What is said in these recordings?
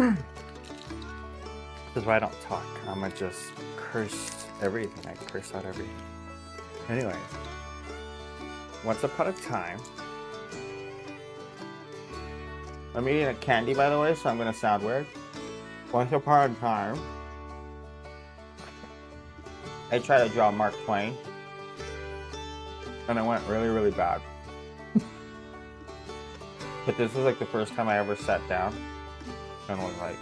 This is why I don't talk. I'm gonna just curse everything. I curse out everything. Anyways, once upon a time, I'm eating a candy, by the way, so I'm gonna sound weird. Once upon a time, I tried to draw Mark Twain, and it went really, really bad. But this was like the first time I ever sat down and was like,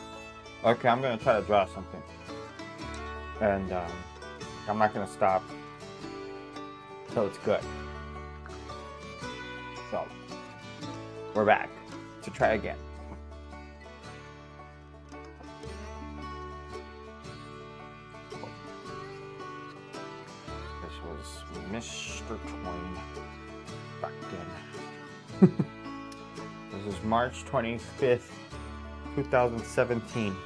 okay, I'm gonna try to draw something, and I'm not gonna stop till it's good. So we're back to try again. This was Mr. Twain back then. This is March 25th, 2017.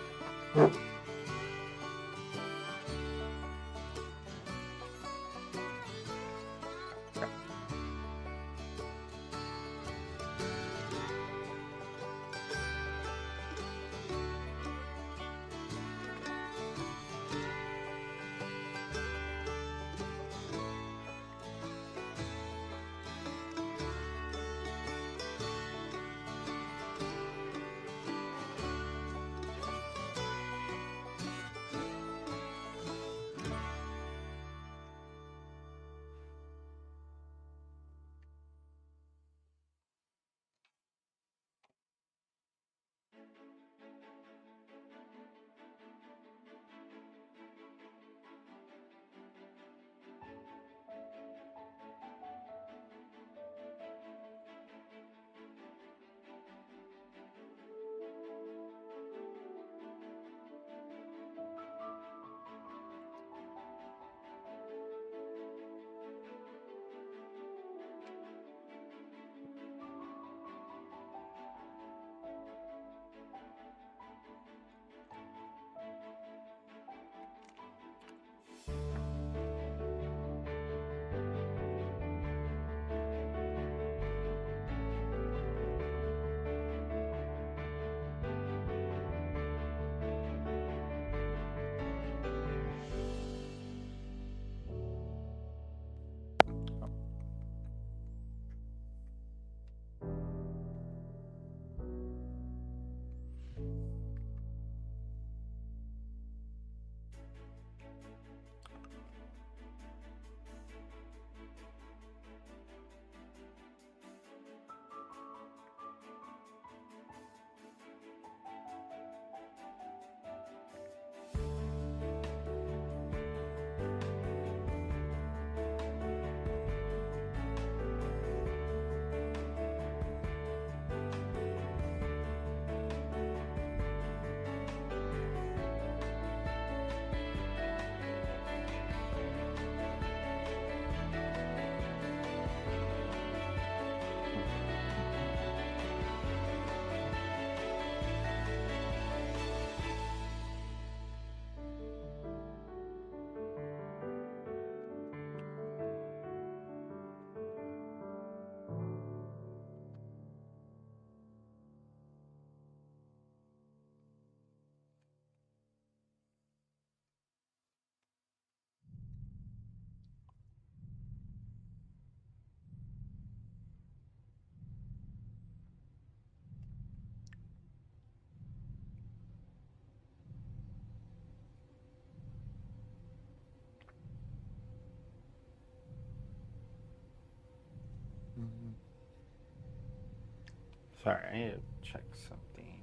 Sorry, I need to check something.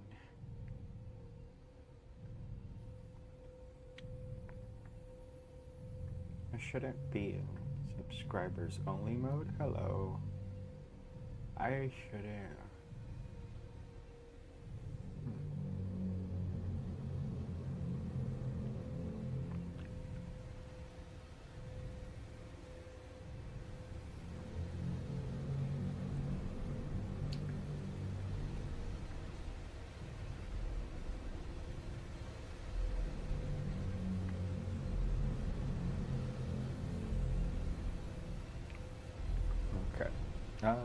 I shouldn't be in subscribers only mode. Hello. I shouldn't. Okay. Um,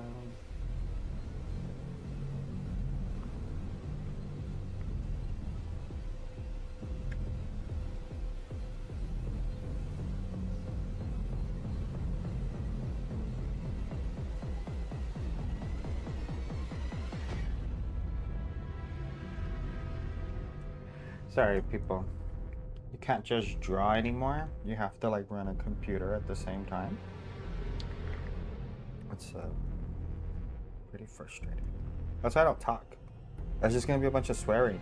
Sorry, people. You can't just draw anymore. You have to like run a computer at the same time. It's pretty frustrating. That's why I don't talk. That's just gonna be a bunch of swearing.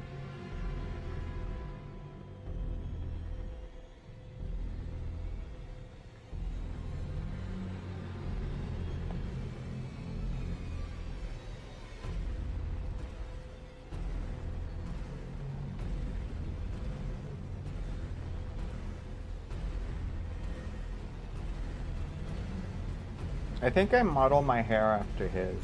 I think I model my hair after his.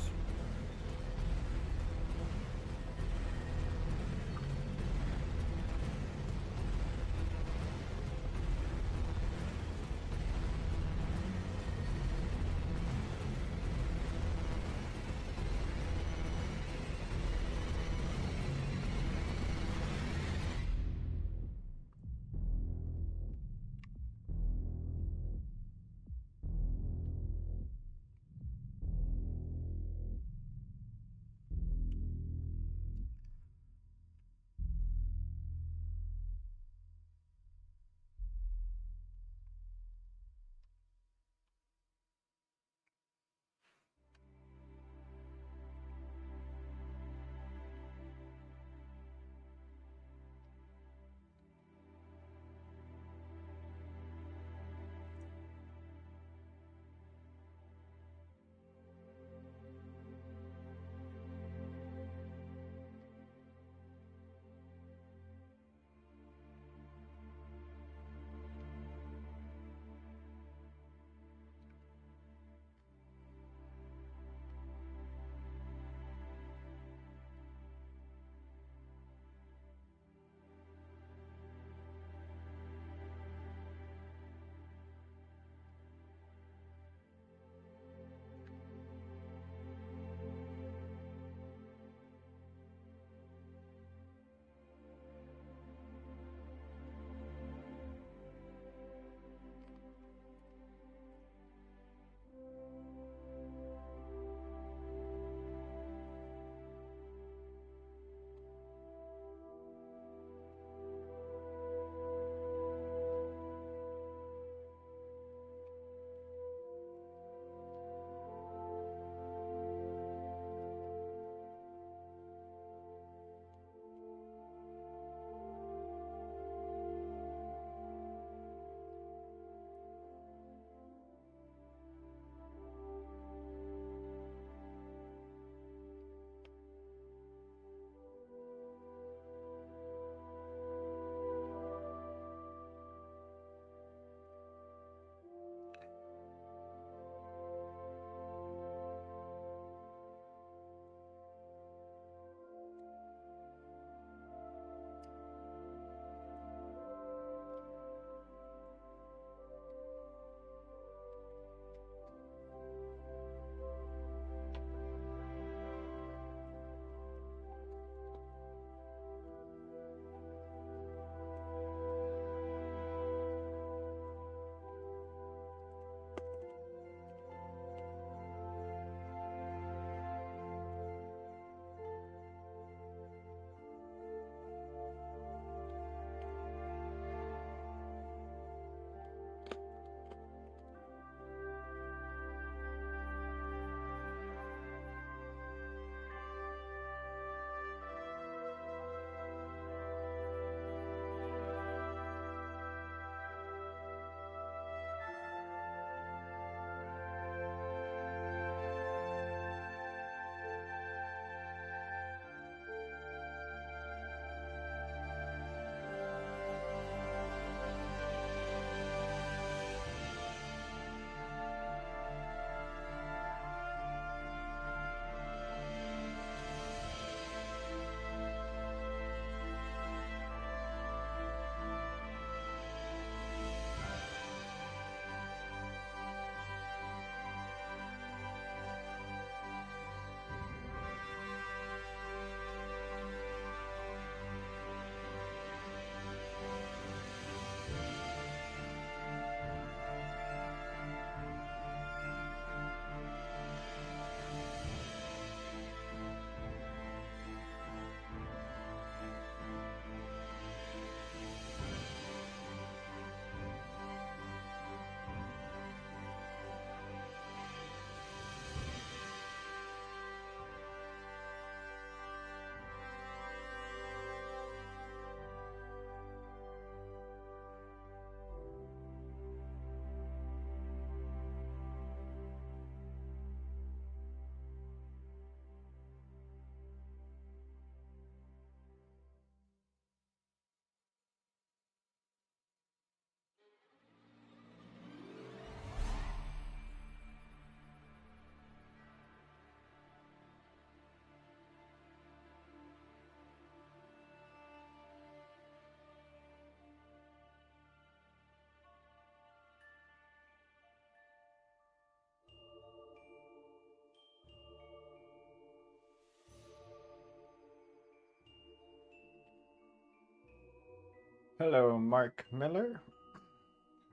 Hello, Mark Miller.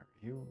Are you?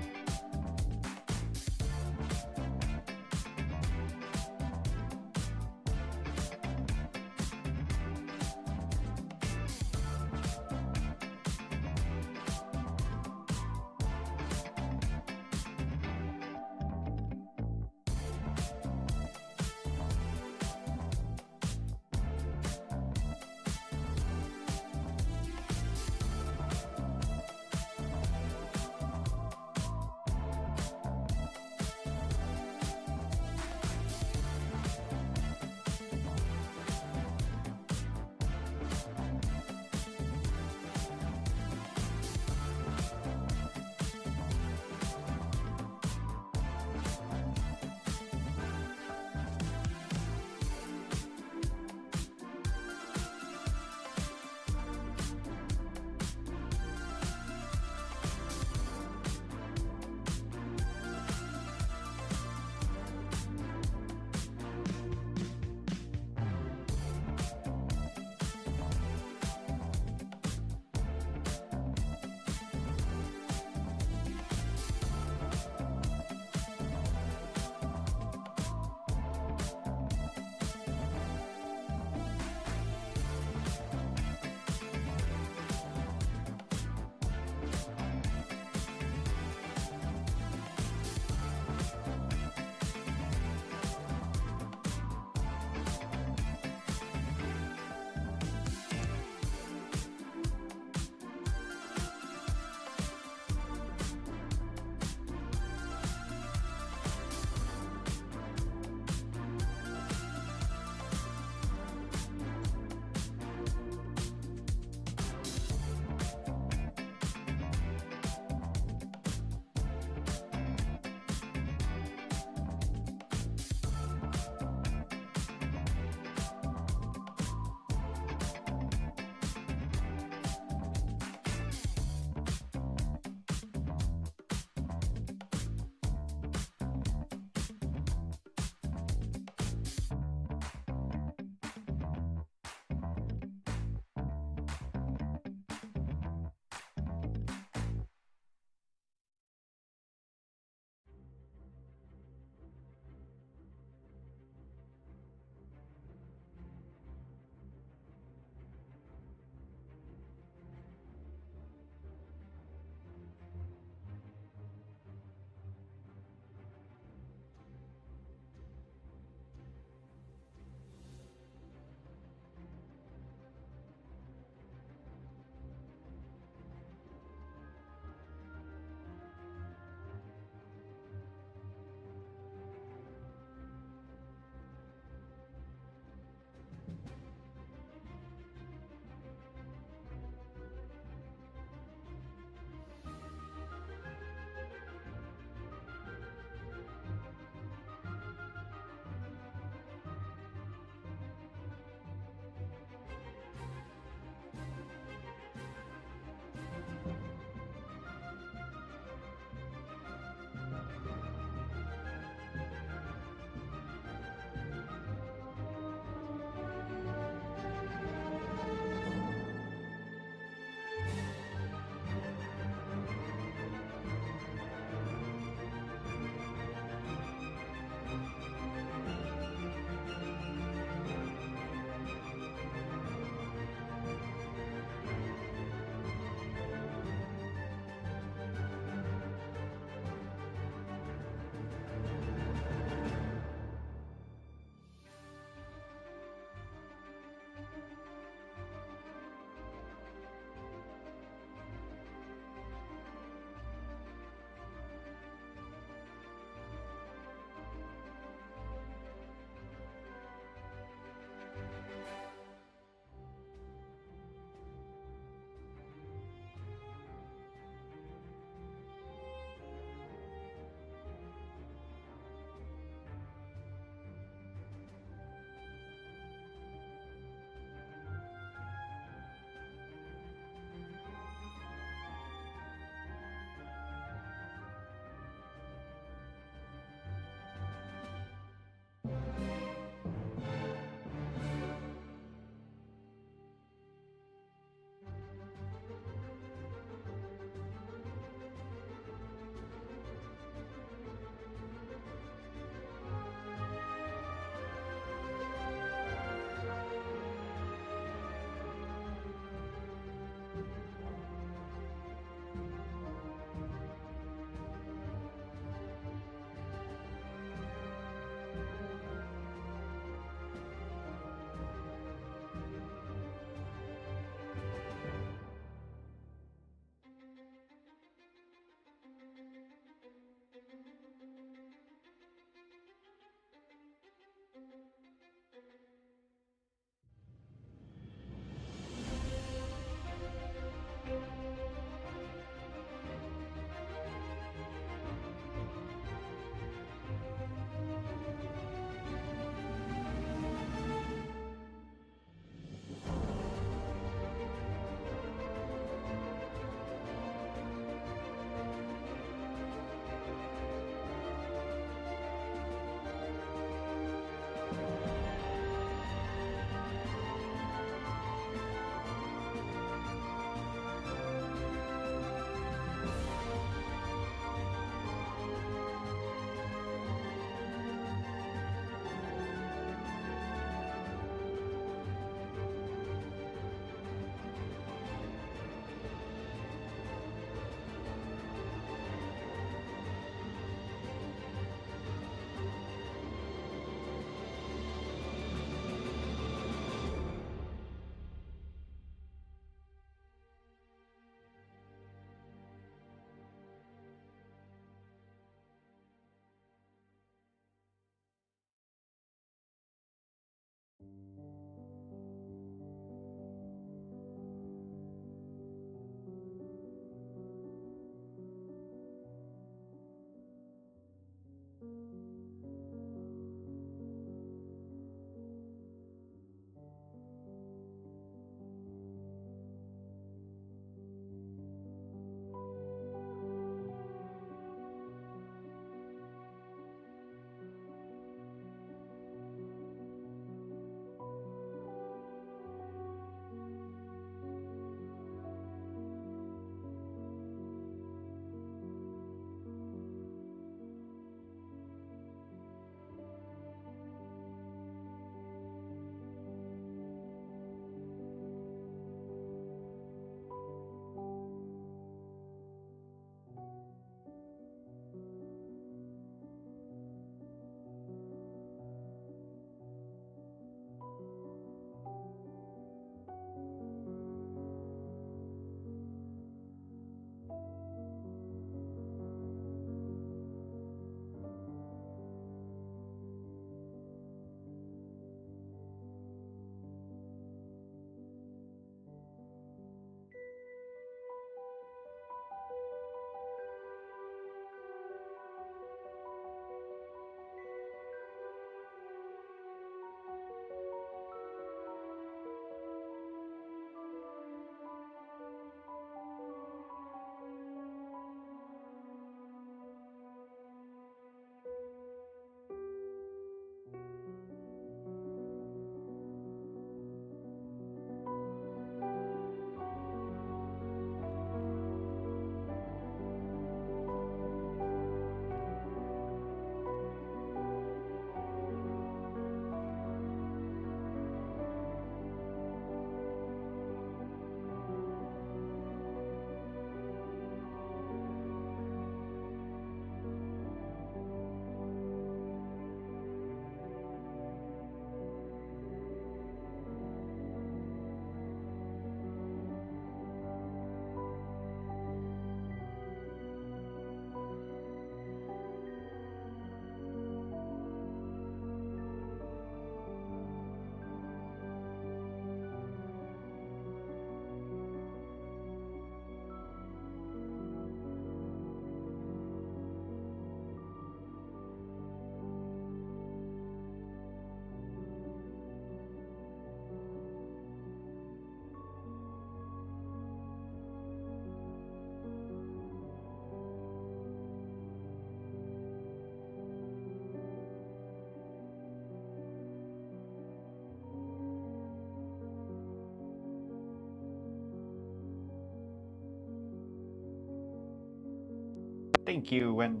Thank you, and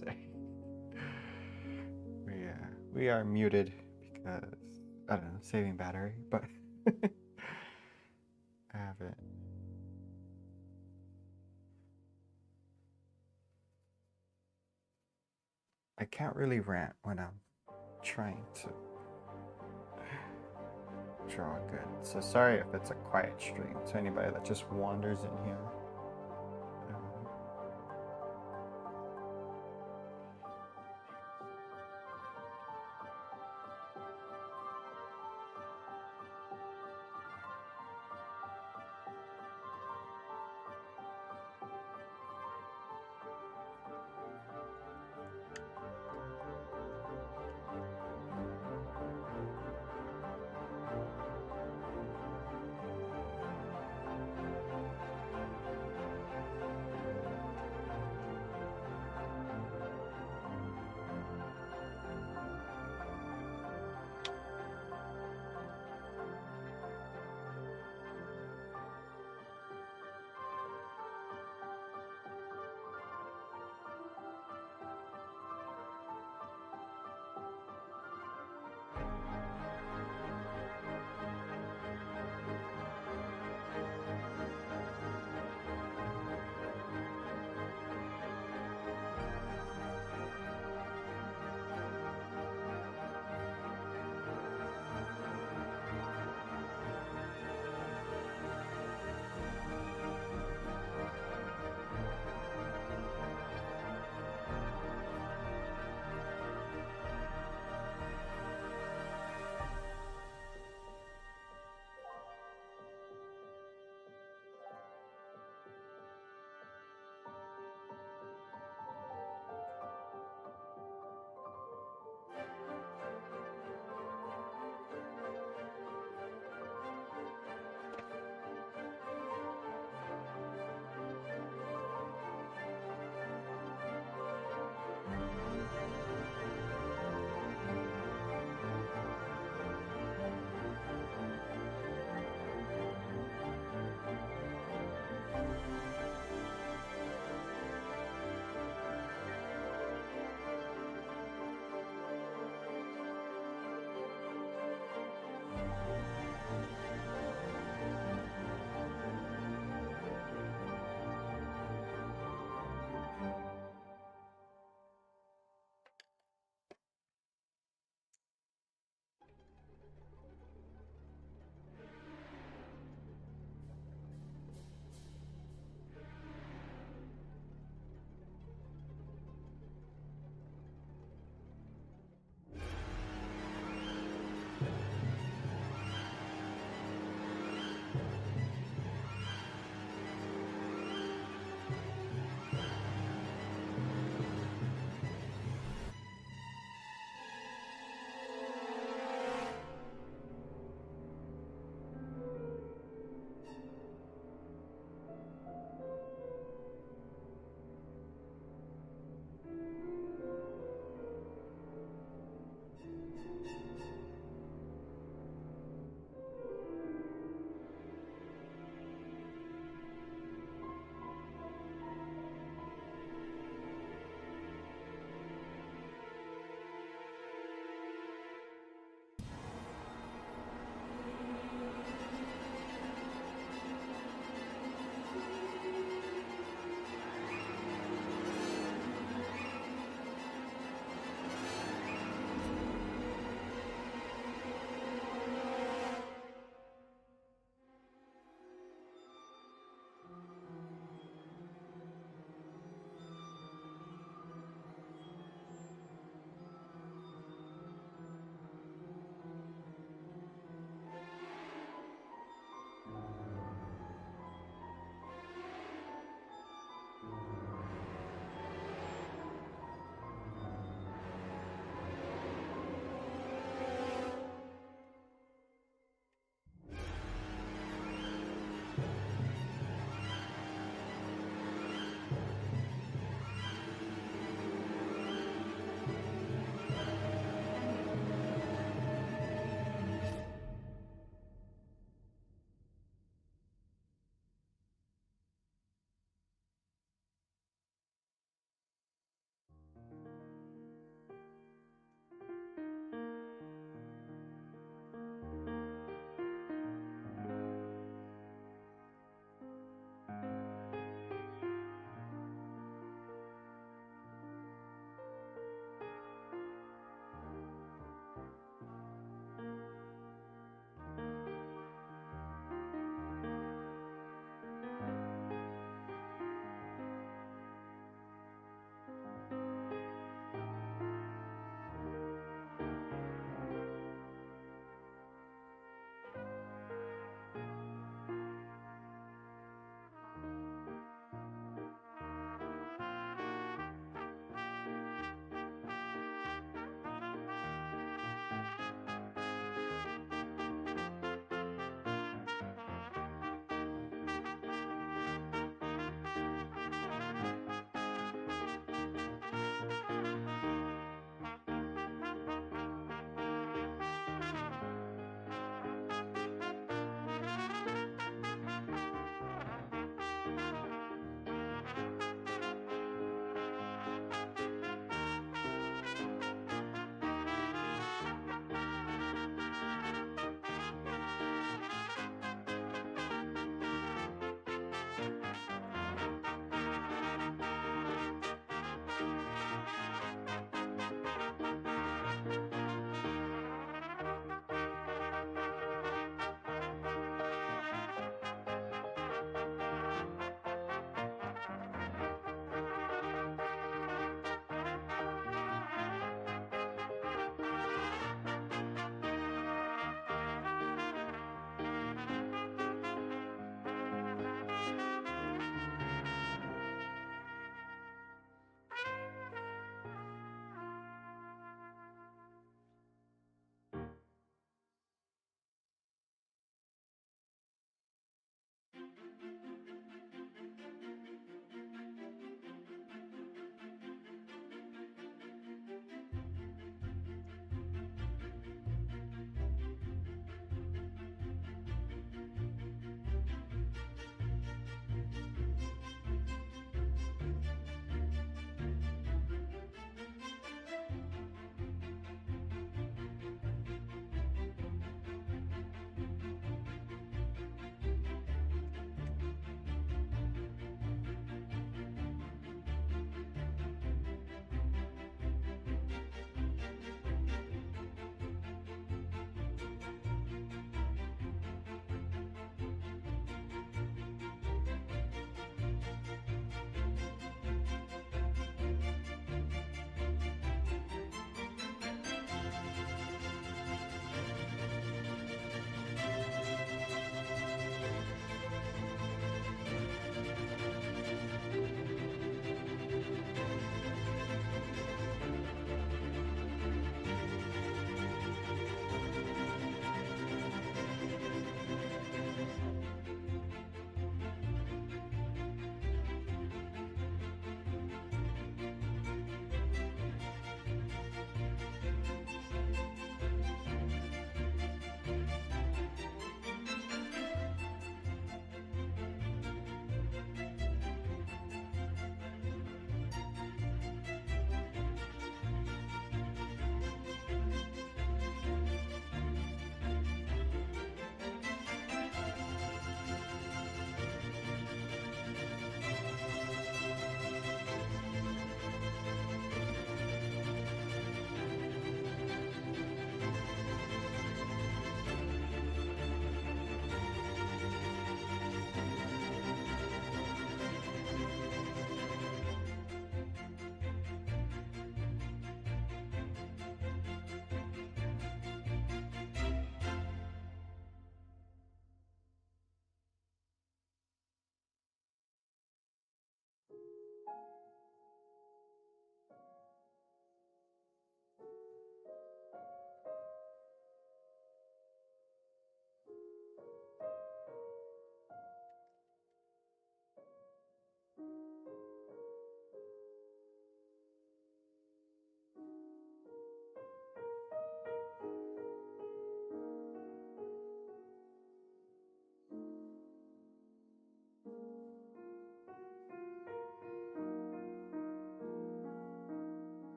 sorry. We are muted because I don't know, saving battery, but I haven't. I can't really rant when I'm trying to draw good. So sorry if it's a quiet stream to anybody that just wanders in here.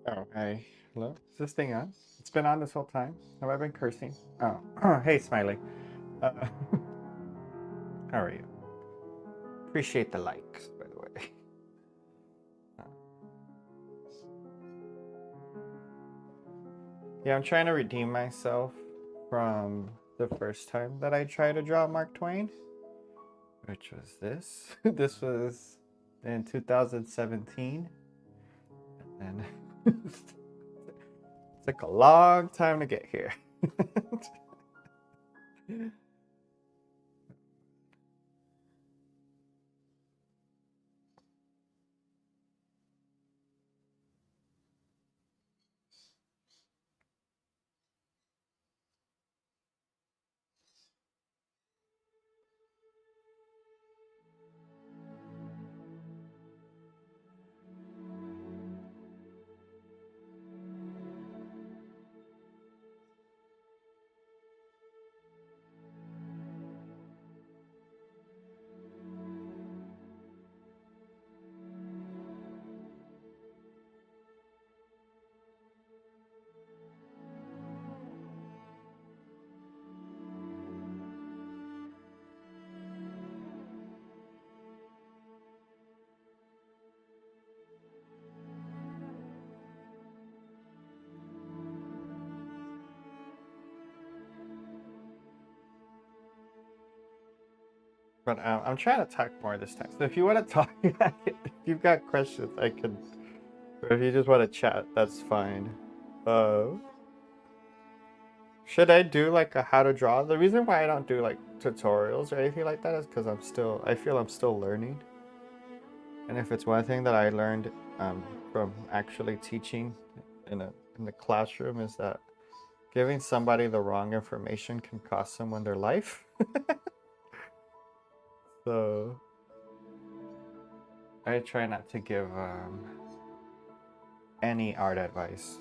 Oh, hey. Hello? Is this thing on? It's been on this whole time. Have I been cursing? Oh, hey, Smiley. Uh, how are you? Appreciate the likes, by the way. Yeah, I'm trying to redeem myself from the first time that I tried to draw Mark Twain, which was this. This was in 2017, and it took a long time to get here. But I'm trying to talk more this time. So if you want to talk, if you've got questions, I can. Or if you just want to chat, that's fine. Uh, should I do like a how to draw? The reason why I don't do like tutorials or anything like that is because I feel I'm still learning. And if it's one thing that I learned from actually teaching in the classroom is that giving somebody the wrong information can cost someone their life. So I try not to give any art advice.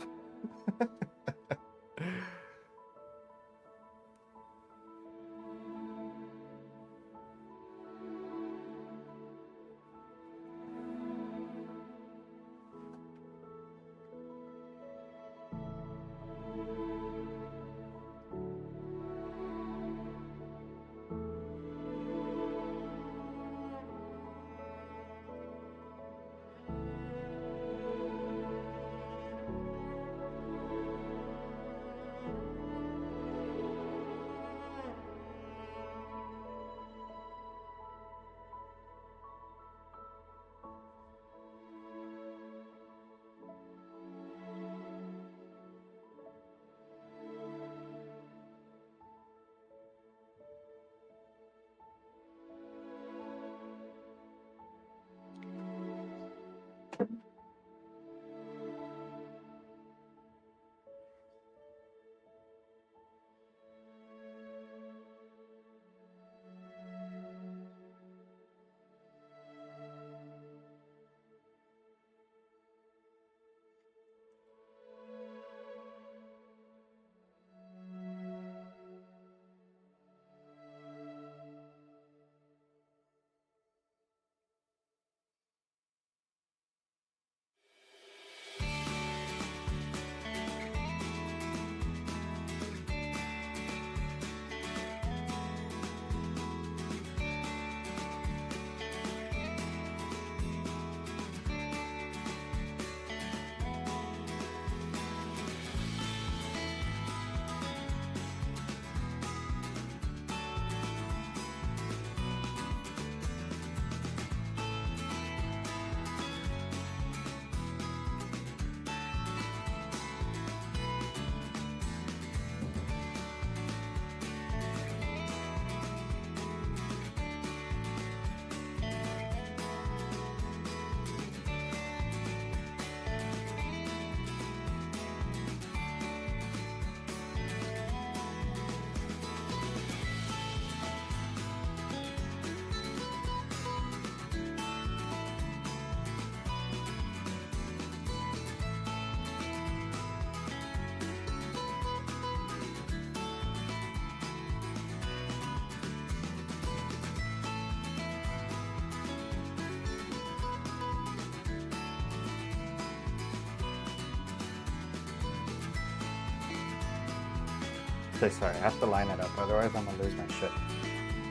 Okay, sorry, I have to line it up, otherwise I'm gonna lose my shit.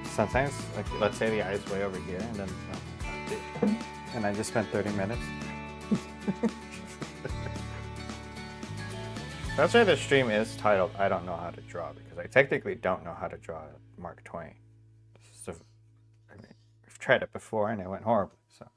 Sometimes, like, let's say the eye is way over here, and then, and I just spent 30 minutes. That's why the stream is titled, I don't know how to draw, because I technically don't know how to draw Mark Twain. So, I mean, I've tried it before, and it went horribly, so.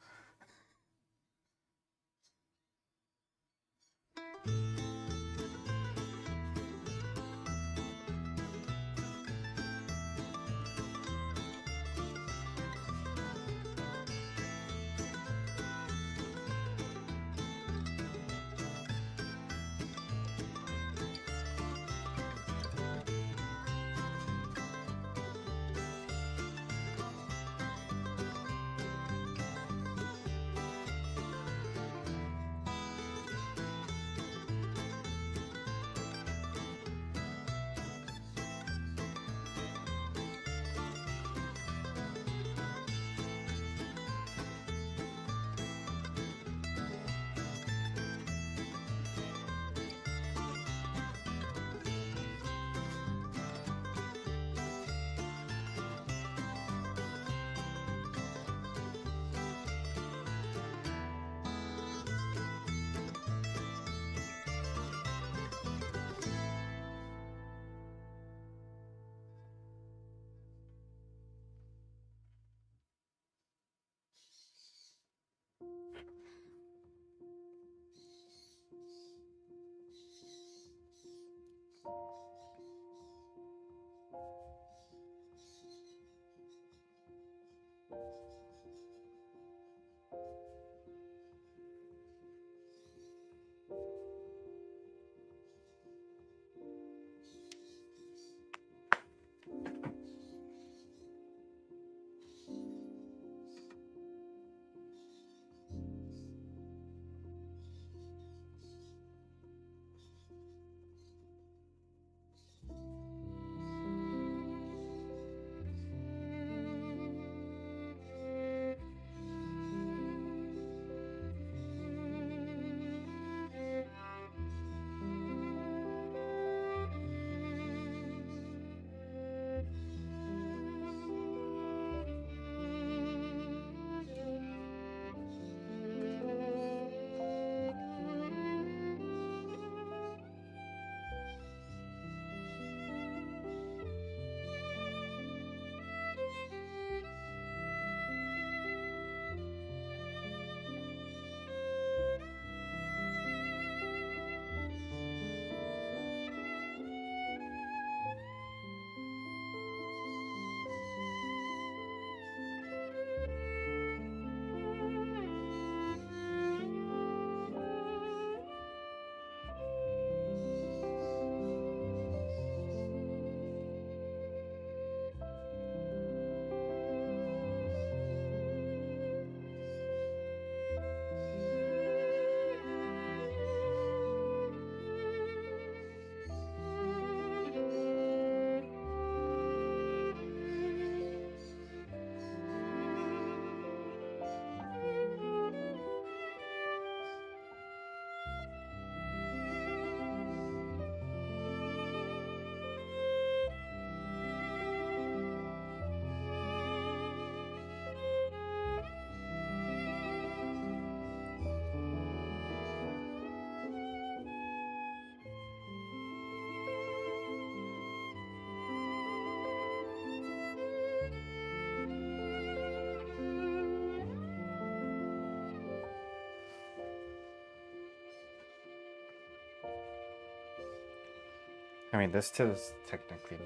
I mean, this too is technically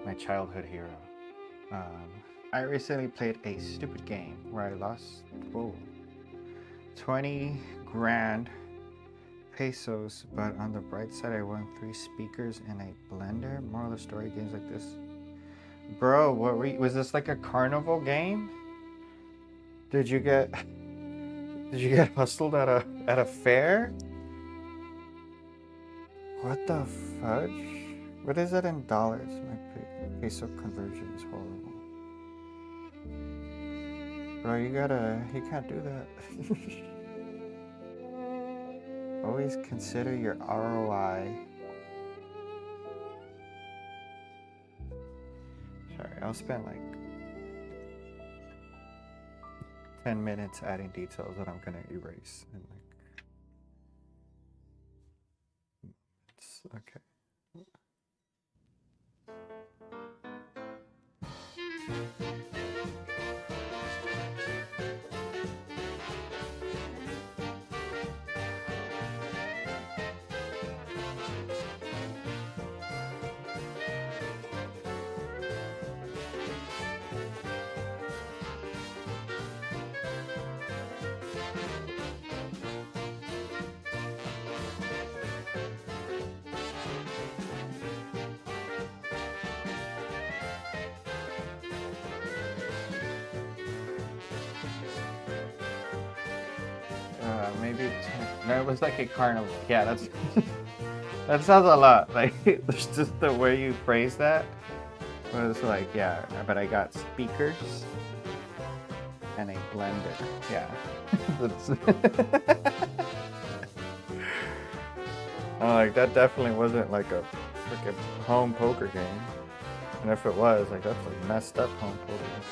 my childhood hero. I recently played a stupid game where I lost 20 grand pesos, but on the bright side, I won 3 speakers and a blender. Moral of the story: games like this, bro. Was this like a carnival game? Did you get hustled at a fair? What the fudge? What is it in dollars? My peso conversion is horrible. Bro, you can't do that. Always consider your ROI. I'll spend like 10 minutes adding details that I'm gonna erase. And like, it's okay. Maybe 10. No, it was like a carnival. Yeah, that's that sounds a lot. Like it's just the way you phrase that was like, yeah. But I got speakers and a blender. Yeah. I'm like, that definitely wasn't like a freaking home poker game. And if it was, like, that's a messed up home poker game.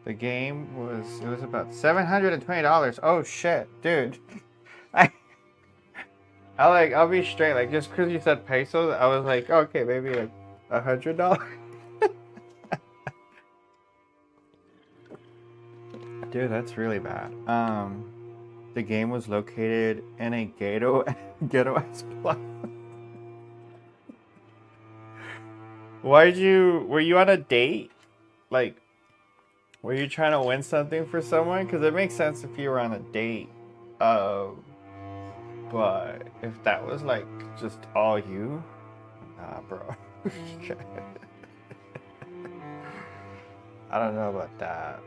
The game was about $720. Oh shit, dude. I I'll be straight, like just because you said pesos, I was like, okay, maybe like $100. Dude, that's really bad. The game was located in a ghetto ass plot. Were you on a date? Like, were you trying to win something for someone? Because it makes sense if you were on a date. But if that was like just all you, nah, bro. I don't know about that.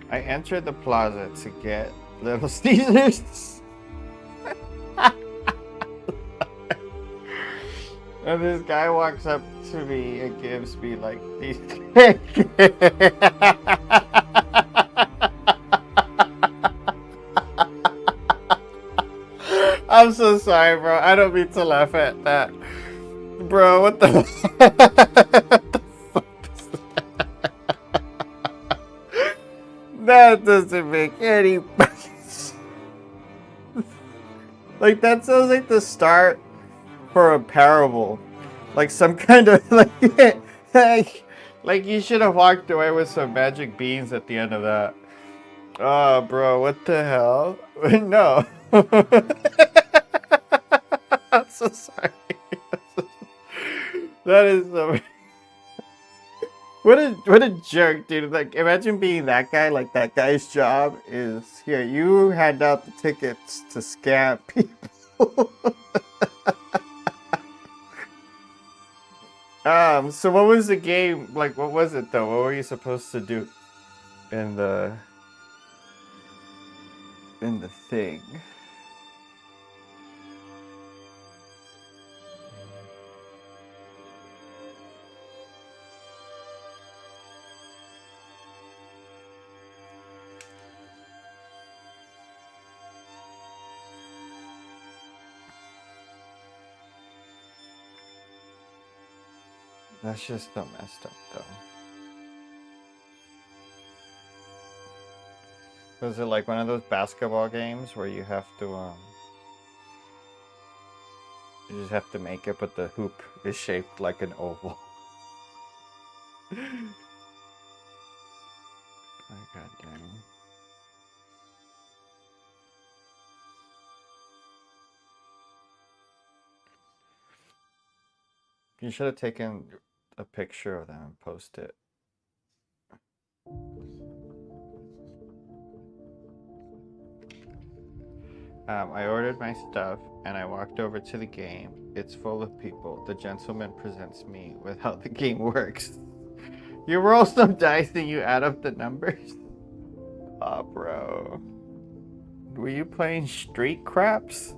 I entered the plaza to get Little Caesars. And this guy walks up to me and gives me like these. I'm so sorry, bro. I don't mean to laugh at that. Bro, what the, what the fuck is that? That doesn't make any sense. Like, that sounds like the start for a parable. Like some kind of, like you should have walked away with some magic beans at the end of that. Oh, bro, what the hell? No. I'm so sorry. That is so... What a jerk, dude. Like, imagine being that guy. Like, that guy's job is, here, you hand out the tickets to scam people. So what was the game? Like, what was it, though? What were you supposed to do in the thing? That's just so messed up, though. Was it like one of those basketball games where you have to, you just have to make it, but the hoop is shaped like an oval? My god damn. You should have taken a picture of them and post it. I ordered my stuff and I walked over to the game. It's full of people. The gentleman presents me with how the game works. You roll some dice and you add up the numbers. Oh, bro. Were you playing street craps?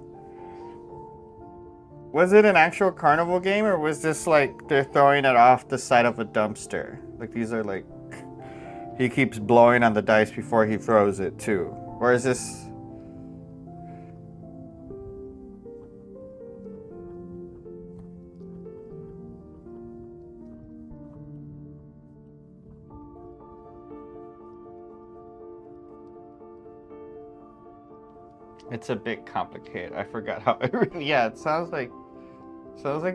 Was it an actual carnival game, or was this like they're throwing it off the side of a dumpster? Like, these are like, he keeps blowing on the dice before he throws it too. Or is this... It's a bit complicated. I forgot how it really... Yeah, it sounds like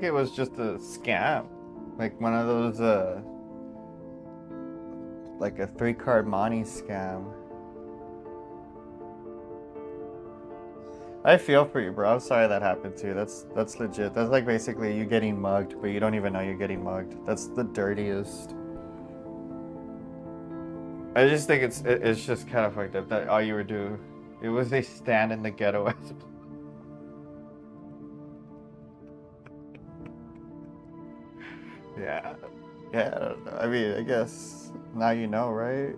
it was just a scam. Like one of those, like a 3-card money scam. I feel for you, bro. I'm sorry that happened to you. That's legit. That's like basically you getting mugged, but you don't even know you're getting mugged. That's the dirtiest. I just think it's just kind of fucked up that all you were doing... It was a stand in the ghetto as Yeah. Yeah, I don't know. I mean, I guess now you know, right?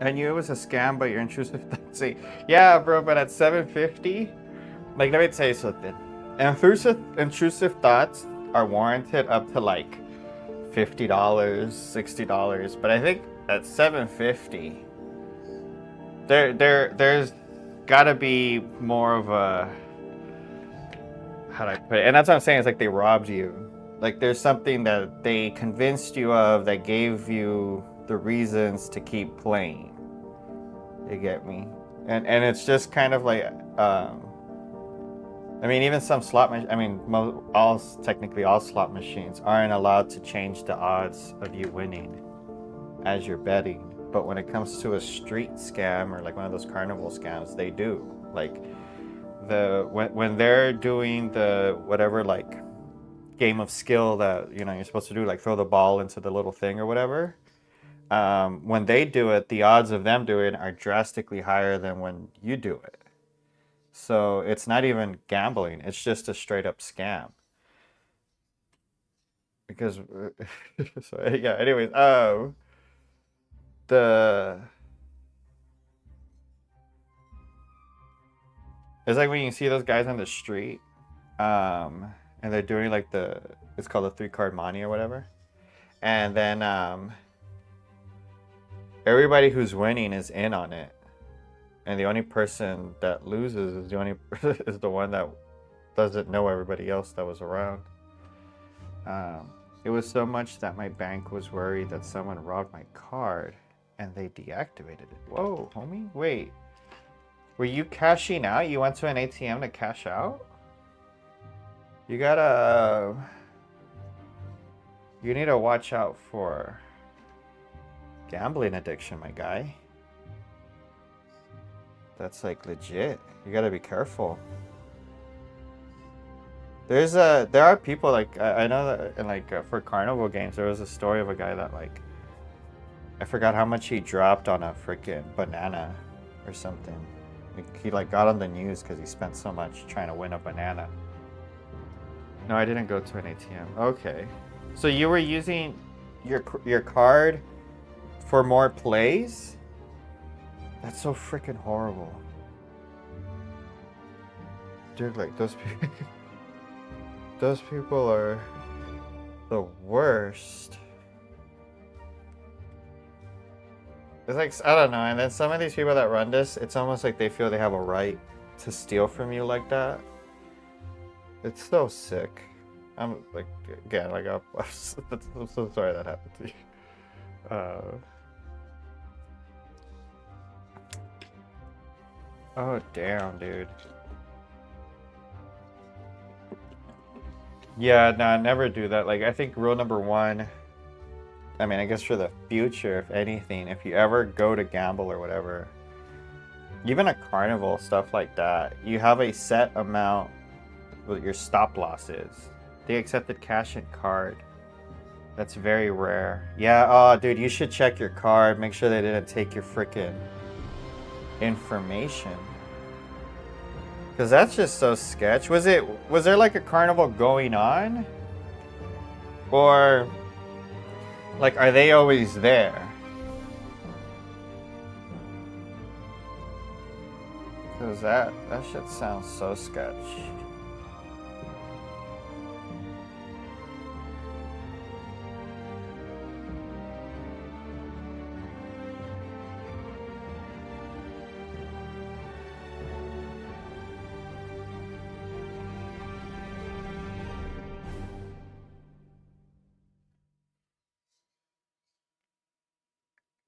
I knew it was a scam, but your intrusive thoughts say, yeah, bro, but at 750, like, let me tell you something. Intrusive thoughts are warranted up to like $50, $60, but I think at 750, there's gotta be more of a, how do I put it? And that's what I'm saying, it's like they robbed you. Like, there's something that they convinced you of that gave you the reasons to keep playing. You get me? And it's just kind of like I mean, even some I mean, technically all slot machines aren't allowed to change the odds of you winning as you're betting. But when it comes to a street scam or like one of those carnival scams, they do. Like when they're doing the whatever like game of skill that you're supposed to do, like throw the ball into the little thing or whatever. When they do it, the odds of them doing it are drastically higher than when you do it. So it's not even gambling; it's just a straight up scam. Because, so yeah. Anyways, the it's like when you see those guys on the street, and they're doing like it's called the 3-card money or whatever, and then everybody who's winning is in on it, and the only person that loses is the one that doesn't know everybody else that was around. It was so much that my bank was worried that someone robbed my card, and they deactivated it. Whoa, homie, wait. Were you cashing out? You went to an ATM to cash out? You need to watch out for gambling addiction, my guy. That's like legit. You gotta be careful. There are people like I know that in for carnival games there was a story of a guy that I forgot how much he dropped on a freaking banana or something. He got on the news because he spent so much trying to win a banana. No, I didn't go to an ATM. Okay, so you were using your card for more plays? That's so freaking horrible, dude. Like those people. Those people are the worst. It's like, I don't know, and then some of these people that run this, it's almost like they feel they have a right to steal from you like that. It's so sick. I'm like, again, like, I'm so sorry that happened to you. Oh, damn, dude. Yeah, no, never do that. Like, I think rule number one, I mean, I guess for the future, if anything, if you ever go to gamble or whatever, even a carnival, stuff like that, you have a set amount what your stop loss is. They accepted cash and card. That's very rare. Yeah, oh, dude, you should check your card. Make sure they didn't take your freaking information. Because that's just so sketch. Was there like a carnival going on? Or, like, are they always there? Because that shit sounds so sketch.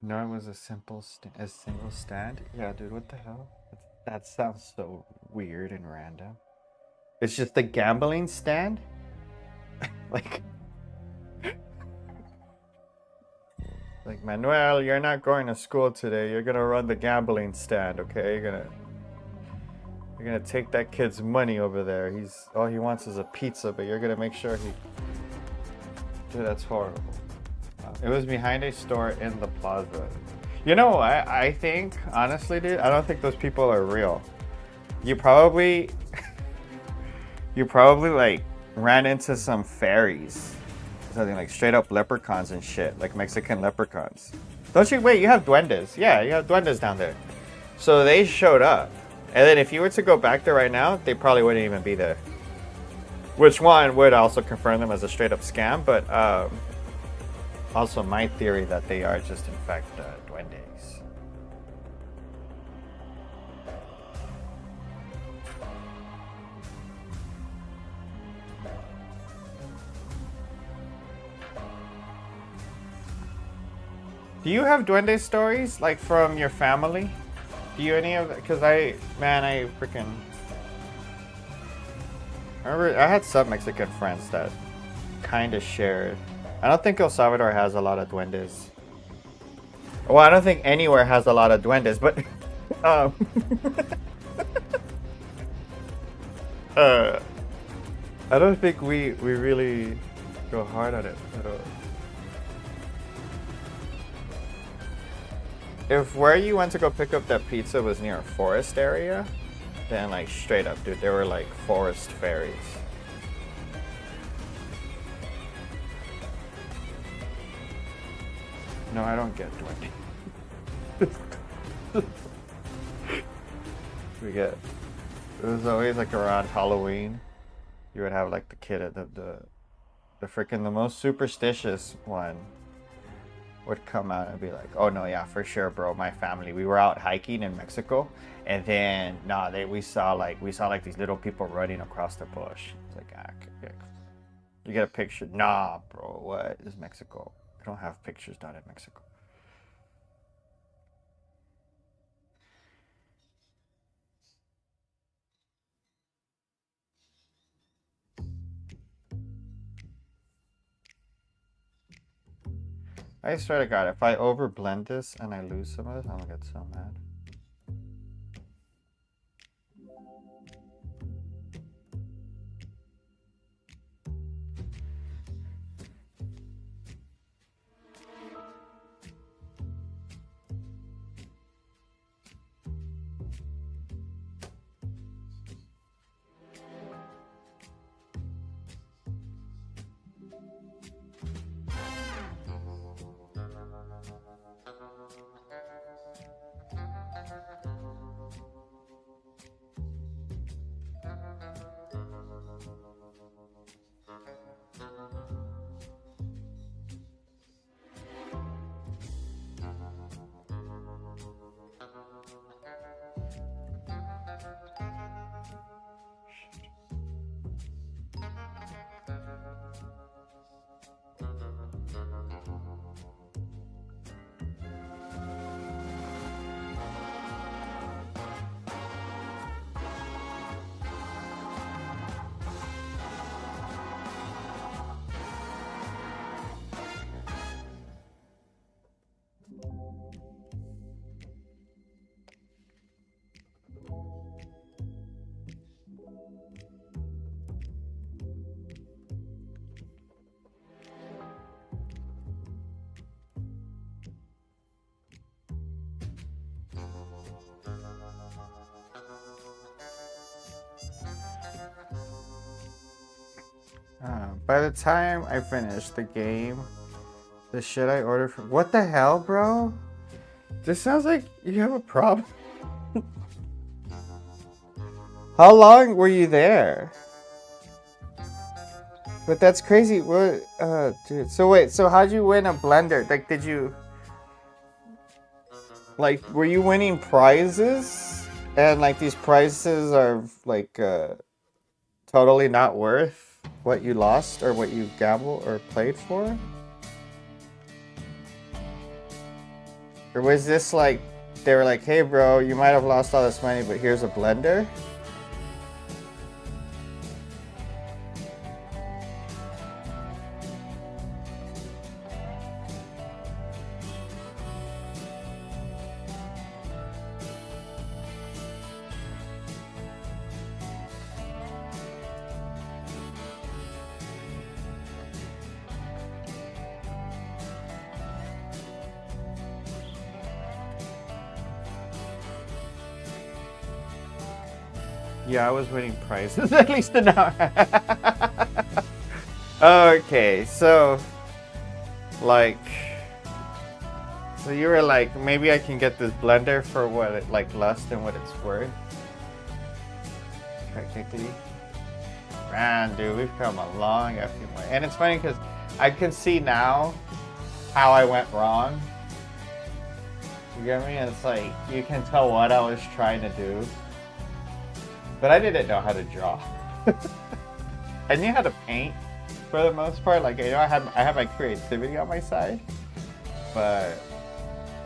No, it was a single stand. Yeah, dude, what the hell? That sounds so weird and random. It's just a gambling stand? like Manuel, you're not going to school today. You're gonna run the gambling stand, okay? You're gonna take that kid's money over there. All he wants is a pizza, but you're gonna make sure he. Dude, that's horrible. It was behind a store in the plaza. You know what? I think, honestly, dude, I don't think those people are real. You probably like ran into some fairies. Something like straight up leprechauns and shit, like Mexican leprechauns. Don't you? Wait, you have duendes. Yeah, you have duendes down there. So they showed up. And then if you were to go back there right now, they probably wouldn't even be there. Which one would also confirm them as a straight up scam, but also my theory that they are just in fact duendes. Do you have duende stories like from your family? Do you any of that? Because I freaking I remember I had some Mexican friends that kind of shared. I don't think El Salvador has a lot of duendes. Well, I don't think anywhere has a lot of duendes, but um, uh, I don't think we really go hard on it. If where you went to go pick up that pizza was near a forest area, then like straight up, dude, there were like forest fairies. No, I don't get duende. It was always like around Halloween. You would have like the kid at the freaking the most superstitious one would come out and be like, "Oh no, yeah, for sure, bro. My family. We were out hiking in Mexico, and then we saw like these little people running across the bush. It's like, you get a picture? Nah, bro. What is Mexico? I don't have pictures done in Mexico." I swear to God, if I overblend this and I lose some of this, I'm gonna get so mad. By the time I finish the game, the shit I ordered from... What the hell, bro? This sounds like you have a problem. How long were you there? But that's crazy. What, dude. So wait, so how'd you win a blender? Like, did you... Like, were you winning prizes? And, like, these prizes are, like, totally not worth what you lost or what you gambled or played for? Or was this like, they were like, "Hey bro, you might have lost all this money, but here's a blender"? Yeah, I was winning prizes at least an hour. Okay, so like, so you were like, maybe I can get this blender for what it like less than what it's worth. Technically, man, dude, we've come a long effing way, and it's funny because I can see now how I went wrong. You get me? And it's like you can tell what I was trying to do. But I didn't know how to draw. I knew how to paint for the most part. Like, you know, I have my creativity on my side, but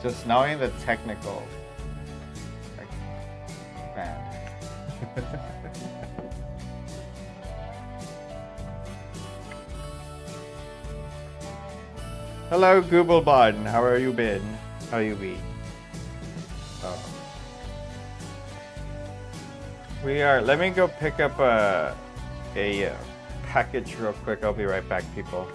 just knowing the technical, like, man. Hello, Googlebot. How are you been? How you be? Oh. We are. Let me go pick up a package real quick. I'll be right back, people.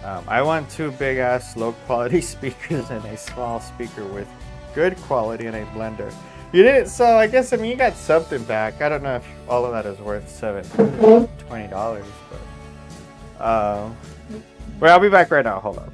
I want 2 big ass low quality speakers and a small speaker with good quality and a blender. You didn't, so I guess, I mean, you got something back. I don't know if all of that is worth $20, but well, I'll be back right now. Hold up.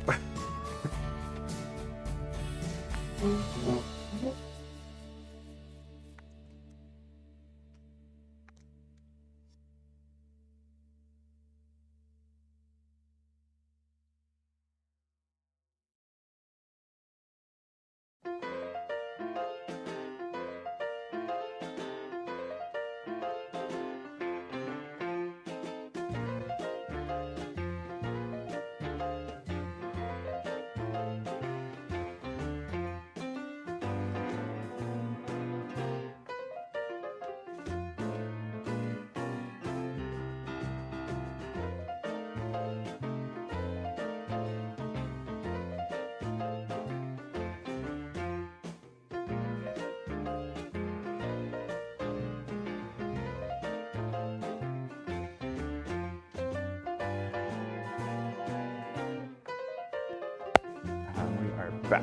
Back.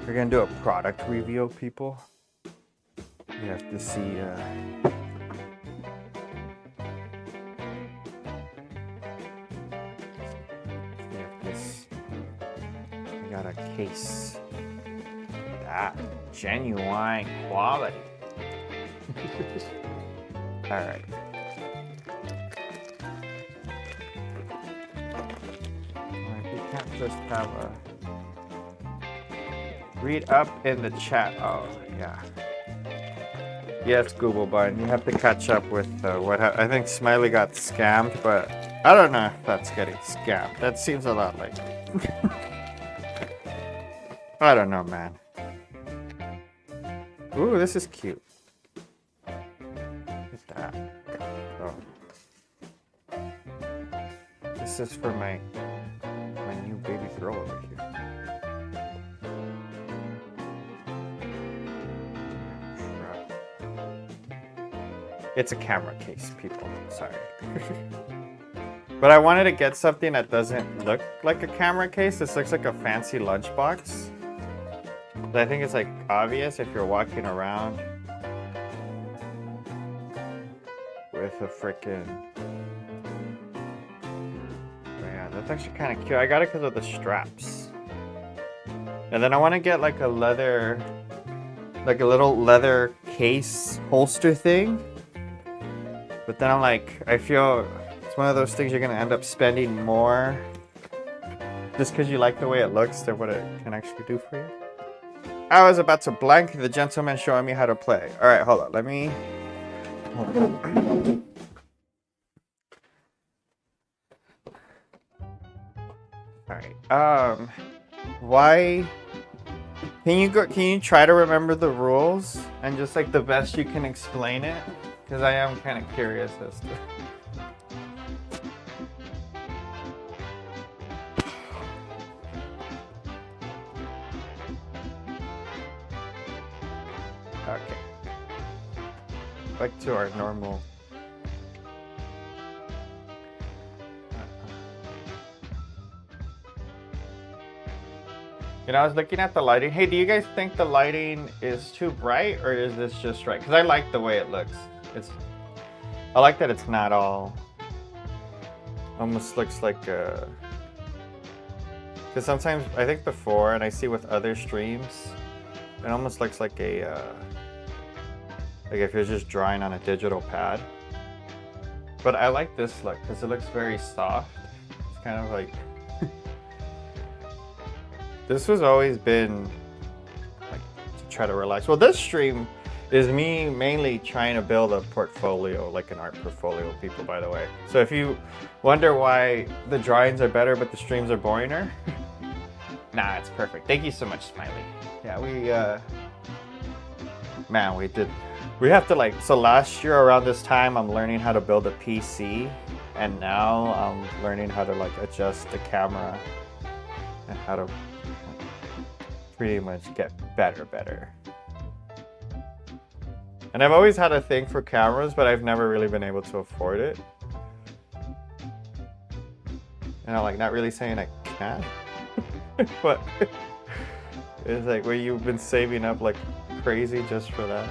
We're gonna do a product review, people. You have to see. We have this. We got a case. That genuine quality. All right. We can't just have a. Read up in the chat. Oh, yeah. Yes, Google button. You have to catch up with what I think Smiley got scammed, but I don't know if that's getting scammed. That seems a lot like. I don't know, man. Ooh, this is cute. Look at that. Oh. This is for my new baby girl over here. It's a camera case, people. Sorry. But I wanted to get something that doesn't look like a camera case. This looks like a fancy lunchbox. But I think it's like obvious if you're walking around with a freaking. Yeah, that's actually kind of cute. I got it because of the straps. And then I want to get like a leather, like a little leather case holster thing. But then I'm like, I feel it's one of those things you're gonna end up spending more just because you like the way it looks than what it can actually do for you. I was about to blank the gentleman showing me how to play. All right, hold on. Let me. Hold on. All right. Why? Can you try to remember the rules and just like the best you can explain it? Because I am kind of curious as to. Okay. Back to our normal. You know, I was looking at the lighting. Hey, do you guys think the lighting is too bright or is this just right? Because I like the way it looks. I like that it's not all. Almost looks like a. Because sometimes I think before, and I see with other streams, it almost looks like a. Like if you're just drawing on a digital pad. But I like this look because it looks very soft. It's kind of like. This has always been like to try to relax. Well, this stream is me mainly trying to build a portfolio, like an art portfolio, people, by the way. So if you wonder why the drawings are better but the streams are boringer, nah, it's perfect. Thank you so much, Smiley. Yeah, man, we have to like, so last year around this time, I'm learning how to build a PC. and now I'm learning how to like adjust the camera and how to pretty much get better. And I've always had a thing for cameras, but I've never really been able to afford it. And I'm like not really saying I can't, but it's like where you've been saving up like crazy just for that.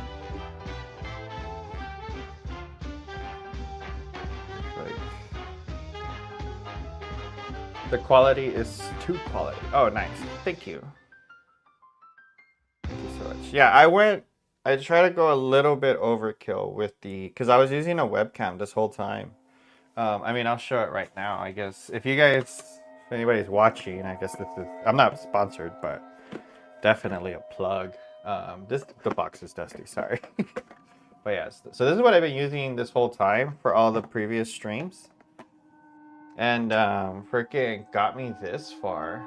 Like, the quality is too quality. Oh, nice. Thank you. Thank you so much. Yeah, I try to go a little bit overkill with because I was using a webcam this whole time. I mean, I'll show it right now, I guess. If anybody's watching, I guess I'm not sponsored, but definitely a plug. The box is dusty, sorry. But yes, so this is what I've been using this whole time for all the previous streams. And freaking got me this far.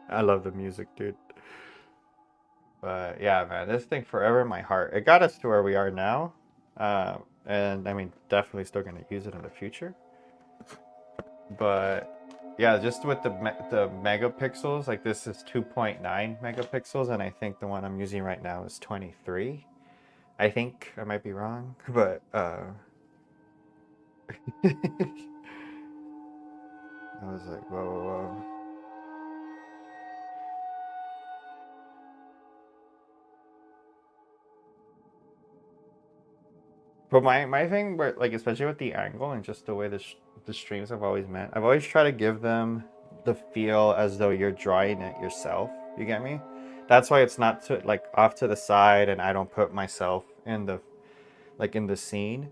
I love the music, dude. But yeah, man, this thing forever in my heart. It got us to where we are now. And I mean, definitely still going to use it in the future. But yeah, just with the megapixels, like this is 2.9 megapixels, and I think the one I'm using right now is 23. I think I might be wrong, but I was like, whoa. But my thing, where like especially with the angle and just the way the streams have always meant, I've always tried to give them the feel as though you're drawing it yourself. You get me? That's why it's not like off to the side, and I don't put myself in the scene,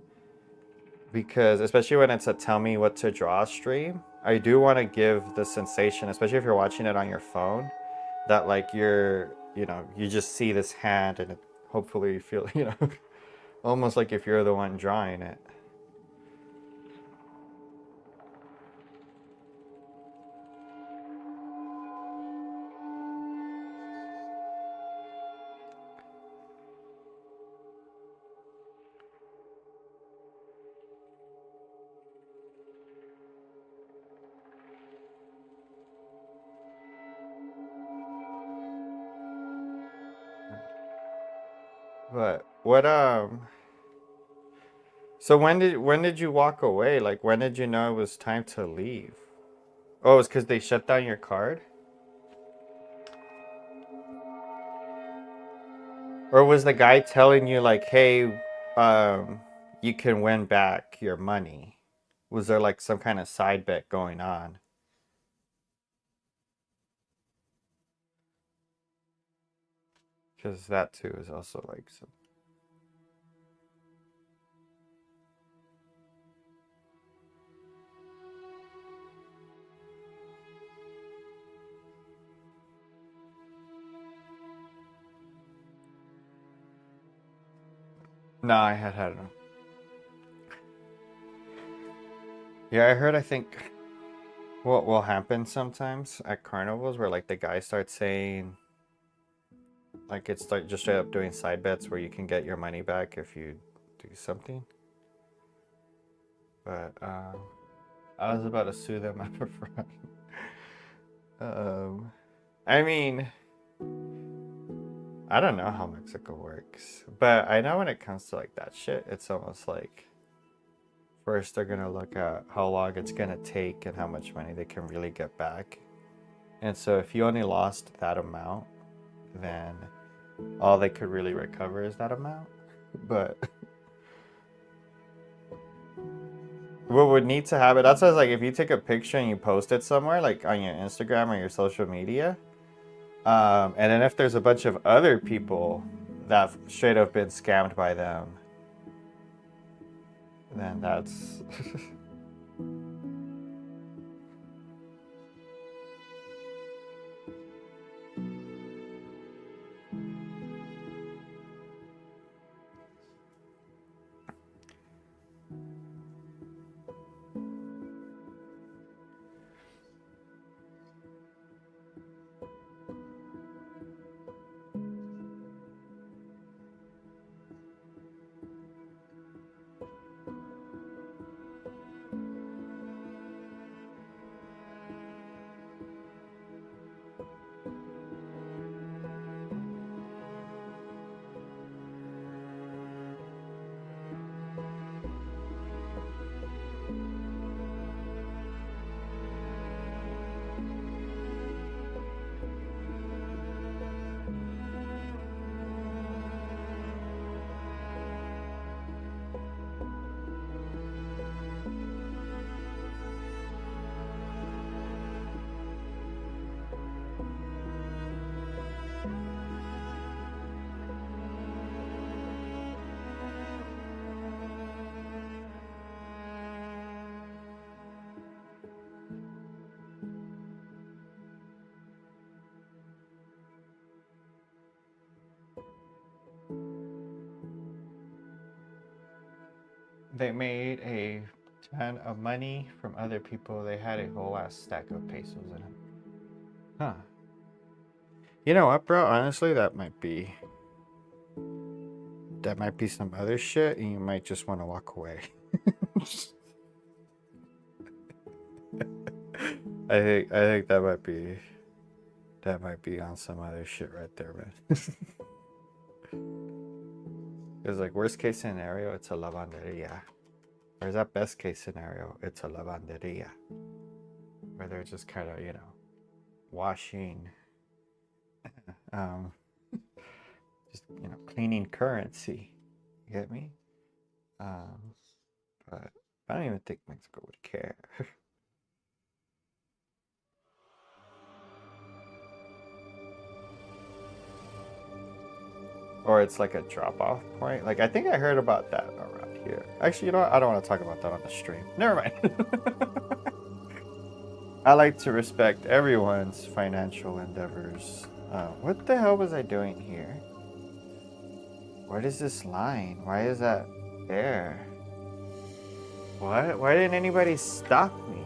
because especially when it's a tell me what to draw stream, I do want to give the sensation, especially if you're watching it on your phone, that like you just see this hand, and hopefully you feel almost like if you're the one drawing it. But what so when did you walk away? Like when did you know it was time to leave? Oh, it's because they shut down your card? Or was the guy telling you like, hey, you can win back your money? Was there like some kind of side bet going on? Because that too is also like some. No, I had. Yeah, I heard. I think what will happen sometimes at carnivals, where like the guy starts saying, like it's like just straight up doing side bets where you can get your money back if you do something. But I was about to sue them up front. I mean, I don't know how Mexico works, but I know when it comes to like that shit, it's almost like first they're gonna look at how long it's gonna take and how much money they can really get back. And so if you only lost that amount, then all they could really recover is that amount. But what would need to happen, that's why it's like if you take a picture and you post it somewhere, like on your Instagram or your social media, and then if there's a bunch of other people that straight up been scammed by them, then that's they made a ton of money from other people. They had a whole ass stack of pesos in them. Huh. You know what, bro? Honestly, that might be some other shit, and you might just want to walk away. I think that might be on some other shit right there, man. It's like worst case scenario, it's a lavanderia. Or is that best case scenario? It's a lavanderia. Where they're just kind of, washing, just, cleaning currency. You get me? But I don't even think Mexico would care. Or it's like a drop-off point. Like, I think I heard about that around here. Actually, you know what? I don't want to talk about that on the stream. Never mind. I like to respect everyone's financial endeavors. What the hell was I doing here? What is this line? Why is that there? What? Why didn't anybody stop me?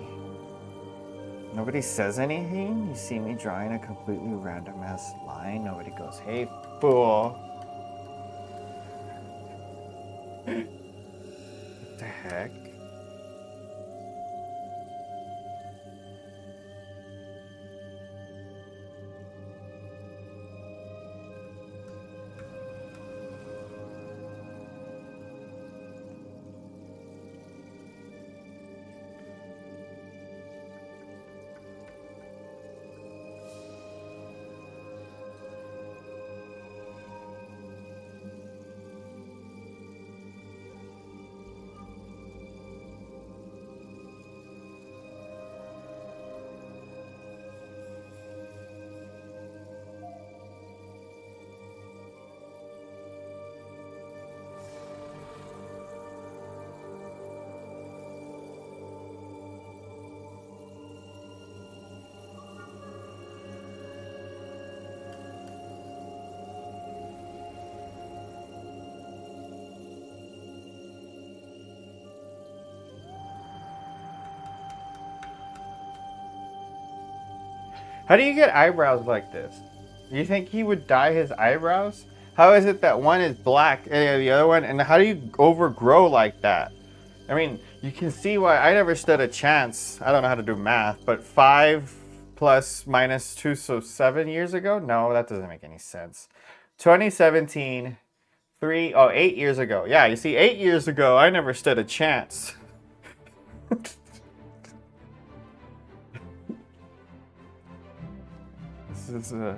Nobody says anything? You see me drawing a completely random ass line? Nobody goes, hey, fool. What the heck? How do you get eyebrows like this? Do you think he would dye his eyebrows? How is it that one is black and the other one, and how do you overgrow like that? I mean, you can see why I never stood a chance. I don't know how to do math, but 5 plus minus 2, so 7 years ago? No, that doesn't make any sense. 2017, 8 years ago. Yeah, you see, 8 years ago, I never stood a chance. This is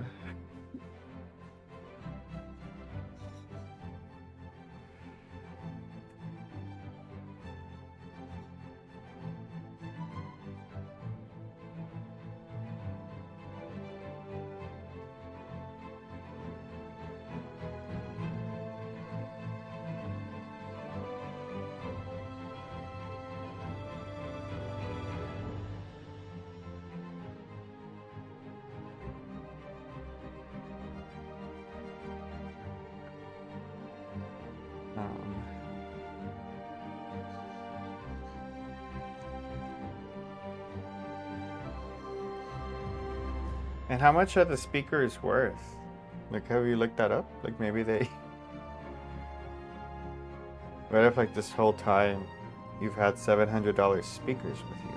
And how much are the speakers worth? Like, have you looked that up? Like, maybe they... What if, like, this whole time you've had $700 speakers with you?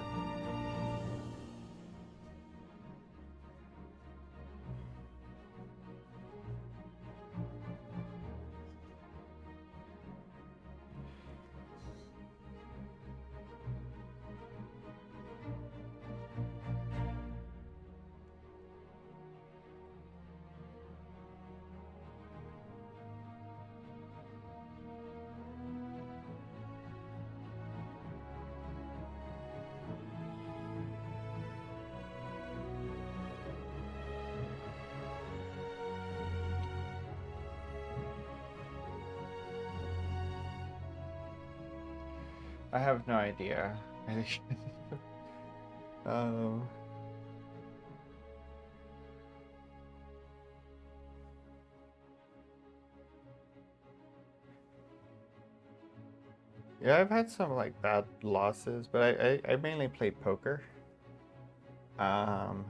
I have no idea. um, Yeah, I've had some like bad losses, but I mainly play poker. Um,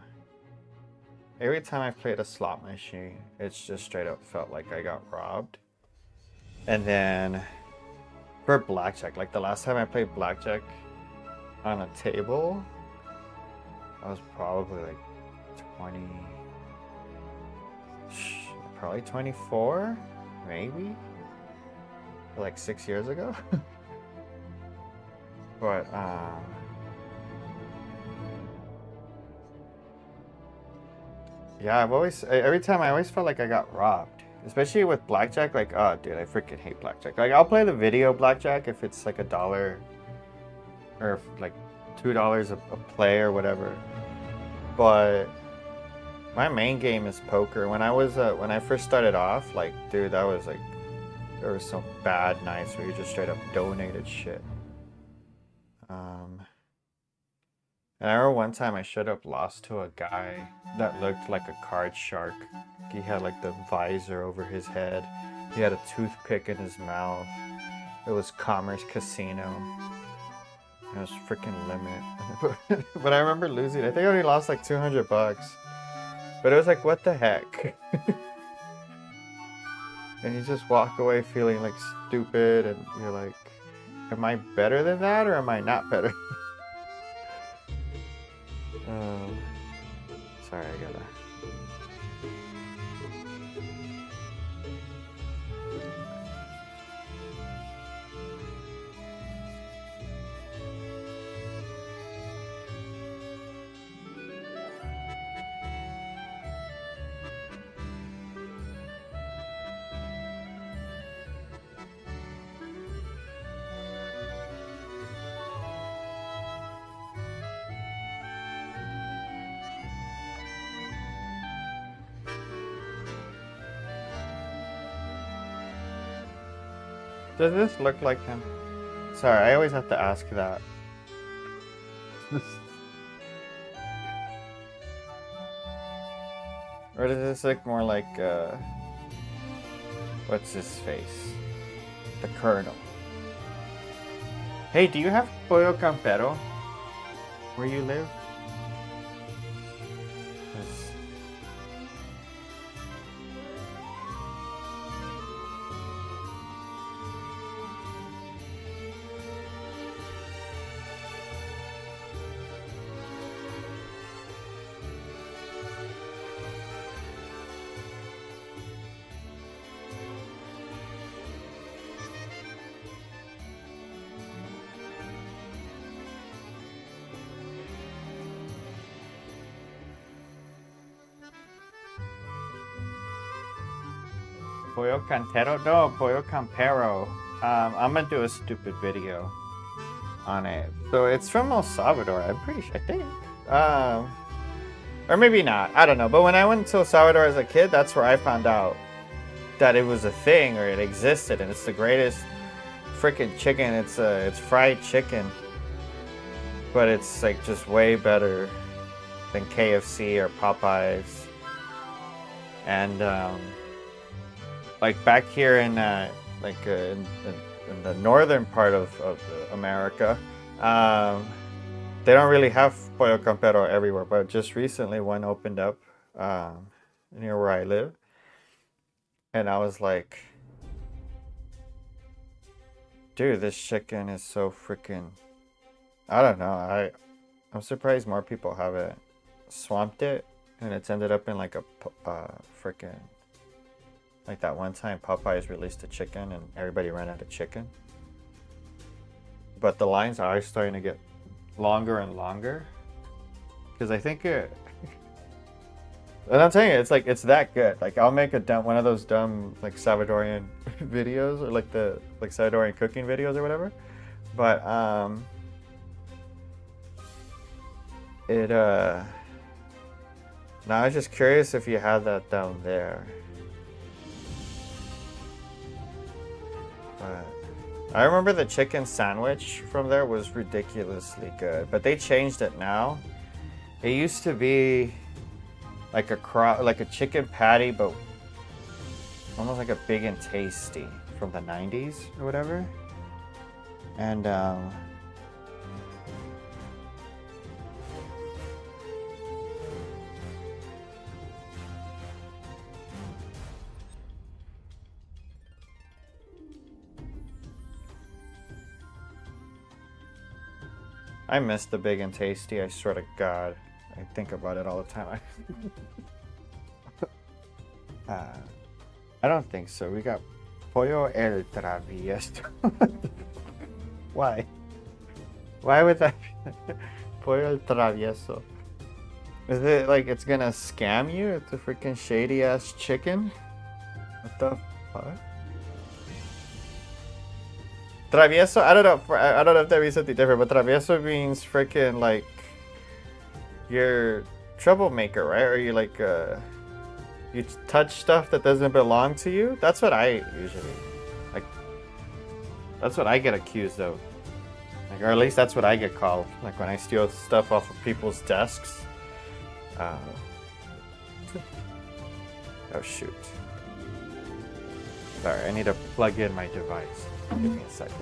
every time I played a slot machine, it's just straight up felt like I got robbed. And then for blackjack, like the last time I played blackjack on a table, I was probably like 20, probably 24, maybe, like 6 years ago. But yeah, every time I always felt like I got robbed, especially with blackjack. Like, oh dude, I freaking hate blackjack. Like, I'll play the video blackjack if it's like $1 or like $2 a play or whatever. But my main game is poker. When I first started off, like, dude, that was like, there were some bad nights where you just straight up donated shit. And I remember one time I straight up lost to a guy that looked like a card shark. He had like the visor over his head. He had a toothpick in his mouth. It was Commerce Casino. It was freaking limit. But I remember losing. I think I only lost like $200. But it was like, what the heck? And you just walk away feeling like stupid, and you're like, am I better than that or am I not better? Sorry, I gotta... Does this look like him? Sorry, I always have to ask that. Or does this look more like, what's his face? The Colonel. Hey, do you have Pollo Campero where you live? Pollo Cantero? No, Pollo Campero. I'm gonna do a stupid video on it. So it's from El Salvador, I'm pretty sure, I think. Or maybe not, I don't know. But when I went to El Salvador as a kid, that's where I found out that it was a thing, or it existed, and it's the greatest freaking chicken. It's fried chicken, but it's like just way better than KFC or Popeyes. And like back here in in the northern part of America, they don't really have Pollo Campero everywhere, but just recently one opened up near where I live, and I was like, dude, this chicken is so freaking, I don't know, I'm surprised more people haven't swamped it, and it's ended up in like a freaking, like that one time Popeyes released a chicken and everybody ran out of chicken. But the lines are starting to get longer and longer, because I think it, and I'm telling you, it's like, it's that good. Like, I'll make one of those dumb like Salvadorian videos, or like Salvadorian cooking videos or whatever. But now I was just curious if you had that down there. But I remember the chicken sandwich from there was ridiculously good, but they changed it now. It used to be like a chicken patty, but almost like a Big and Tasty from the 90s or whatever. And I miss the big and tasty, I swear to God. I think about it all the time. I don't think so. We got Pollo el Travieso. Why? Why would that be? Pollo el Travieso. Is it like it's gonna scam you? It's a freaking shady ass chicken? What the fuck? Travieso? I don't know. I don't know if that means something different, but travieso means freaking like you're troublemaker, right? Or you like you touch stuff that doesn't belong to you. That's what I usually like. That's what I get accused of. Like, or at least that's what I get called. Like when I steal stuff off of people's desks. Oh shoot. Sorry, I need to plug in my device. Give me a second.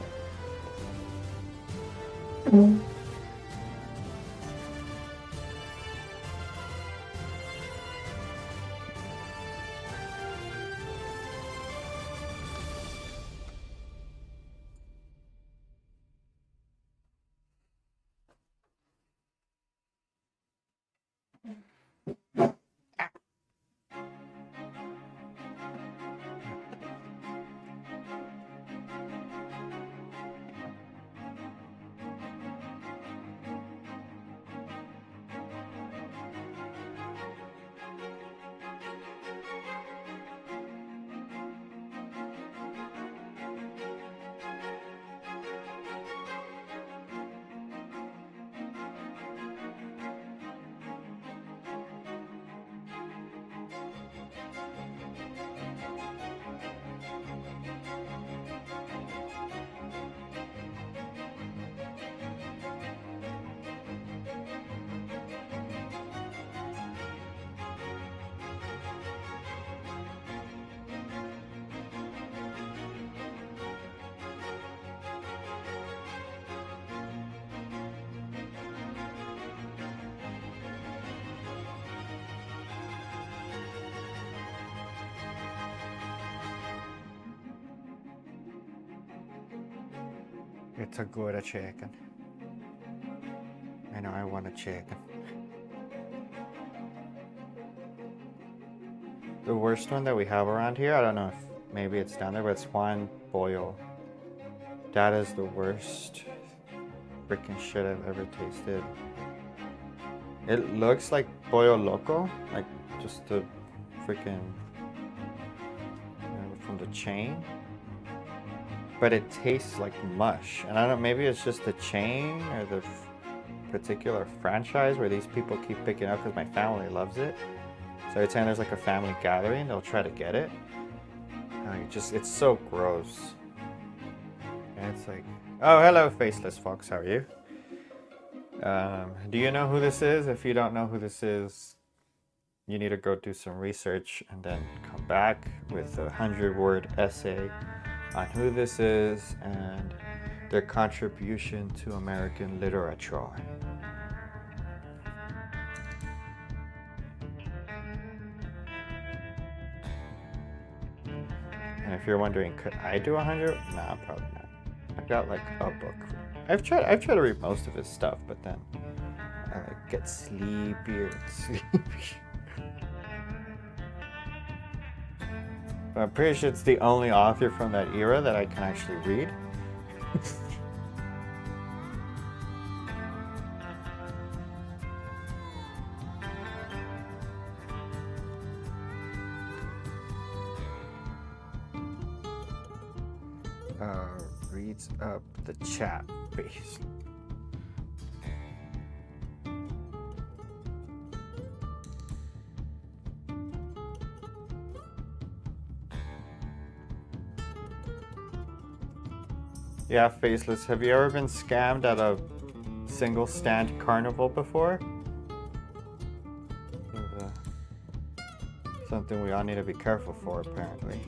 It's a good chicken. I know I want a chicken. The worst one that we have around here, I don't know if maybe it's down there, but it's Juan Pollo. That is the worst freaking shit I've ever tasted. It looks like Pollo Loco, like just the freaking from the chain. But it tastes like mush. And I don't know, maybe it's just the chain or the particular franchise where these people keep picking up because my family loves it. So every time there's like a family gathering, they'll try to get it. And it's so gross. And it's like, oh, hello, Faceless Fox, how are you? Do you know who this is? If you don't know who this is, you need to go do some research and then come back with a 100-word essay on who this is and their contribution to American literature. And if you're wondering, could I do 100? Nah, probably not. I've got like a book. I've tried to read most of his stuff, but then I like get sleepier and sleepier. I'm pretty sure it's the only author from that era that I can actually read. Reads up the chat, please. Yeah, Faceless, have you ever been scammed at a single stand carnival before? Something we all need to be careful for, apparently.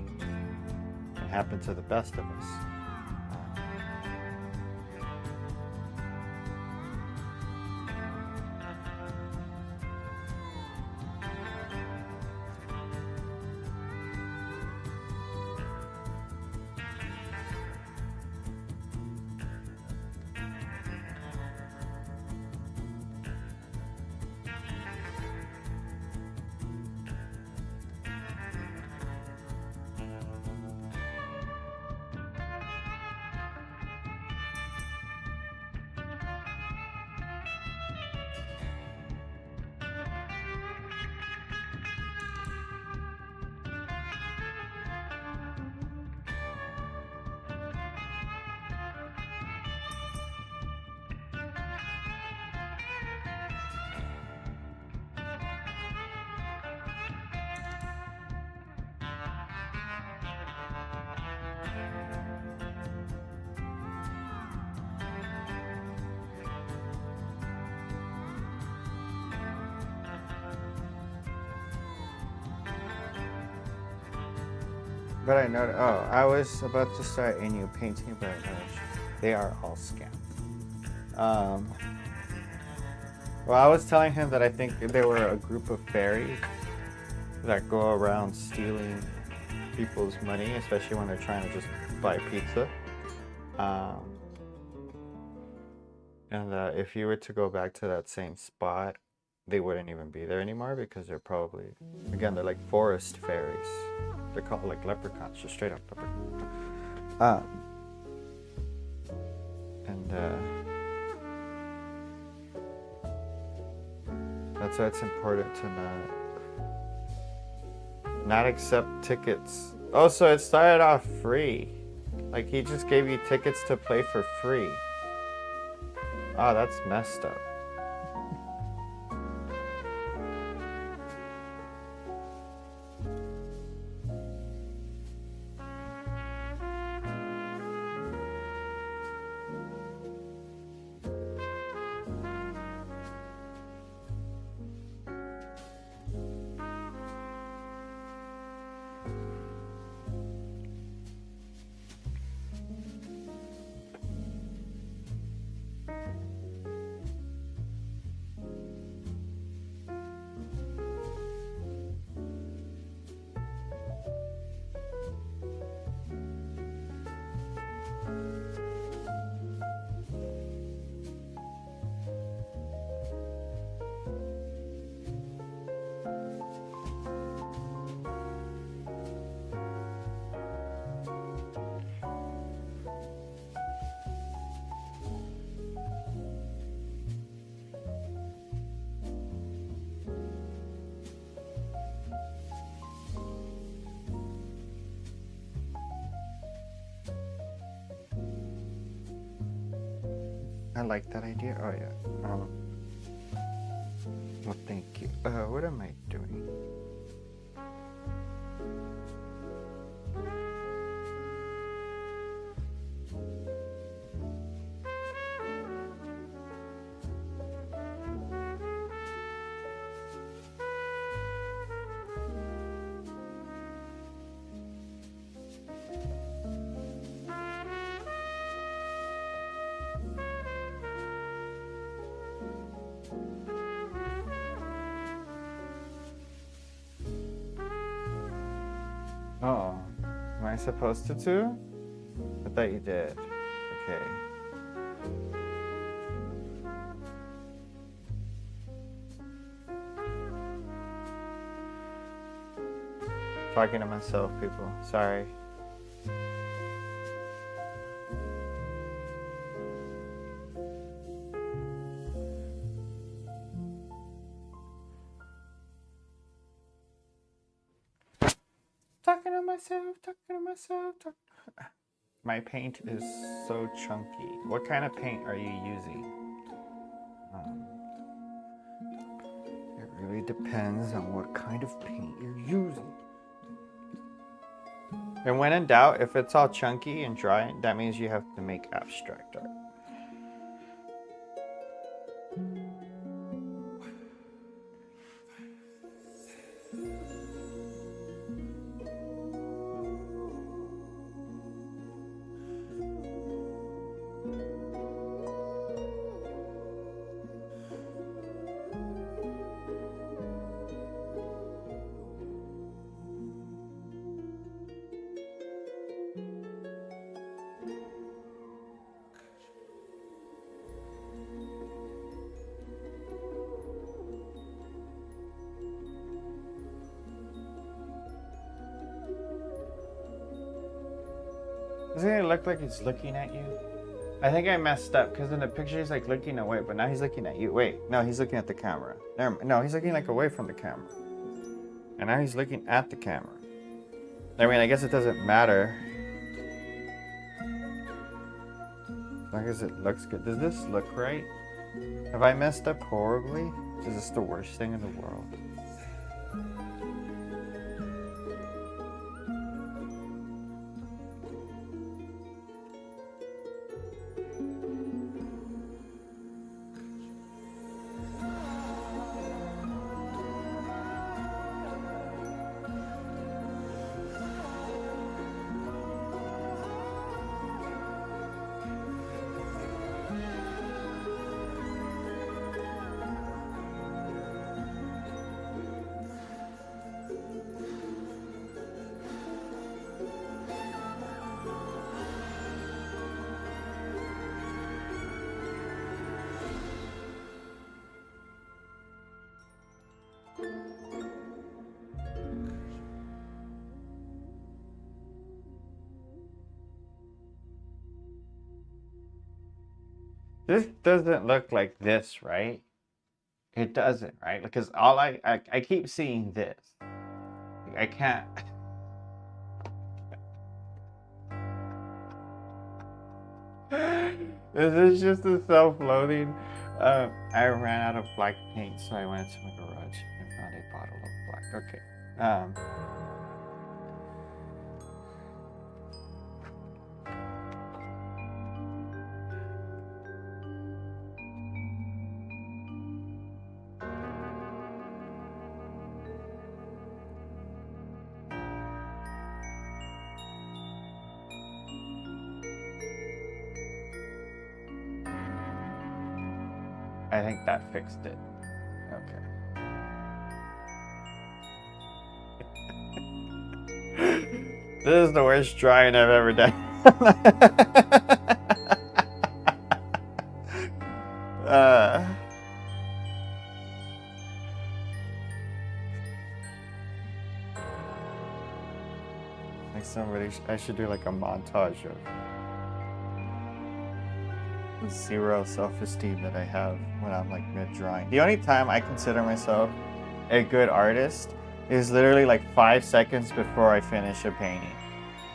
It happened to the best of us. But I know. Oh, I was about to start a new painting, but they are all scam. Well, I was telling him that I think they were a group of fairies that go around stealing people's money, especially when they're trying to just buy pizza. And if you were to go back to that same spot, they wouldn't even be there anymore because they're probably, again, they're like forest fairies. They're called like leprechauns, just straight up leprechauns. That's why it's important to not accept tickets. Oh, so it started off free. Like he just gave you tickets to play for free. Oh, that's messed up. I like that idea. Oh yeah. Well, thank you. What am I doing? Oh, am I supposed to too? I thought you did. Okay. Talking to myself, people. Sorry. Talking to myself. My paint is so chunky. What kind of paint are you using? It really depends on what kind of paint you're using. And when in doubt, if it's all chunky and dry, that means you have to make abstract art. Doesn't it look like he's looking at you? I think I messed up because in the picture he's like looking away, but now he's looking at you. Wait, no, he's looking at the camera. No, he's looking like away from the camera. And now he's looking at the camera. I mean, I guess it doesn't matter. As long as it looks good. Does this look right? Have I messed up horribly? Is this the worst thing in the world? This doesn't look like this, right? It doesn't, right? Because all I keep seeing this. I can't. This is just a self-loathing. I ran out of black paint, so I went to my garage and found a bottle of black. Okay. I think that fixed it. Okay. This is the worst drawing I've ever done. Like I should do like a montage of the zero self-esteem that I have when I'm like mid-drawing. The only time I consider myself a good artist is literally like 5 seconds before I finish a painting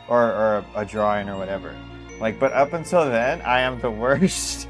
or a drawing or whatever. Like, but up until then, I am the worst.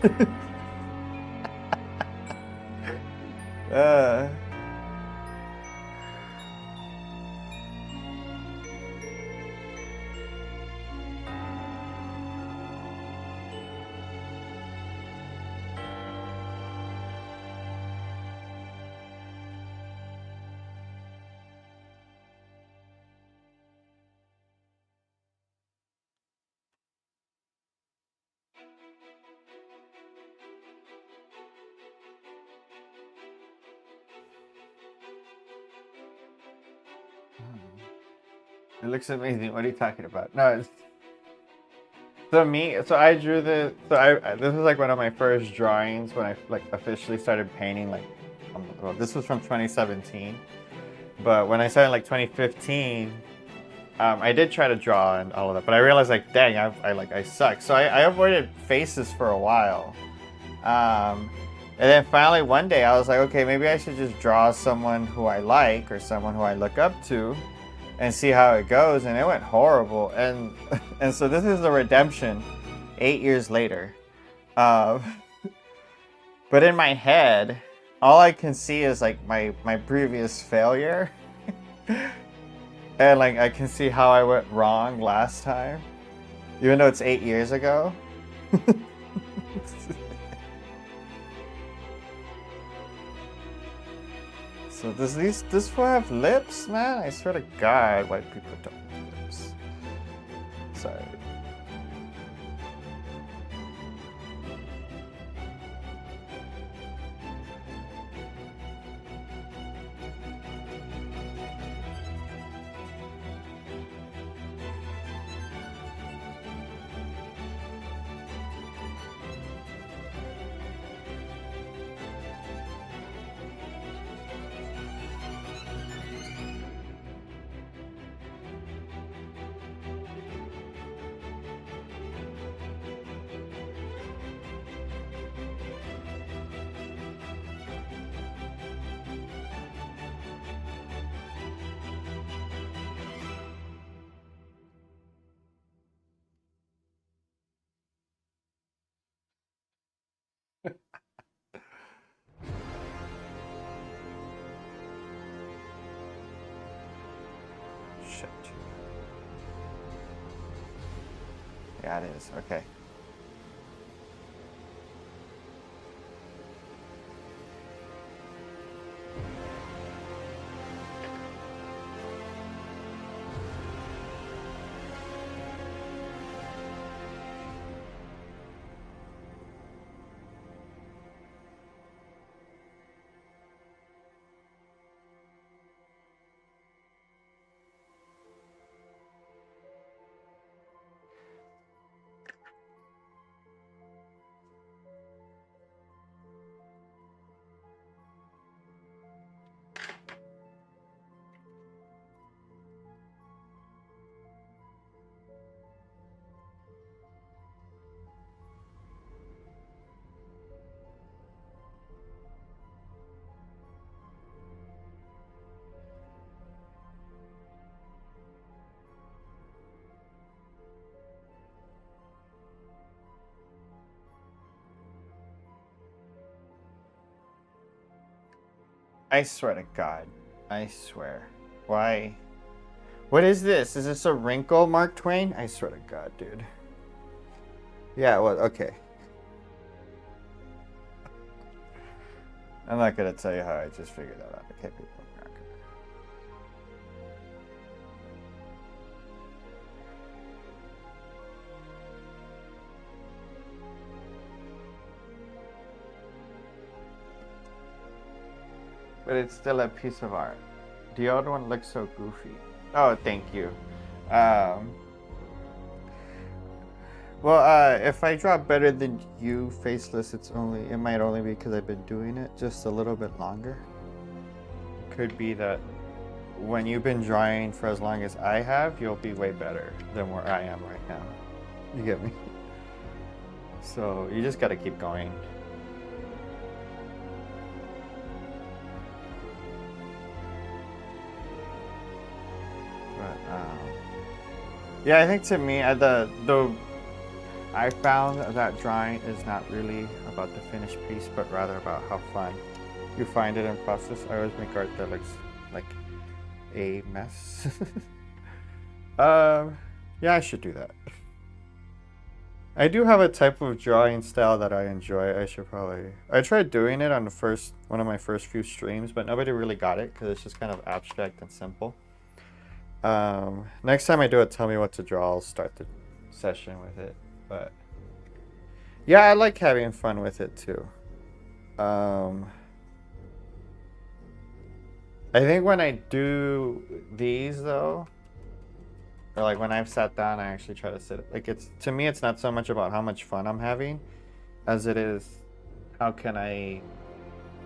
It looks amazing. What are you talking about? No, it's so I drew this. This was like one of my first drawings when I like officially started painting. Like, well, this was from 2017, but when I started like 2015, I did try to draw and all of that, but I realized like, dang, I suck. So I avoided faces for a while, and then finally one day I was like, okay, maybe I should just draw someone who I like or someone who I look up to, and see how it goes. And it went horrible. And and so this is the redemption 8 years later. But in my head, all I can see is like my previous failure. And like I can see how I went wrong last time, even though it's 8 years ago. So does this fool have lips, man? I swear to God, white people don't have lips. Sorry. Shit. Yeah, it is. Okay. I swear to God. I swear. Why? What is this? Is this a wrinkle, Mark Twain? I swear to God, dude. Yeah, well, okay. I'm not gonna tell you how I just figured that out. Okay, people. But it's still a piece of art. The other one looks so goofy. Oh, thank you. Well, if I draw better than you, faceless, it might only be because I've been doing it just a little bit longer. Could be that when you've been drawing for as long as I have, you'll be way better than where I am right now. You get me? So you just gotta keep going. But yeah, I think to me, I found that drawing is not really about the finished piece, but rather about how fun you find it in process. I always make art that looks like a mess. Yeah, I should do that. I do have a type of drawing style that I enjoy. I tried doing it on one of my first few streams, but nobody really got it because it's just kind of abstract and simple. Next time I do it, tell me what to draw. I'll start the session with it. But yeah, I like having fun with it too. I think when I do these though, or like when I've sat down, I actually try to sit. Like to me, it's not so much about how much fun I'm having, as it is how can I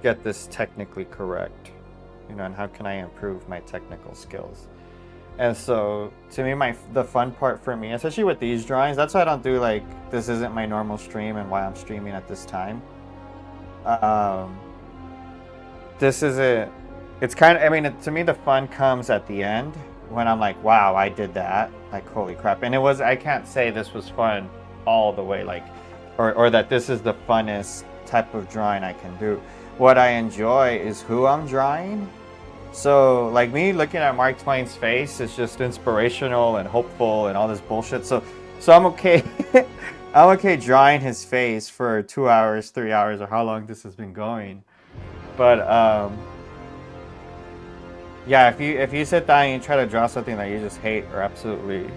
get this technically correct, and how can I improve my technical skills. And so, to me, the fun part for me, especially with these drawings, that's why I don't do like, this isn't my normal stream and why I'm streaming at this time. This isn't, it's kind of, to me, the fun comes at the end when I'm like, wow, I did that. Like, holy crap. And I can't say this was fun all the way, like, or that this is the funnest type of drawing I can do. What I enjoy is who I'm drawing. So, like, me looking at Mark Twain's face is just inspirational and hopeful and all this bullshit. So I'm okay. I'm okay drawing his face for 2 hours, 3 hours, or how long this has been going. But yeah, if you sit down and you try to draw something that you just hate or absolutely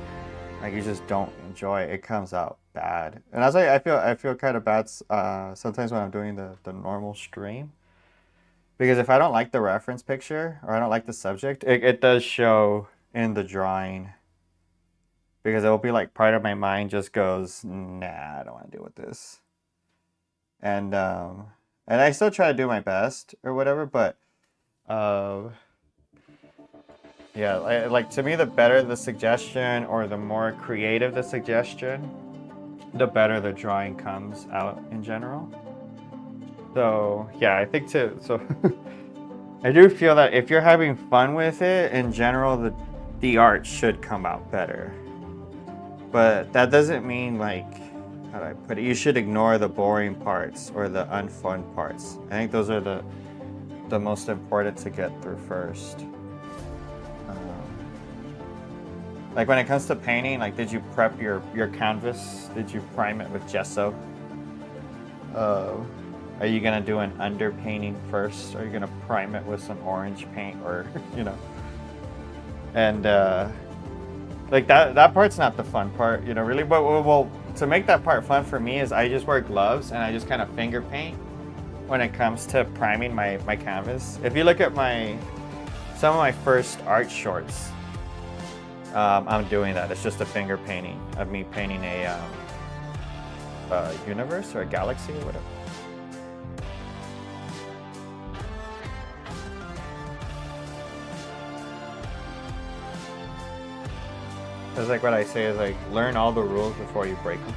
like you just don't enjoy, it comes out bad. And as I feel kind of bad sometimes when I'm doing the normal stream. Because if I don't like the reference picture or I don't like the subject, it does show in the drawing. Because it will be like part of my mind just goes, nah, I don't want to deal with this. And I still try to do my best or whatever, but yeah, like to me, the better the suggestion or the more creative the suggestion, the better the drawing comes out in general. So yeah, I think so I do feel that if you're having fun with it, in general, the art should come out better. But that doesn't mean, like, how do I put it? You should ignore the boring parts or the unfun parts. I think those are the most important to get through first. Like when it comes to painting, like, did you prep your canvas? Did you prime it with gesso? Are you gonna do an underpainting first? Are you gonna prime it with some orange paint, or And like that part's not the fun part, really. But well, to make that part fun for me is I just wear gloves and I just kind of finger paint when it comes to priming my canvas. If you look at some of my first art shorts, I'm doing that. It's just a finger painting of me painting a universe or a galaxy or whatever. It's like what I say is like, learn all the rules before you break them.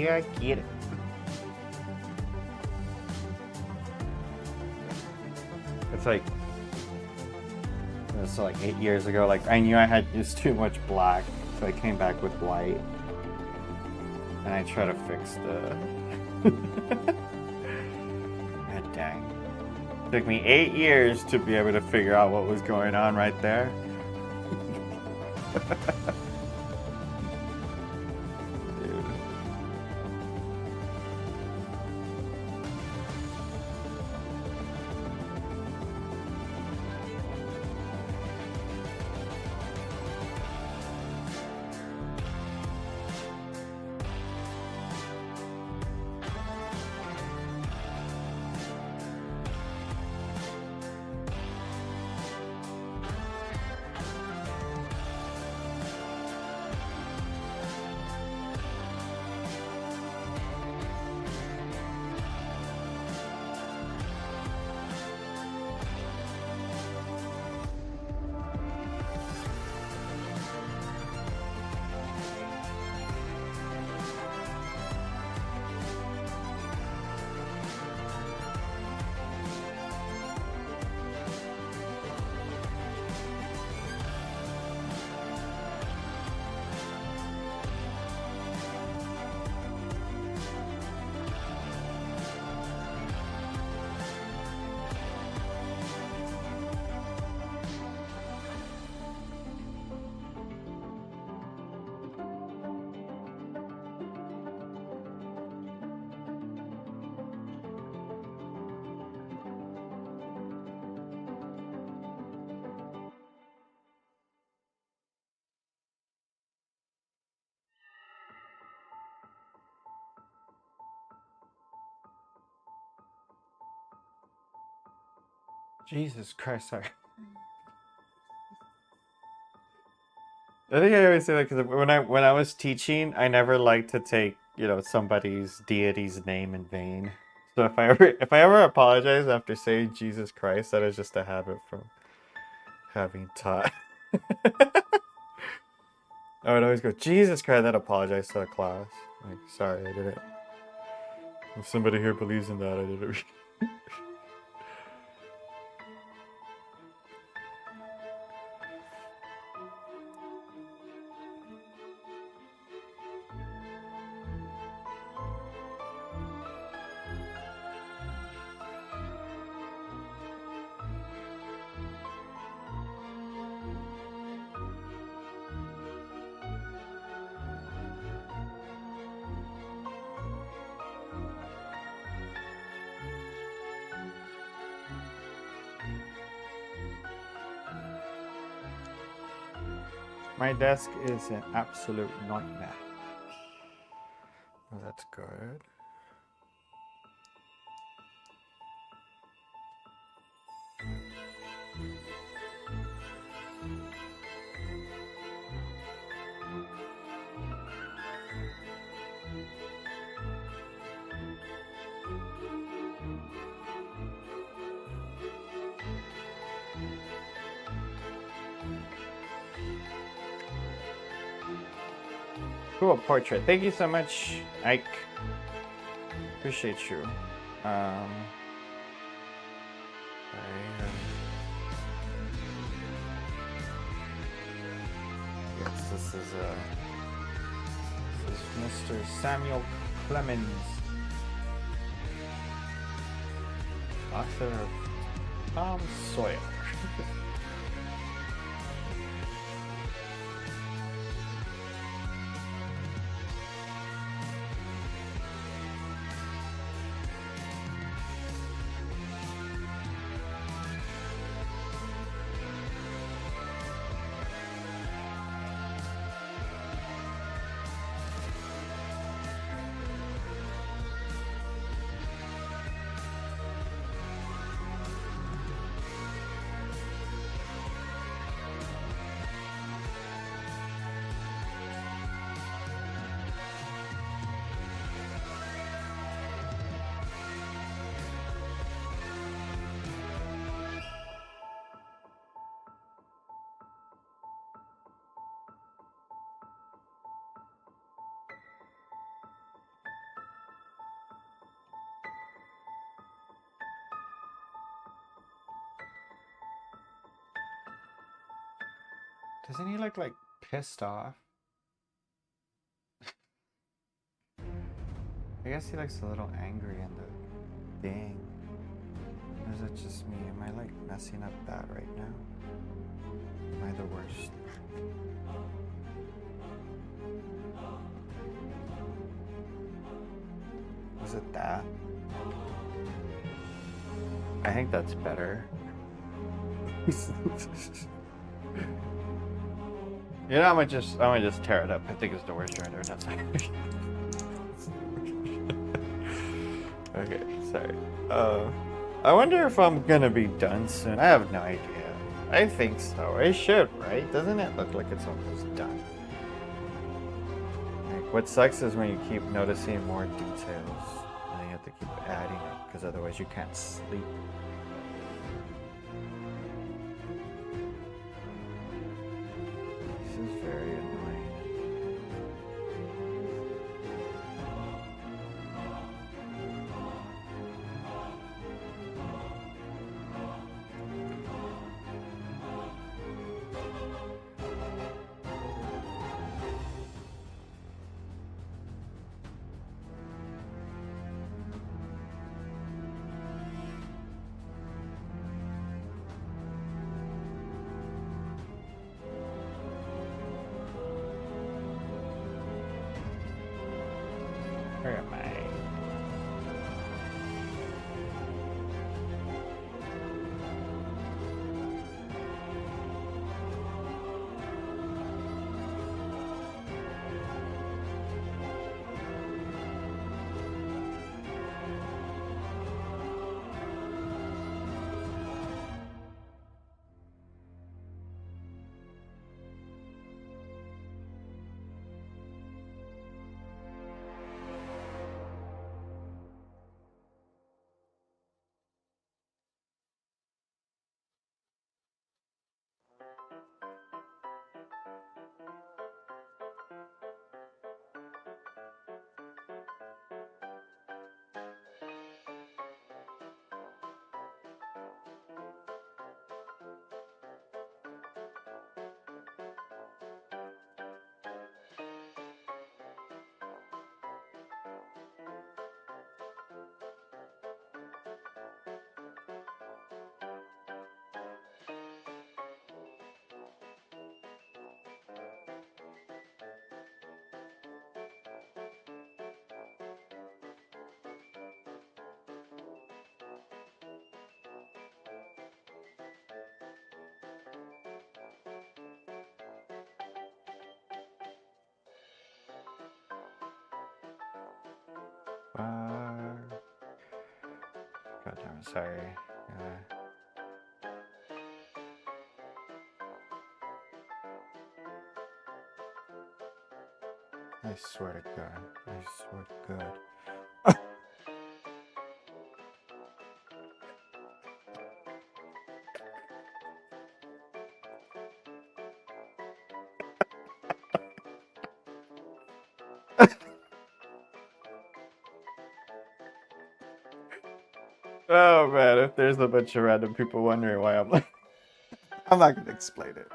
Yeah, I get it. It's like, it's like 8 years ago. Like, I knew I had used too much black, so I came back with white. And I try to fix the... God dang. It took me 8 years to be able to figure out what was going on right there. Jesus Christ, sorry. I think I always say that because when I was teaching, I never liked to take, you know, somebody's deity's name in vain. So if I ever apologize after saying Jesus Christ, that is just a habit from having taught. I would always go, Jesus Christ, then apologize to the class. Like, sorry, I didn't. If somebody here believes in that, I didn't. My desk is an absolute nightmare. Oh, that's good. Cool portrait. Thank you so much, Ike. Appreciate you. Yes, this is Mr. Samuel Clemens, author of Tom Sawyer. Doesn't he look like pissed off? I guess he looks a little angry in the thing. Or is it just me? Am I like messing up bad right now? Am I the worst? Was it that? I think that's better. You know, I'm gonna just tear it up. I think it's the worst render. That's okay, sorry. I wonder if I'm gonna be done soon. I have no idea. I think so. It should, right? Doesn't it look like it's almost done? Like, what sucks is when you keep noticing more details, and you have to keep adding it, because otherwise you can't sleep. This is very annoying. Where am I? God damn it, sorry. I swear to God. I swear to God. Oh man, if there's a bunch of random people wondering why I'm like, I'm not gonna explain it.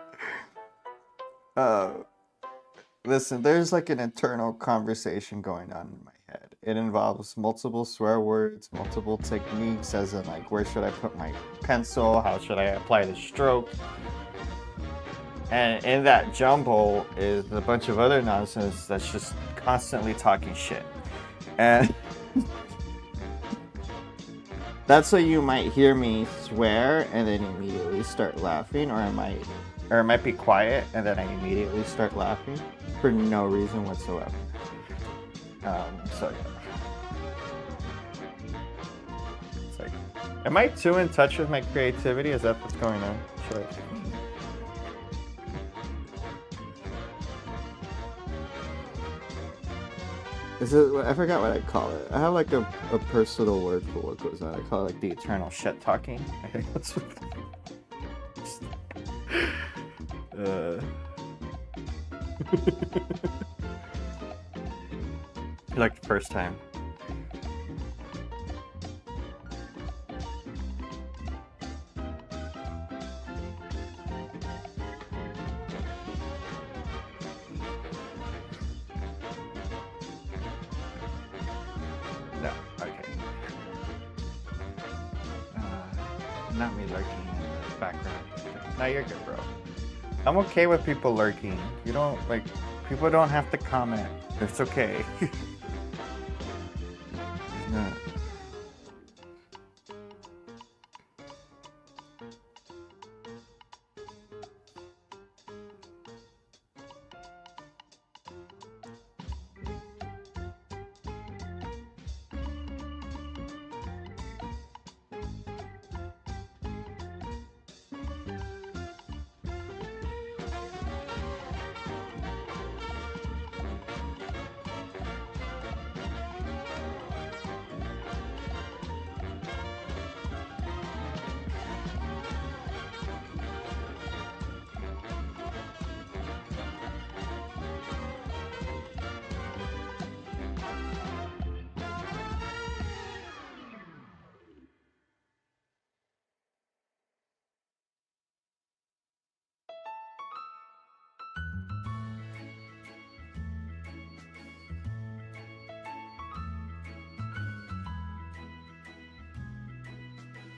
Listen, there's like an internal conversation going on in my head. It involves multiple swear words, multiple techniques, as in like, where should I put my pencil? How should I apply the stroke? And in that jumble is a bunch of other nonsense that's just constantly talking shit. And that's why you might hear me swear and then immediately start laughing, or it might be quiet and then I immediately start laughing for no reason whatsoever. So yeah. It's like, am I too in touch with my creativity? Is that what's going on? Should I... Is it? I forgot what I call it. I have like a personal word for what goes on. I call it like the eternal shit talking. I think that's what. Like the first time. Not me lurking in the background. No, you're good, bro. I'm okay with people lurking. You don't, like, people don't have to comment. It's okay. No.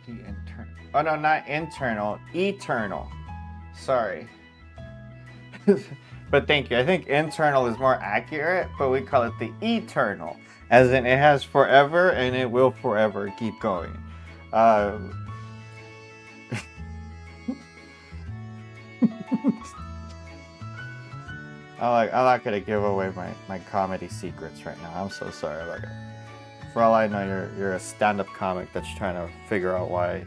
The internal. Oh no, not internal. Eternal. Sorry. But thank you. I think internal is more accurate, but we call it the eternal, as in it has forever and it will forever keep going. I'm not gonna give away my comedy secrets right now. I'm so sorry about it. For all I know, you're a stand-up comic that's trying to figure out why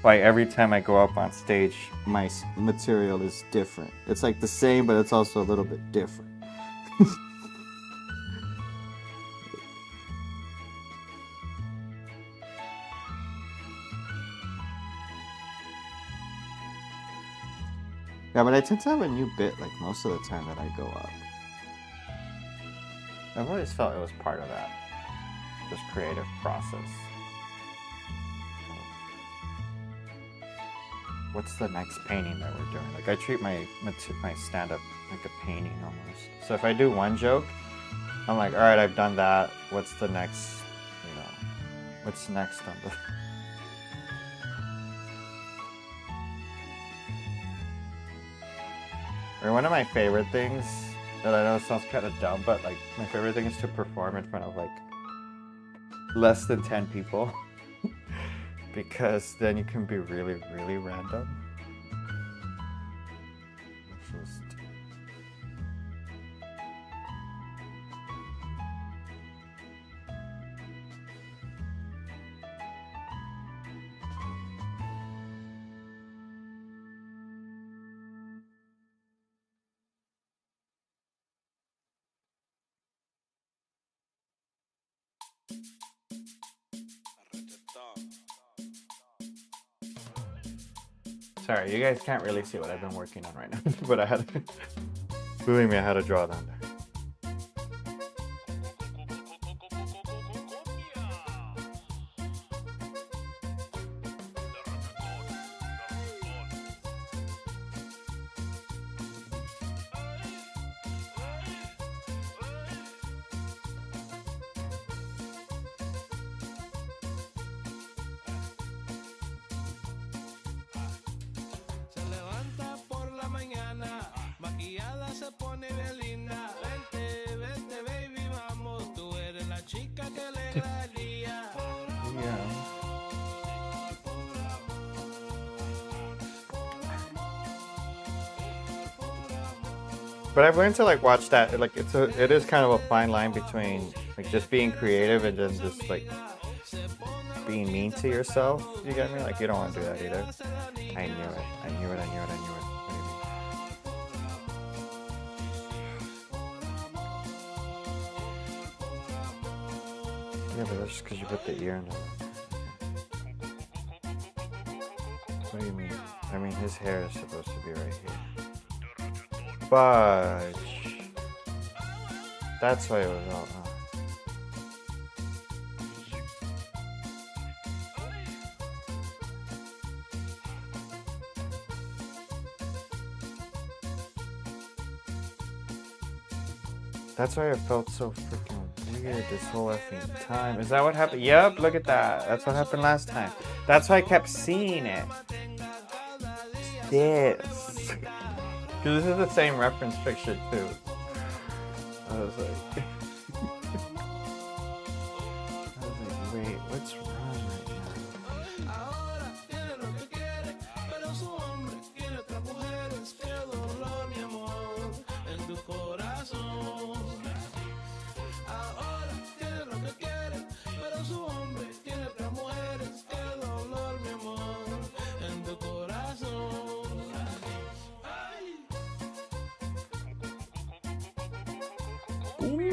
every time I go up on stage, my material is different. It's like the same, but it's also a little bit different. Yeah, but I tend to have a new bit like most of the time that I go up. I've always felt it was part of that. This creative process. What's the next painting that we're doing? Like I treat my stand-up like a painting almost. So if I do one joke, I'm like, all right, I've done that. What's the next? You know, what's next on the? Or one of my favorite things that I know sounds kind of dumb, but like my favorite thing is to perform in front of like less than 10 people. Because then you can be really, really random. Just... Sorry, you guys can't really see what I've been working on right now, but I had to, believe me, I had to draw down there. But I've learned to like watch that. Like it is kind of a fine line between like just being creative and then just like being mean to yourself. You get me? Like you don't want to do that either. I knew it. I knew it. I knew it. I knew it. Yeah, but that's just because you put the ear in there. What do you mean? I mean, his hair is supposed to be right here. Fudge. That's why it was all. That's why it felt so freaking weird this whole effing time. Is that what happened? Yep, look at that. That's what happened last time. That's why I kept seeing it. This. Because this is the same reference picture too. I was like, wait, what's wrong right now?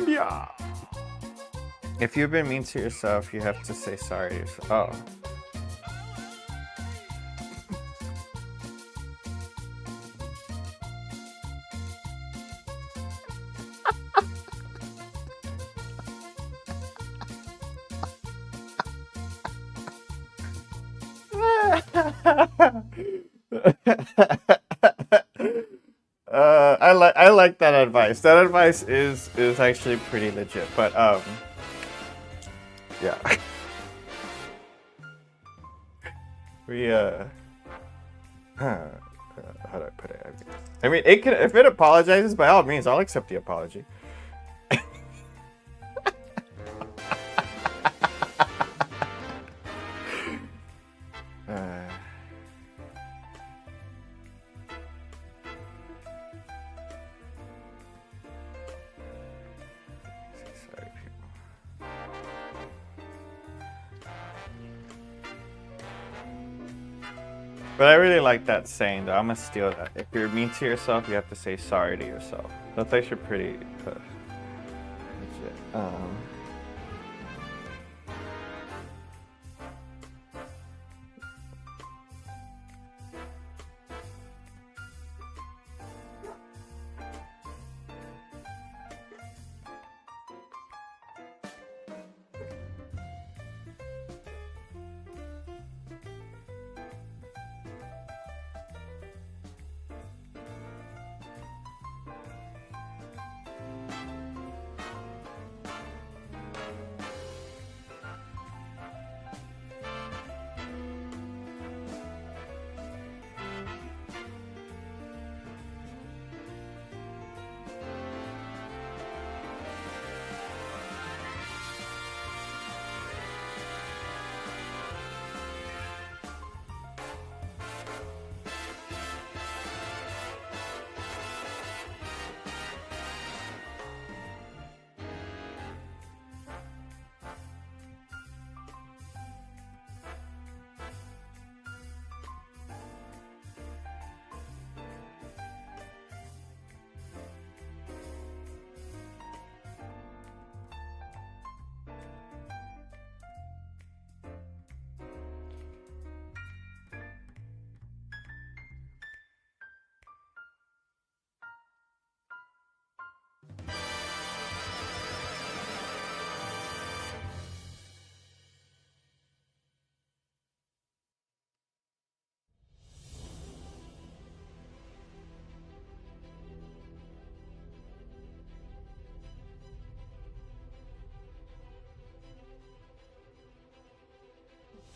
Yeah. If you've been mean to yourself, you have to say sorry to yourself. Oh. I like that advice. That advice is actually pretty legit. But yeah. We how do I put it? I mean, it can, if it apologizes, by all means, I'll accept the apology. But I really like that saying, though. I'm gonna steal that. If you're mean to yourself, you have to say sorry to yourself. That's actually pretty legit.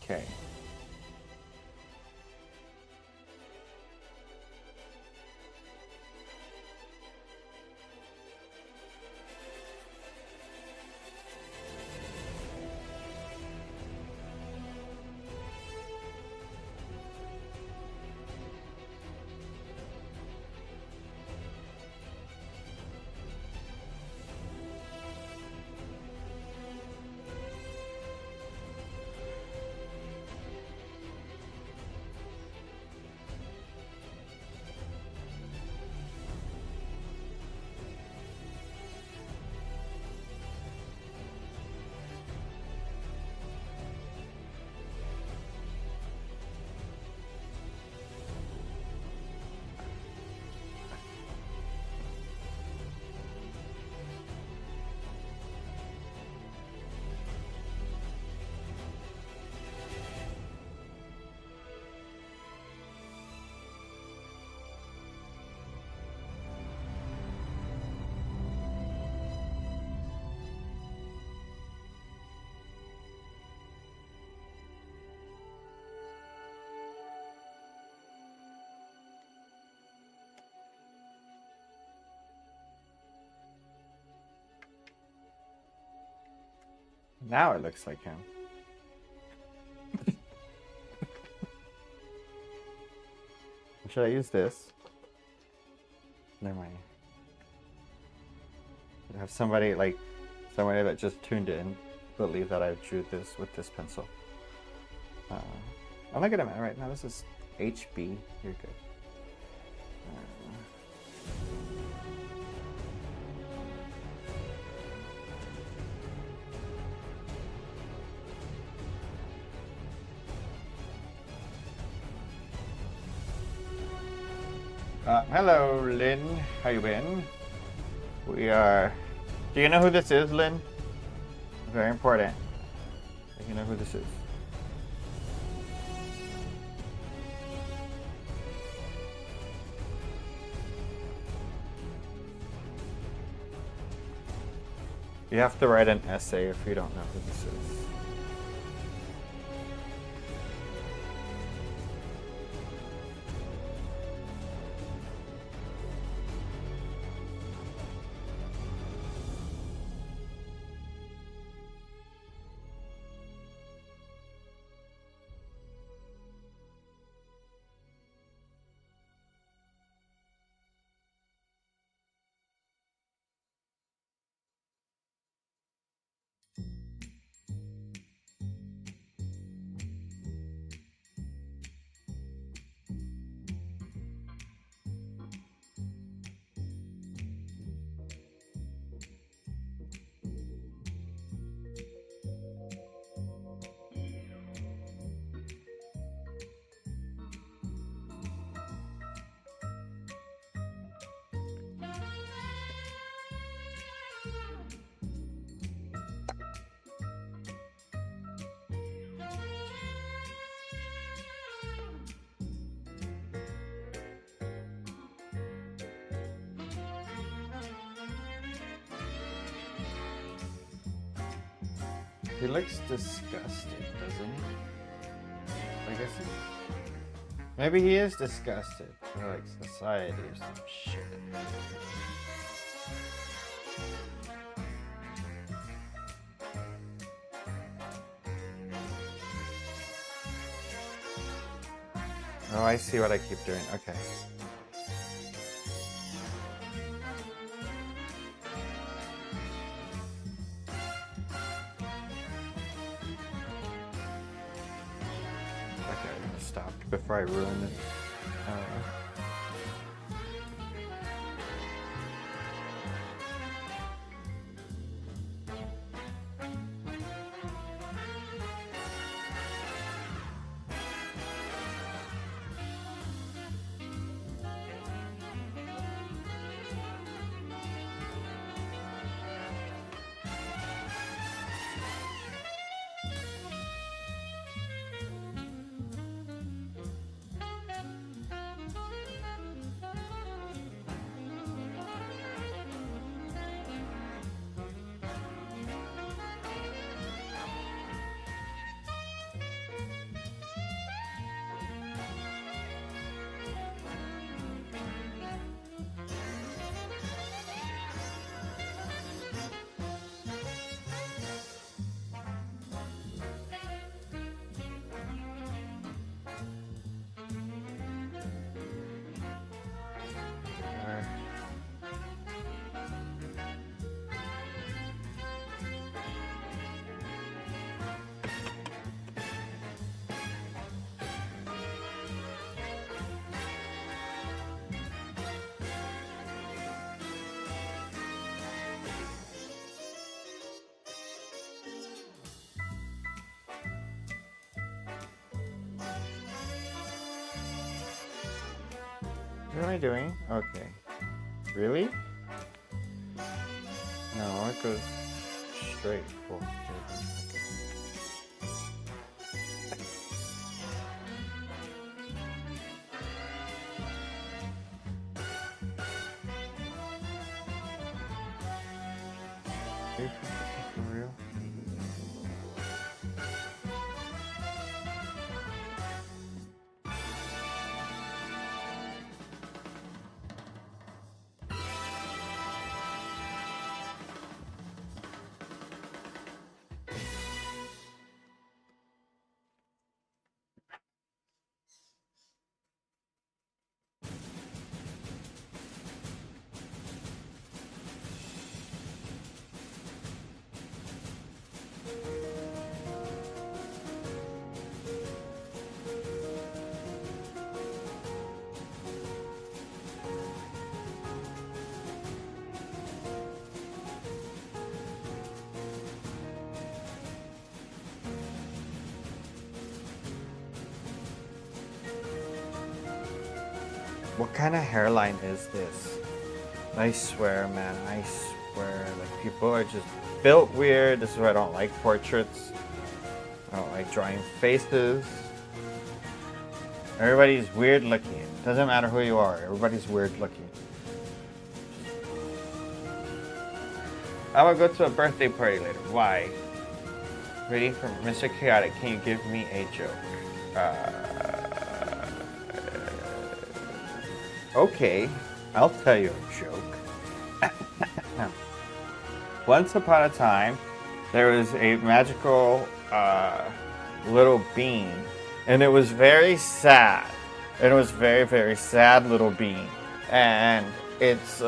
Okay. Now it looks like him. Should I use this? Never mind. I have somebody that just tuned in believe that I drew this with this pencil. I'm not gonna matter right now. This is HB. You're good. Hello, Lynn. How you been? We are... Do you know who this is, Lynn? Very important. Do you know who this is? You have to write an essay if you don't know who this is. He looks disgusted, doesn't he? I guess maybe he is disgusted for like society or some shit. Oh, I see what I keep doing. Okay. Before I ruin it. What am I doing? Okay. Really? No, it goes straight forward. Okay. For real? What kind of hairline is this? I swear, man, I swear. Like, people are just built weird. This is why I don't like portraits. I don't like drawing faces. Everybody's weird looking. Doesn't matter who you are. Everybody's weird looking. I will go to a birthday party later. Why? Ready for Mr. Chaotic? Can you give me a joke? Okay, I'll tell you a joke. Once upon a time, there was a magical little bean, and it was very sad. And it was very, very sad little bean. And its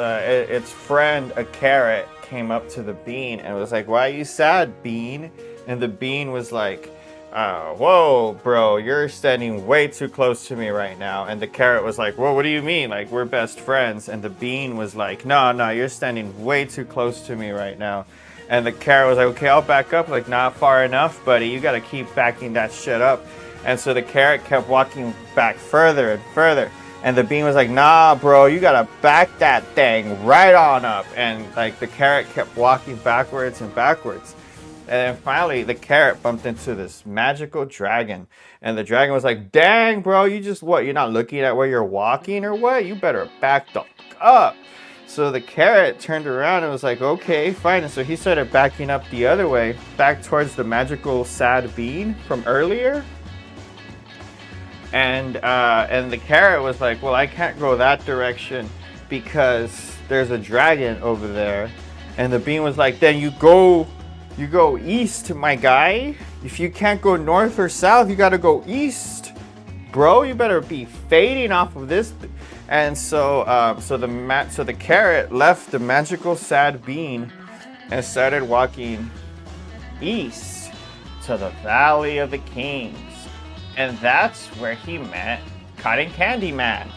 friend, a carrot, came up to the bean and was like, "Why are you sad, bean?" And the bean was like, "Whoa, bro, you're standing way too close to me right now." And the carrot was like, "Whoa, what do you mean? Like, we're best friends." And the bean was like, No, you're standing way too close to me right now." And the carrot was like, "Okay, I'll back up." Like, "Not far enough, buddy. You gotta keep backing that shit up." And so the carrot kept walking back further and further. And the bean was like, "Nah, bro, you gotta back that thing right on up." And like the carrot kept walking backwards and backwards. And then finally the carrot bumped into this magical dragon. And the dragon was like, "Dang, bro, you just what? You're not looking at where you're walking or what? You better back the fuck up." So the carrot turned around and was like, "Okay, fine." And so he started backing up the other way, back towards the magical sad bean from earlier. And the carrot was like, "Well, I can't go that direction because there's a dragon over there." And the bean was like, "Then you go east, my guy. If you can't go north or south, you gotta go east, bro. You better be fading off of this." And so the carrot left the magical sad bean and started walking east to the Valley of the Kings. And that's where he met Cotton Candy Man.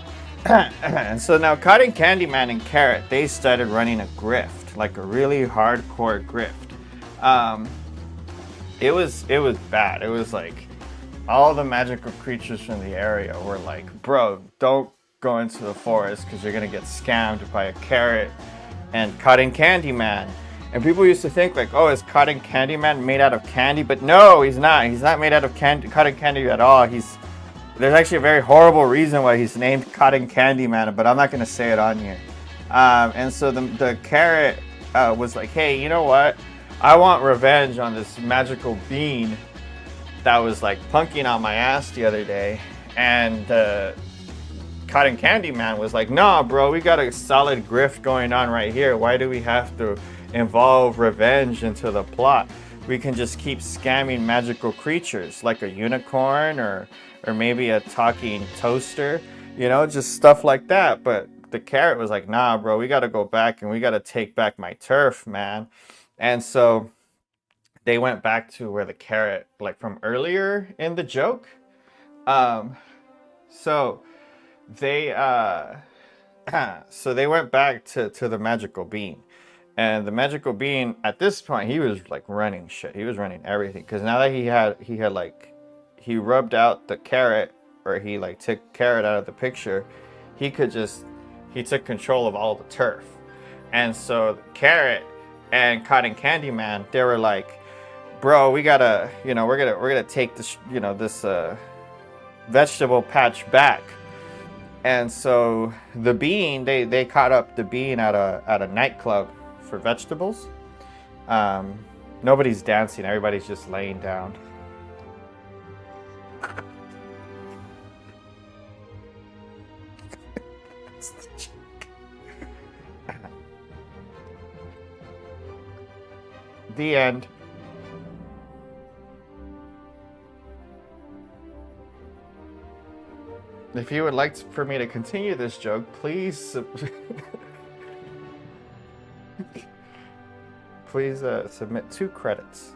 And so now Cotton Candy Man and Carrot, they started running a grift, like a really hardcore grift. It was bad. It was like all the magical creatures from the area were like, "Bro, don't go into the forest because you're gonna get scammed by a carrot and Cotton Candy Man." And people used to think like, "Oh, is Cotton Candy Man made out of candy?" But no, he's not. He's not made out of cotton candy at all. There's actually a very horrible reason why he's named Cotton Candy Man, but I'm not going to say it on here. And so the carrot was like, "Hey, you know what? I want revenge on this magical bean that was like punking on my ass the other day." And Cotton Candy Man was like, "Nah, bro, we got a solid grift going on right here. Why do we have to involve revenge into the plot? We can just keep scamming magical creatures like a unicorn or maybe a talking toaster, you know, just stuff like that." But the carrot was like, "Nah, bro, we got to go back and we got to take back my turf, man." And so they went back to where the carrot, like from earlier in the joke. So they went back to the magical bean. And the magical bean, at this point, he was like running shit. He was running everything. Because now that he rubbed out the carrot, or he like took carrot out of the picture, he took control of all the turf. And so carrot and Cotton Candy Man, they were like, "Bro, we gotta, we're gonna take this, this vegetable patch back." And so the bean, they caught up the bean at a nightclub for vegetables. Nobody's dancing, everybody's just laying down. The end. If you would like for me to continue this joke, please please submit 2 credits.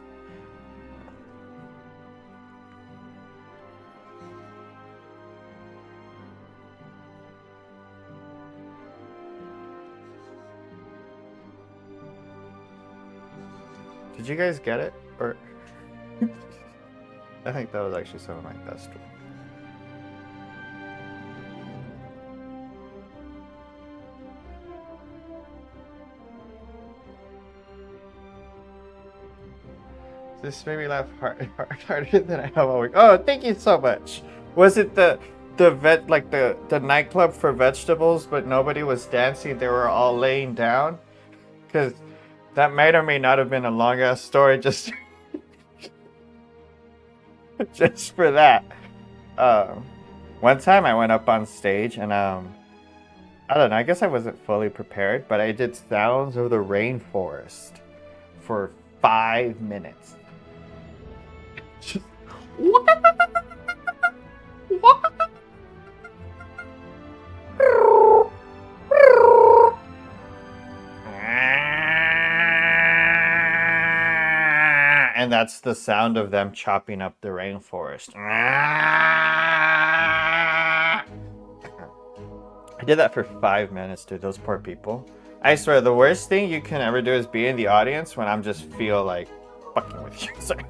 Did you guys get it? Or I think that was actually some of my best work. This made me laugh harder than I have all week. Oh, thank you so much. Was it the nightclub for vegetables, but nobody was dancing? They were all laying down? Because that might or may not have been a long ass story just just for that. One time I went up on stage and I don't know, I guess I wasn't fully prepared, but I did sounds of the rainforest for 5 minutes. Just, and that's the sound of them chopping up the rainforest. I did that for 5 minutes, dude. Those poor people. I swear, the worst thing you can ever do is be in the audience when I'm just feel like fucking with you. Sorry.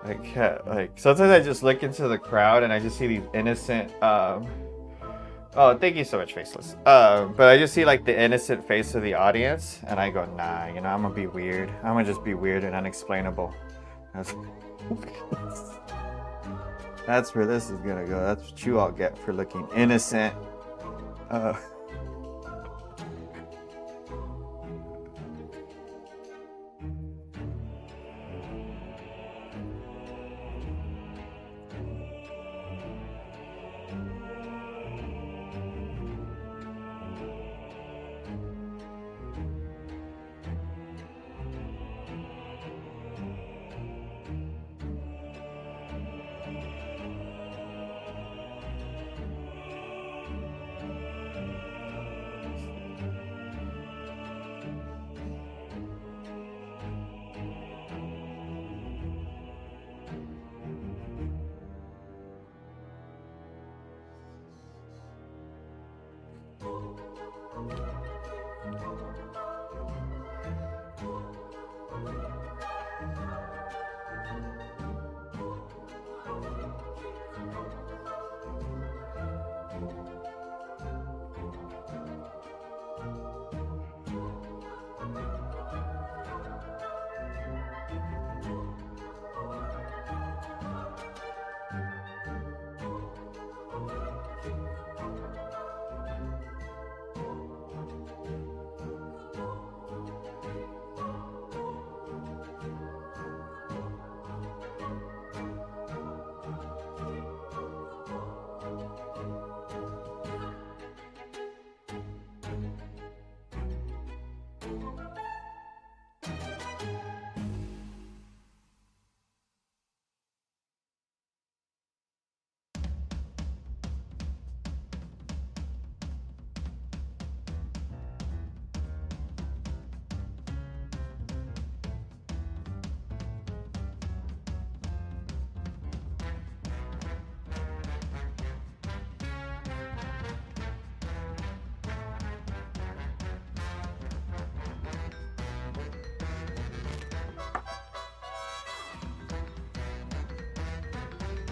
I can't, like, sometimes I just look into the crowd and I just see these innocent, oh, thank you so much, Faceless. But I just see like the innocent face of the audience and I go, nah, you know, I'm gonna be weird. I'm gonna just be weird and unexplainable. That's where this is gonna go. That's what you all get for looking innocent.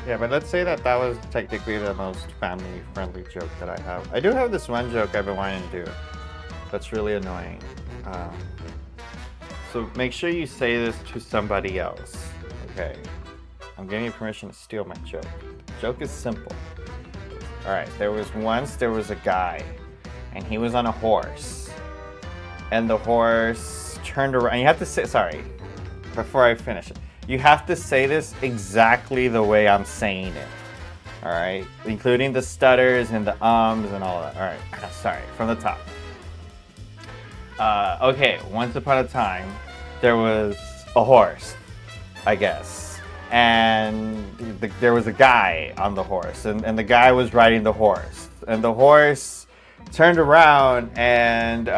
Yeah, but let's say that was technically the most family-friendly joke that I have. I do have this one joke I've been wanting to do that's really annoying. So make sure you say this to somebody else, okay? I'm giving you permission to steal my joke. The joke is simple. All right, there was a guy, and he was on a horse, and the horse turned around. And you have to say, sorry, before I finish it. You have to say this exactly the way I'm saying it. All right? Including the stutters and the ums and all that. All right. Sorry. From the top. Okay. Once upon a time, there was a horse, I guess. And there was a guy on the horse. And the guy was riding the horse. And the horse turned around and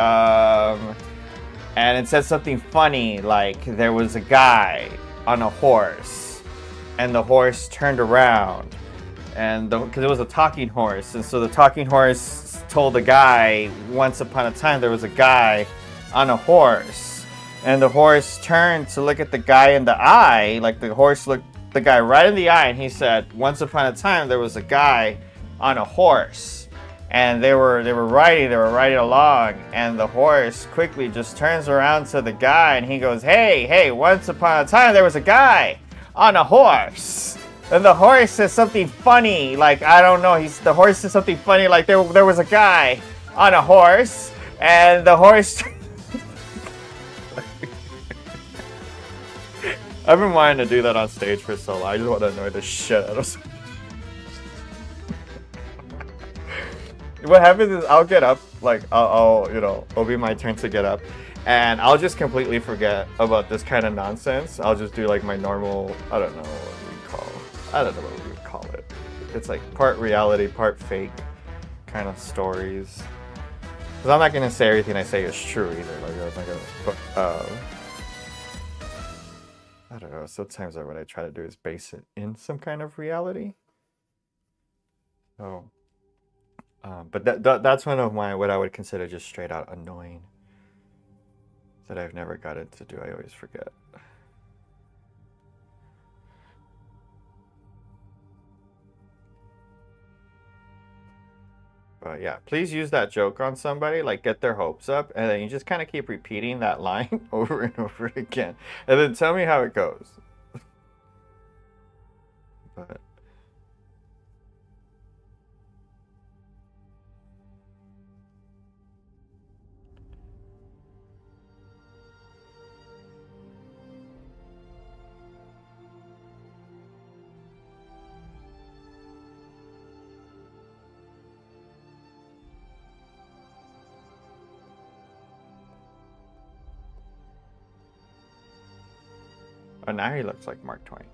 it said something funny, like there was a guy on a horse, and the horse turned around, and because it was a talking horse, and so the talking horse told the guy, once upon a time there was a guy on a horse, and the horse turned to look at the guy in the eye, like the horse looked the guy right in the eye, and he said, once upon a time there was a guy on a horse, and they were riding along, and the horse quickly just turns around to the guy, and he goes, hey, once upon a time there was a guy on a horse. And the horse says something funny, like, I don't know, the horse says something funny, like there was a guy on a horse, and the horse I've been wanting to do that on stage for so long. I just want to annoy the shit out of someone. What happens is I'll get up, like it'll be my turn to get up, and I'll just completely forget about this kind of nonsense. I'll just do like my normal, I don't know what we would call it. It's like part reality, part fake kind of stories. Because I'm not gonna say everything I say is true either. Like I'm not gonna, I don't know. Sometimes what I try to do is base it in some kind of reality. So. But that's one of what I would consider just straight out annoying that I've never gotten to do. I always forget. But yeah, please use that joke on somebody, like get their hopes up, and then you just kind of keep repeating that line over and over again, and then tell me how it goes. But oh, now he looks like Mark Twain.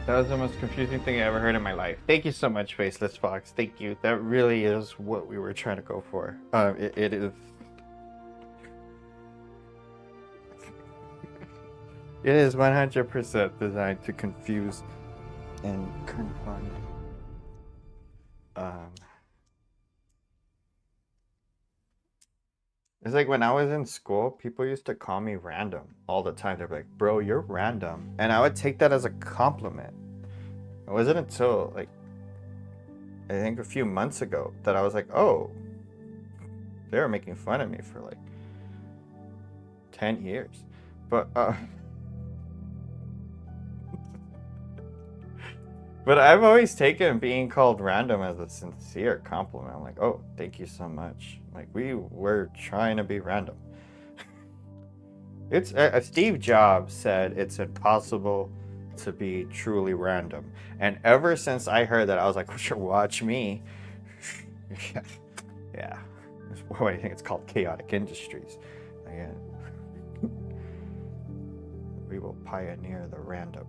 That was the most confusing thing I ever heard in my life. Thank you so much, Faceless Fox. Thank you. That really is what we were trying to go for. It is. It is 100% designed to confuse and confound. It's like when I was in school, people used to call me random all the time. They're like, bro, you're random. And I would take that as a compliment. It wasn't until, like, I think a few months ago that I was like, oh, they were making fun of me for like 10 years. But, but I've always taken being called random as a sincere compliment. I'm like, oh, thank you so much. Like, we were trying to be random. It's Steve Jobs said it's impossible to be truly random. And ever since I heard that, I was like, watch me. Yeah. What do you think it's called? Chaotic Industries. Again, we will pioneer the random.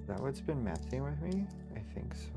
Is that what's been messing with me? I think so.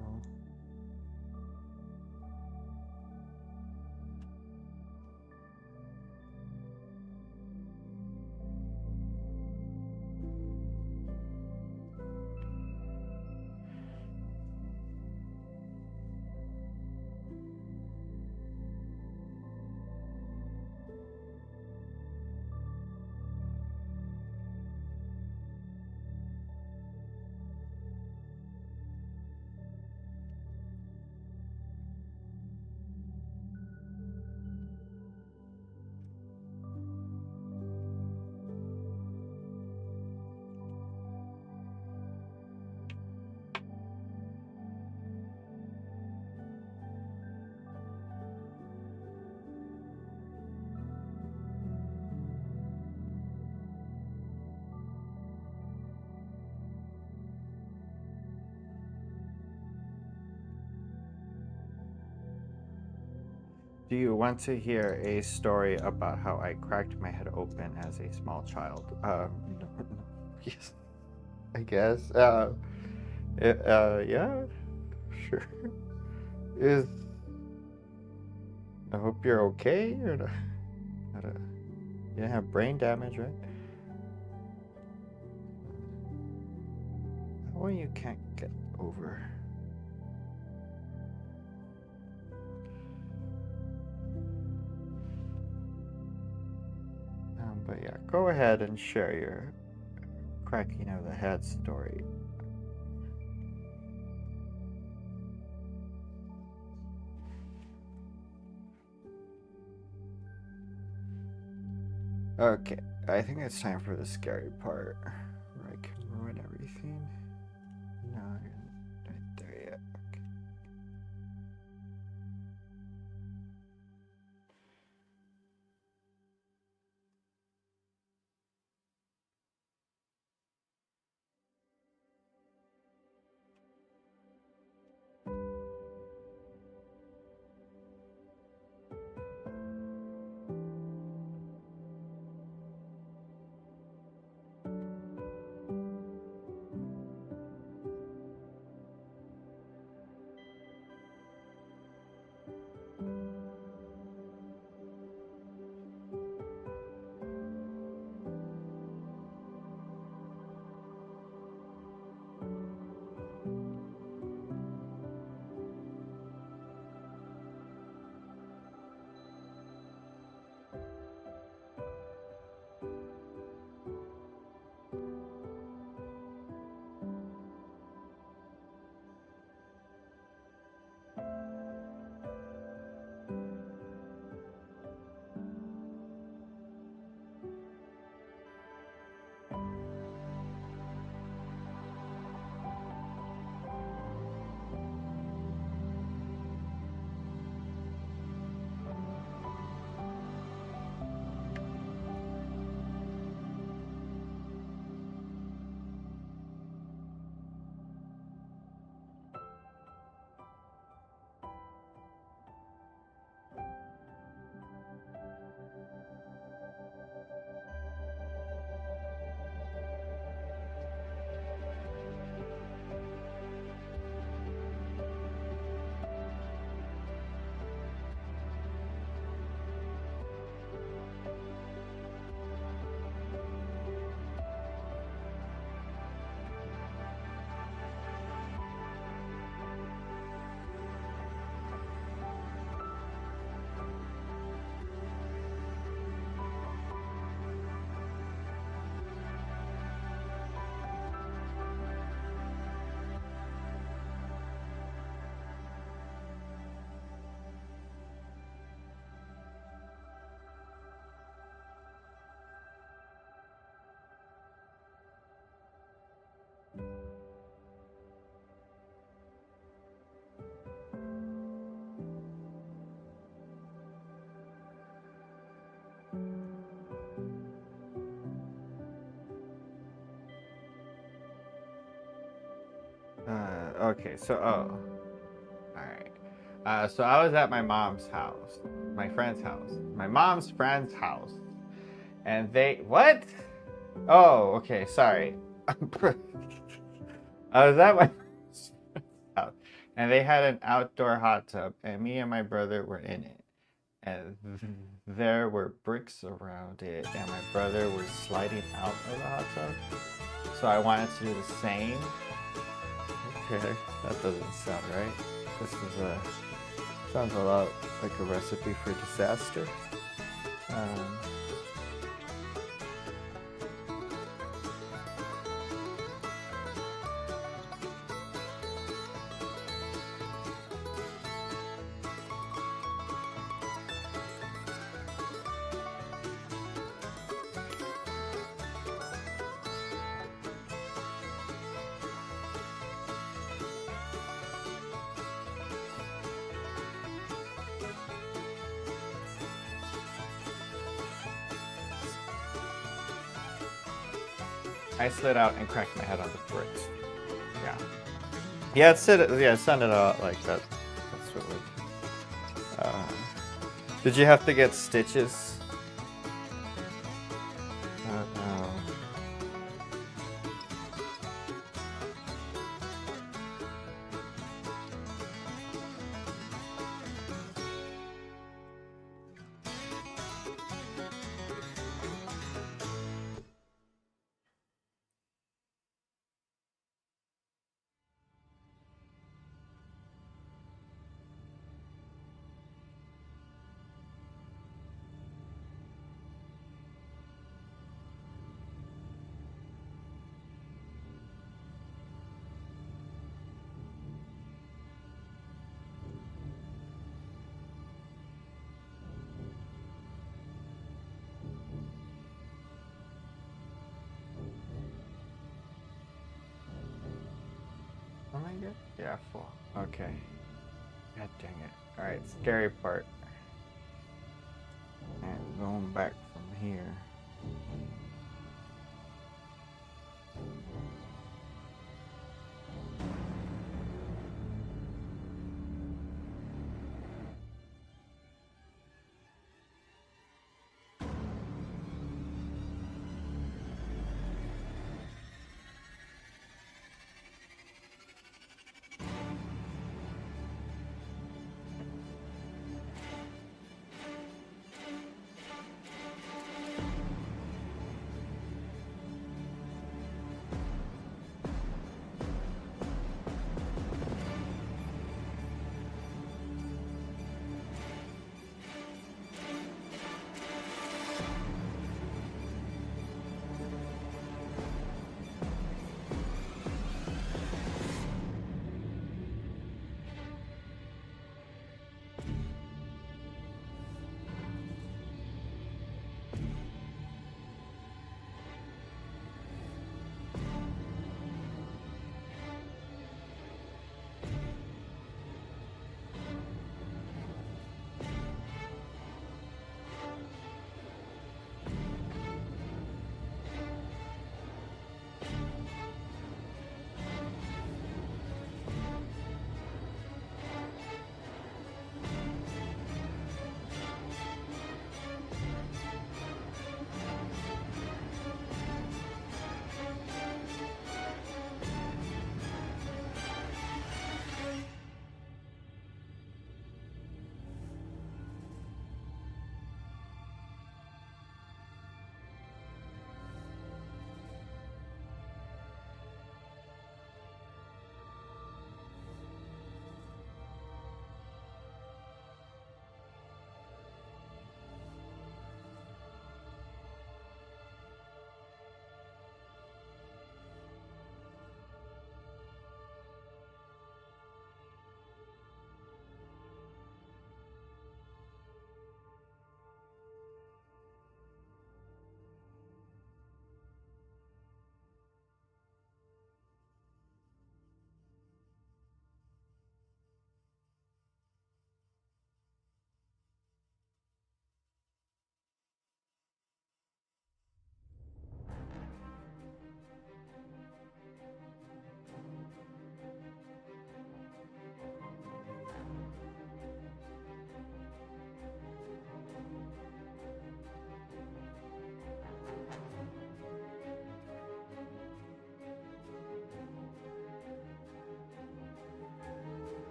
Do you want to hear a story about how I cracked my head open as a small child? No, yes, I guess. Yeah, sure. Is I hope you're okay. Or you didn't have brain damage, right? Well, you can't get over. But yeah, go ahead and share your cracking of the head story. Okay, I think it's time for the scary part. Where I can ruin everything. No, you're not there yet. Okay, so alright. So I was at my mom's house, my friend's house, my mom's friend's house, and what? Oh, okay, sorry. I was at my house, and they had an outdoor hot tub, and me and my brother were in it, and there were bricks around it, and my brother was sliding out of the hot tub, so I wanted to do the same. Okay, that doesn't sound right. This is sounds a lot like a recipe for disaster. I slid out and cracked my head on the bricks. Yeah. Yeah, it sounded out like that. That's what Did you have to get stitches? No. Am I good? Yeah, full. Okay. God dang it. Alright, scary part. And going back from here.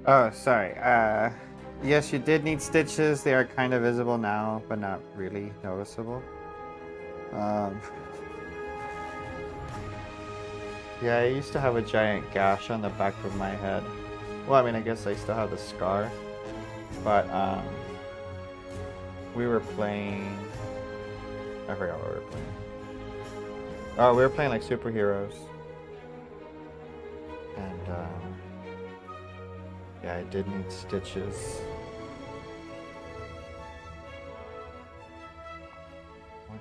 Oh, sorry. Yes, you did need stitches. They are kind of visible now, but not really noticeable. Um, yeah, I used to have a giant gash on the back of my head. Well, I mean, I guess I still have the scar, but we were playing. I forgot what we were playing. Oh, we were playing like superheroes, and yeah, I did need stitches. What?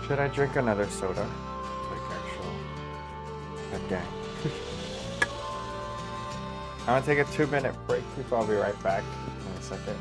Should I drink another soda? Like actual. Okay. I'm gonna take a 2-minute break. People, I'll be right back in a second.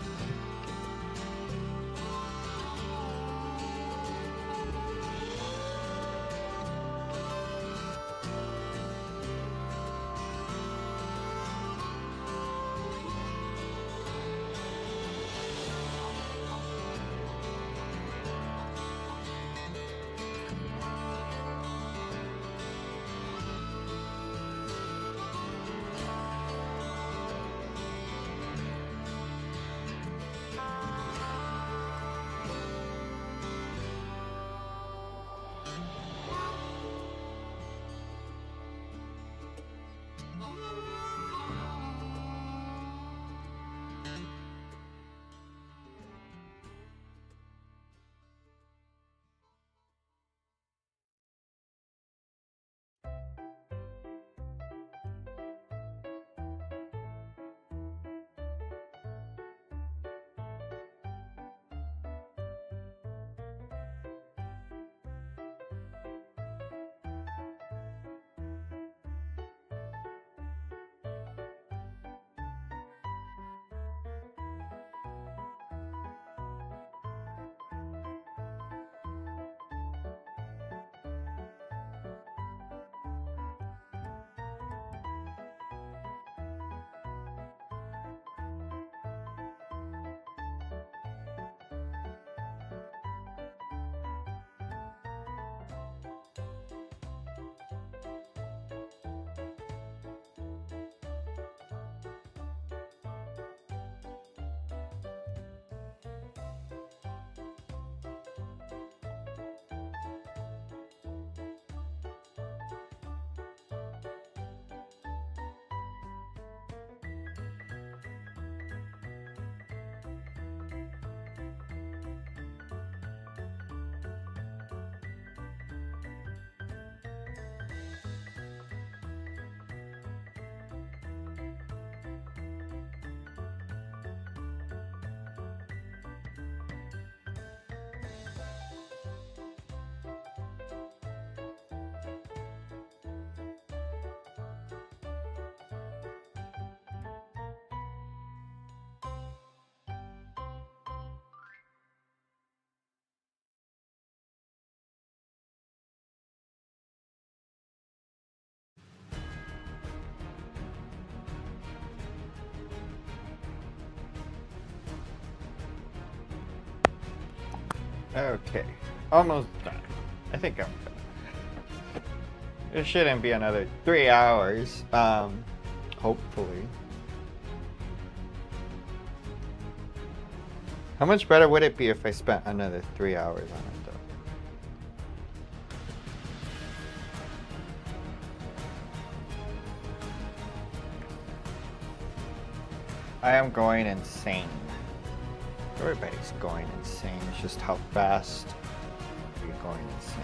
Okay, almost done. I think I'm done. It shouldn't be another 3 hours, hopefully. How much better would it be if I spent another 3 hours on it, though? I am going insane. Everybody's going insane. It's just how fast you're going insane.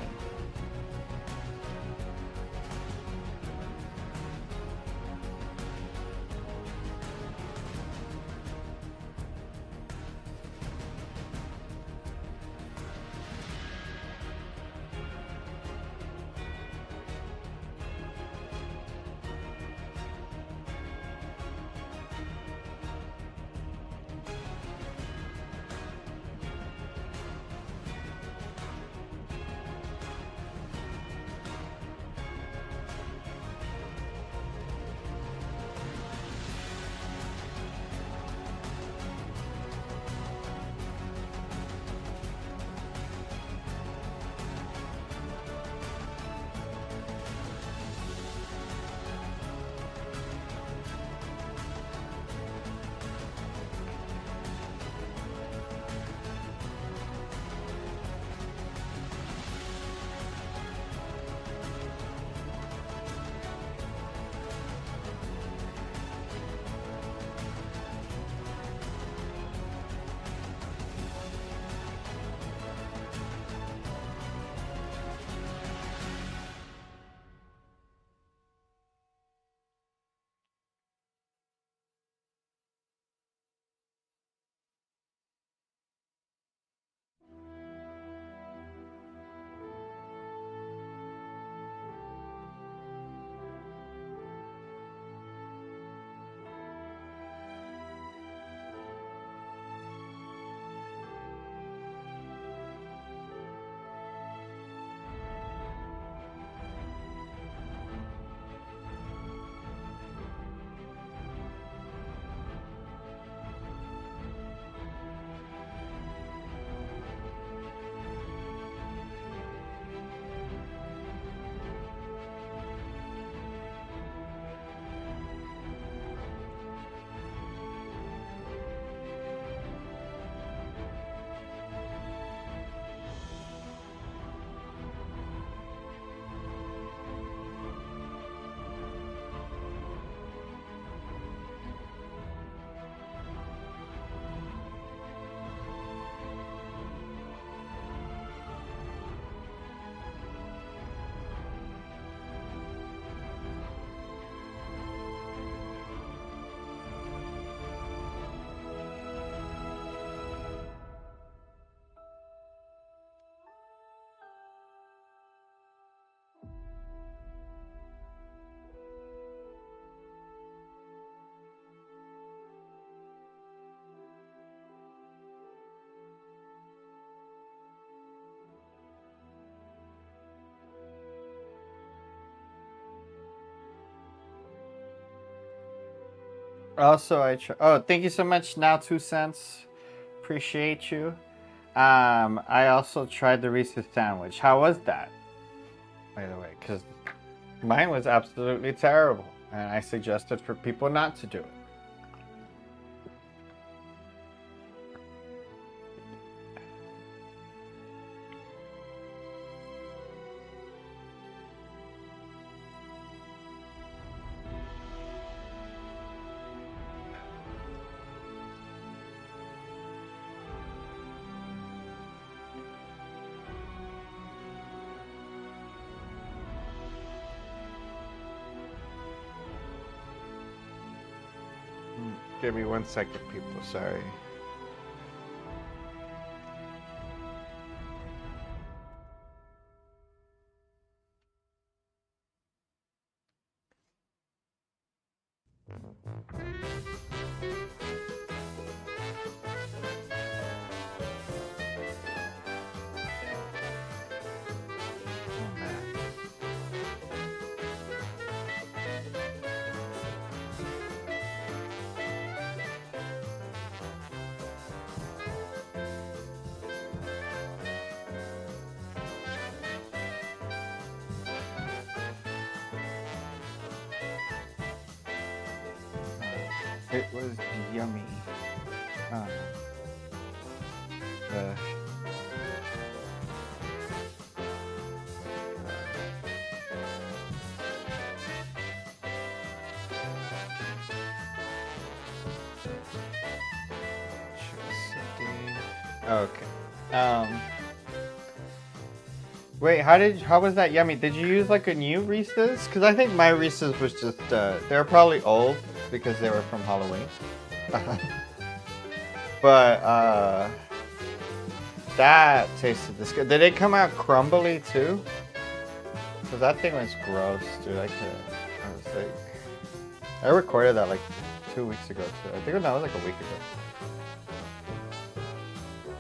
Also, oh, thank you so much. Now 2 cents. Appreciate you. I also tried the Reese's sandwich. How was that? By the way, because mine was absolutely terrible, and I suggested for people not to do it. Give me 1 second, people. Sorry. It was yummy. The okay. Wait, how was that yummy? Did you use like a new Reese's? Because I think my Reese's was just they're probably old because they were from Halloween. But that tasted this good. Did it come out crumbly too? Because that thing was gross, dude. I was like, I recorded that like 2 weeks ago too. I think that was like a week ago.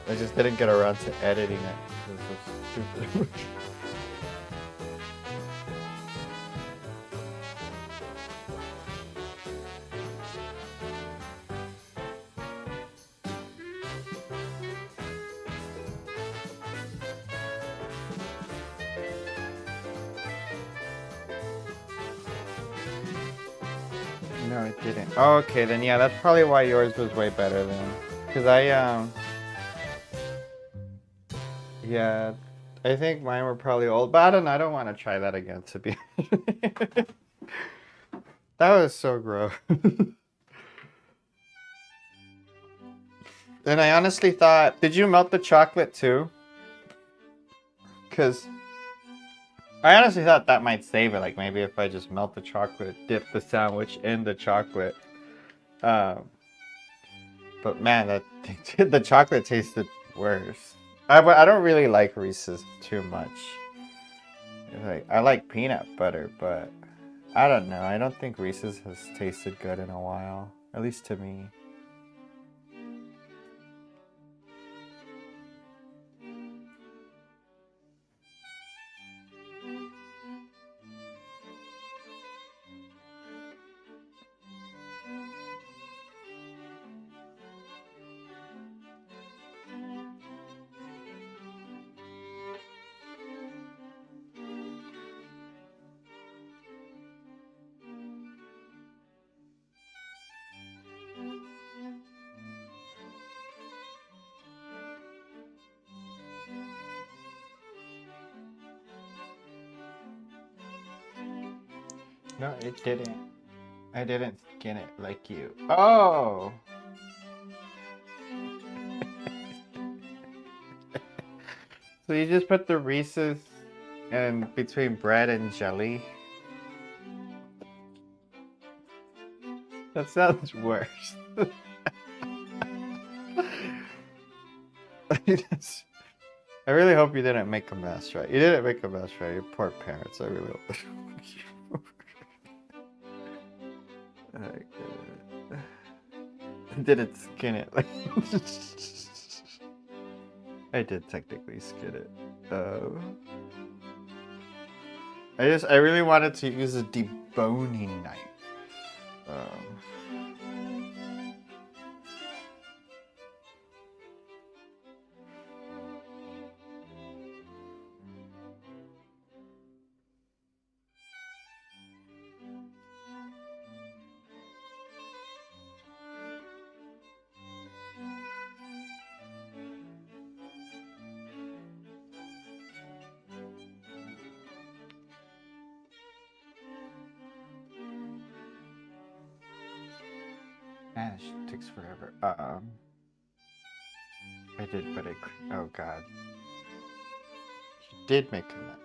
I just didn't get around to editing it. It was so stupid. No, it didn't. Oh, okay, then yeah, that's probably why yours was way better then. Because yeah, I think mine were probably old, but I don't want to try that again, to be honest. That was so gross. And I honestly thought, did you melt the chocolate too? Because I honestly thought that might save it. Like maybe if I just melt the chocolate, dip the sandwich in the chocolate. But man, the chocolate tasted worse. I don't really like Reese's too much. I like peanut butter, but I don't know. I don't think Reese's has tasted good in a while, at least to me. No, it didn't. I didn't skin it like you. Oh! So you just put the Reese's in between bread and jelly? That sounds worse. I really hope you didn't make a mess, right? You didn't make a mess, right? Your poor parents. I really hope. I didn't skin it. I did technically skin it. I really wanted to use a deboning knife. Man, it takes forever. I did, but oh god. She did make a mess.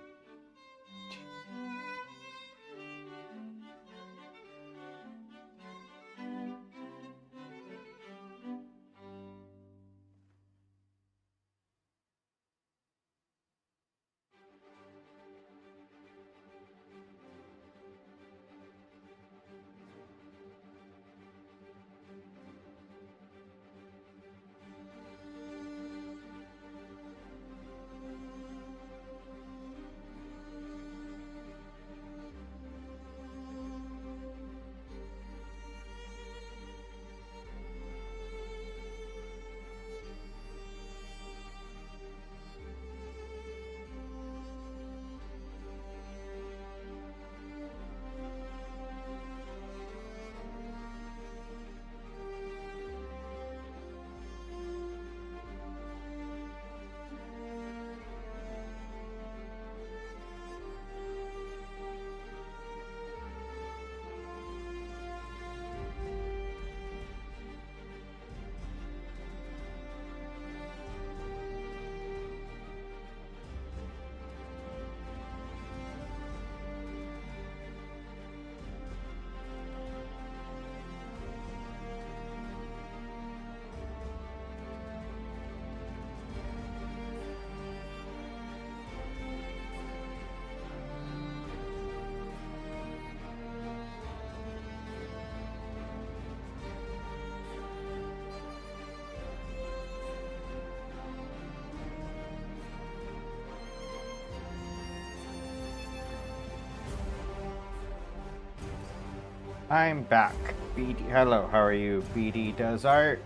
I'm back. BD, hello, how are you? BD does art.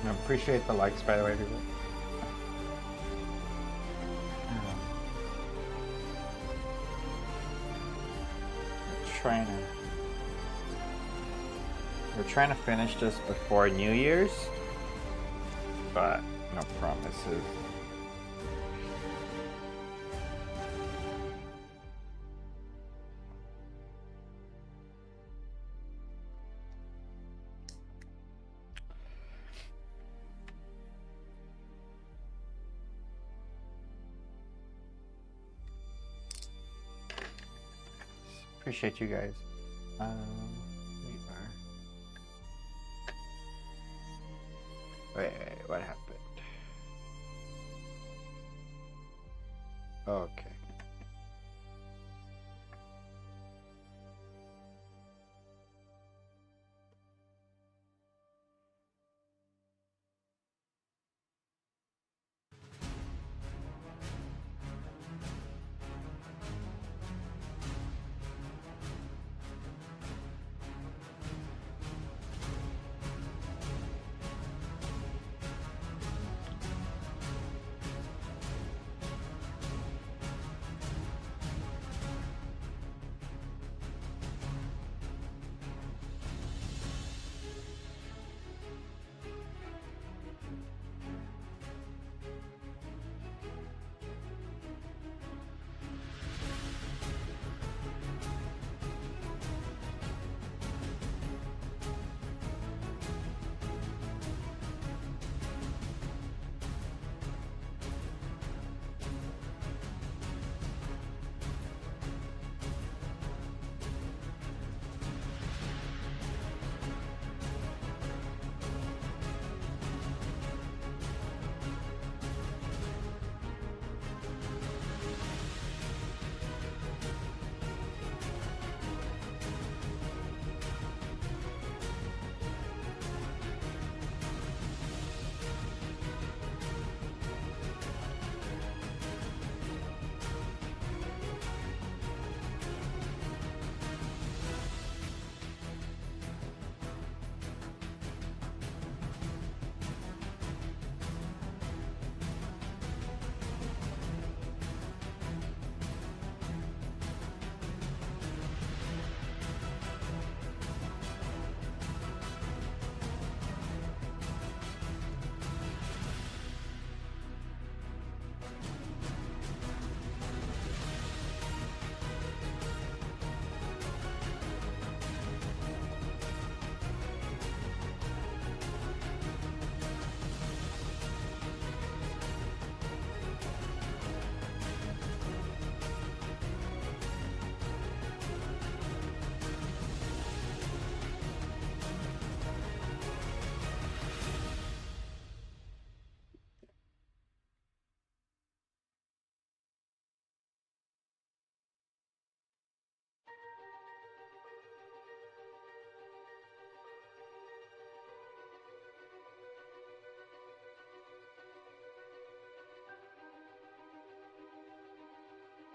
I appreciate the likes, by the way, people. We're trying to finish this before New Year's, but no promises. Appreciate you guys. We are. Wait, what happened? Okay.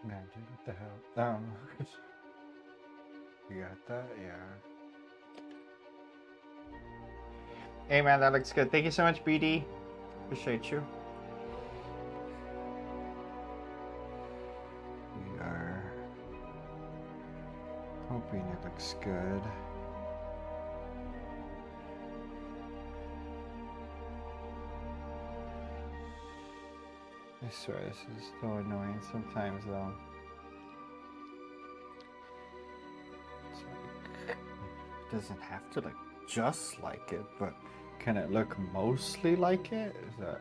Man, dude, what the hell? You got that? Yeah. Hey, man, that looks good. Thank you so much, BD. Appreciate you. We are hoping it looks good. I swear this is so annoying sometimes though. It's like, it doesn't have to look just like it, but can it look mostly like it? Is that...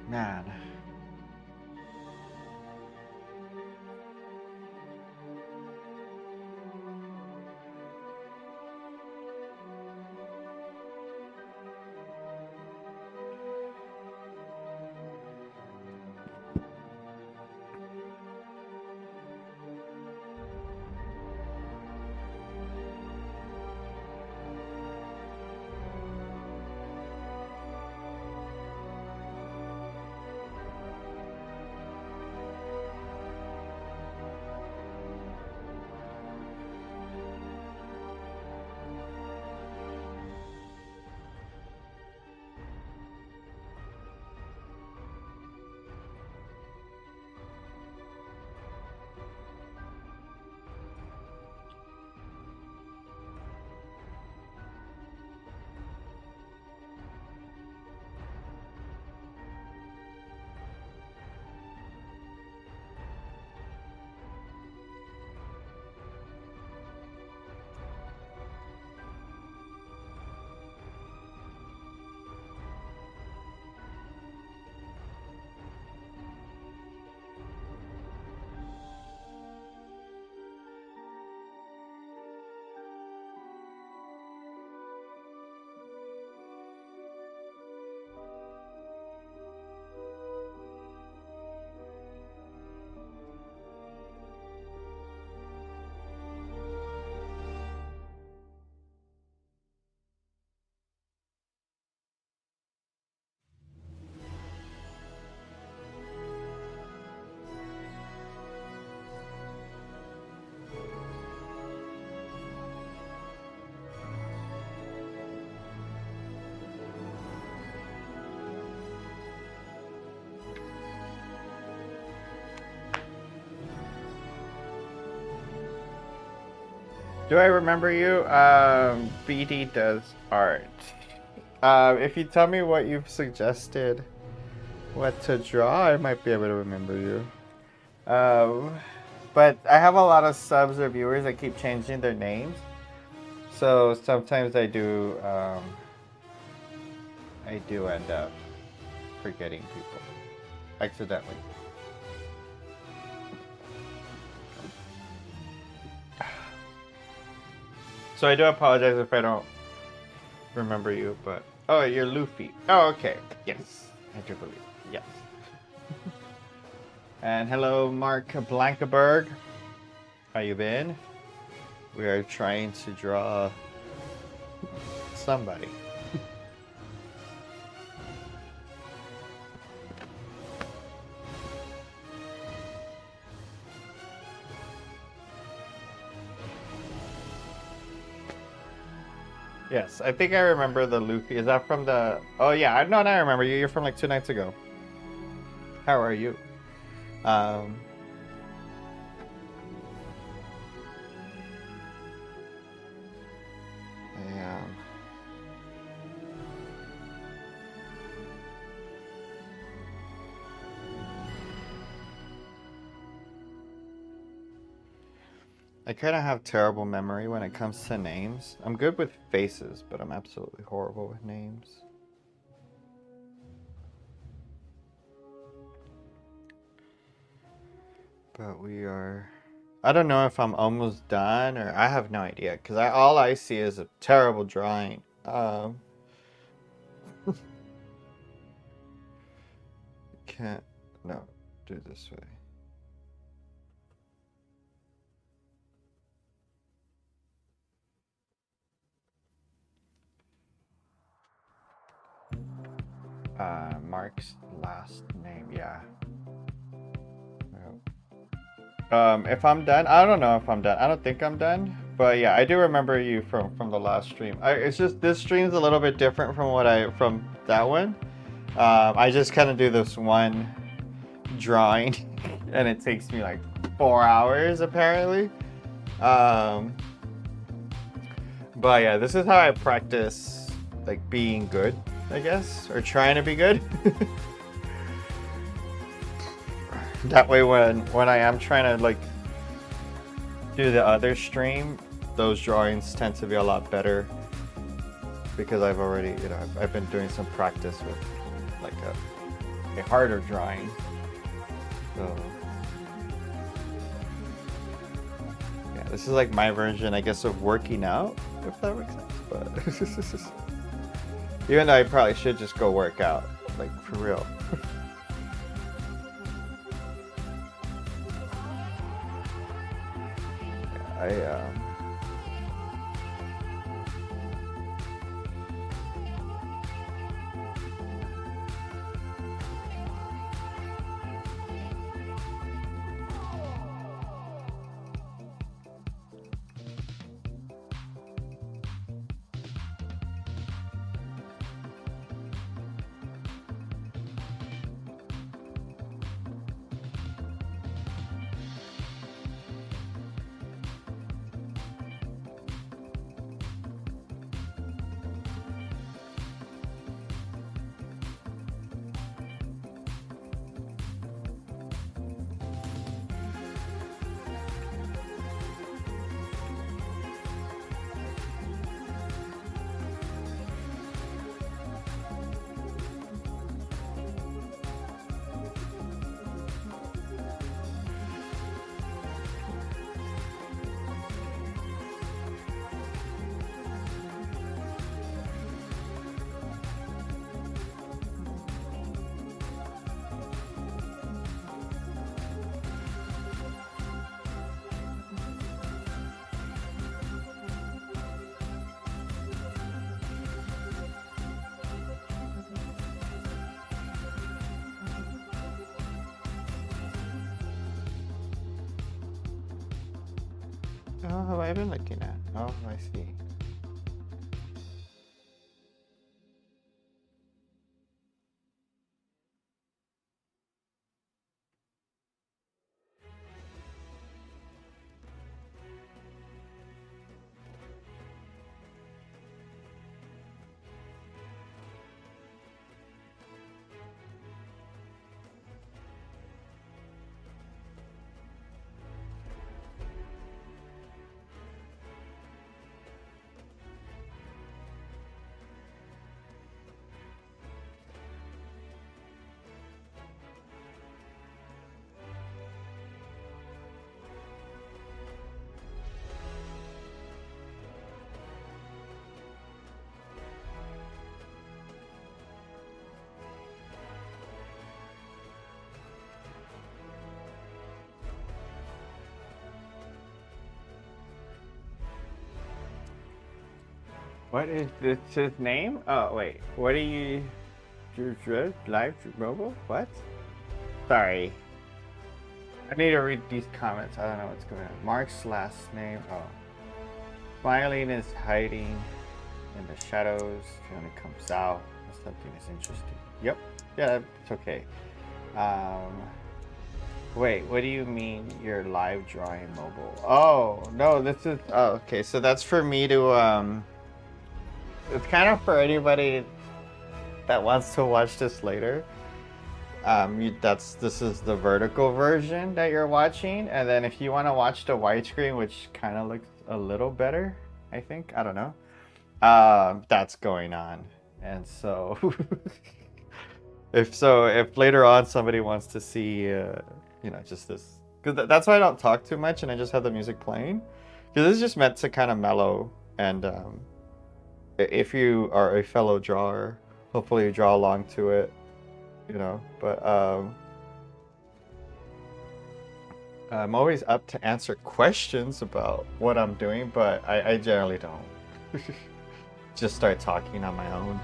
Man. Do I remember you? BD does art. If you tell me what you've suggested, what to draw, I might be able to remember you. But I have a lot of subs or viewers that keep changing their names. So sometimes I do end up forgetting people. Accidentally. So I do apologize if I don't remember you, but... Oh, you're Luffy. Oh, okay. Yes. I do believe. Yes. And hello, Mark Blankenberg. How you been? We are trying to draw somebody. Yes, I think I remember the Luffy. Is that from the... Oh, yeah. I remember you. You're from like 2 nights ago. How are you? I kind of have terrible memory when it comes to names. I'm good with faces, but I'm absolutely horrible with names. But we are... I don't know if I'm almost done, or I have no idea, because all I see is a terrible drawing. Can't... No, do this way. Mark's last name, yeah. If I'm done, I don't know if I'm done. I don't think I'm done, but yeah, I do remember you from the last stream. It's just this stream's a little bit different from from that one. I just kind of do this one drawing, and it takes me like 4 hours apparently. But yeah, this is how I practice like being good, I guess, or trying to be good. That way when I am trying to like do the other stream, those drawings tend to be a lot better because I've already, I've been doing some practice with like a harder drawing. So yeah, this is like my version, I guess, of working out, if that makes sense. But even though I probably should just go work out, like for real. Oh, have I been looking at? Oh, I see. What is this his name? Oh wait, what are you? Live mobile? What? Sorry. I need to read these comments. I don't know what's going on. Mark's last name. Oh. Smiling is hiding in the shadows. When it comes out, something is interesting. Yep. Yeah, it's okay. Wait, what do you mean you're live drawing mobile? Oh, no, this is... Oh, okay, so that's for me to... It's kind of for anybody that wants to watch this later. This is the vertical version that you're watching, and then if you want to watch the widescreen, which kind of looks a little better, I think, I don't know, that's going on. And so if later on somebody wants to see just this, because that's why I don't talk too much and I just have the music playing, because this is just meant to kind of mellow. And if you are a fellow drawer, hopefully you draw along to it, but I'm always up to answer questions about what I'm doing, but I generally don't. Just start talking on my own.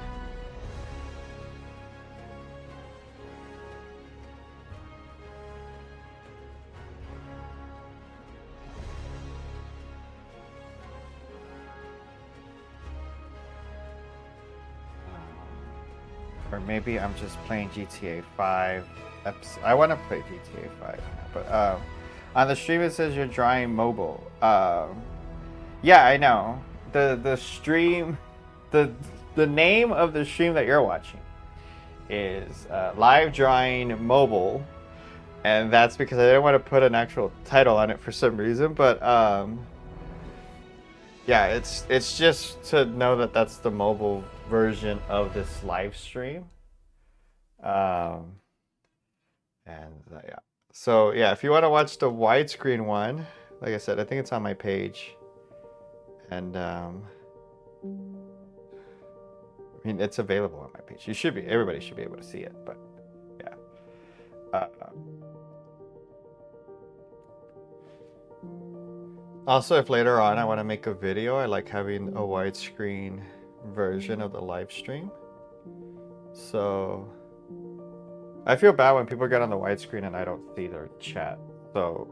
Or maybe I'm just playing GTA 5. I want to play GTA 5, but on the stream it says you're drawing mobile. Yeah, I know. The stream, the name of the stream that you're watching is live drawing mobile, and that's because I didn't want to put an actual title on it for some reason. But yeah, it's just to know that that's the mobile version of this live stream. Yeah. So yeah, if you want to watch the widescreen one, like I said, I think it's on my page. And I mean, it's available on my page. Everybody should be able to see it, but yeah. Also, if later on I want to make a video, I like having a widescreen version of the live stream. So I feel bad when people get on the widescreen and I don't see their chat. So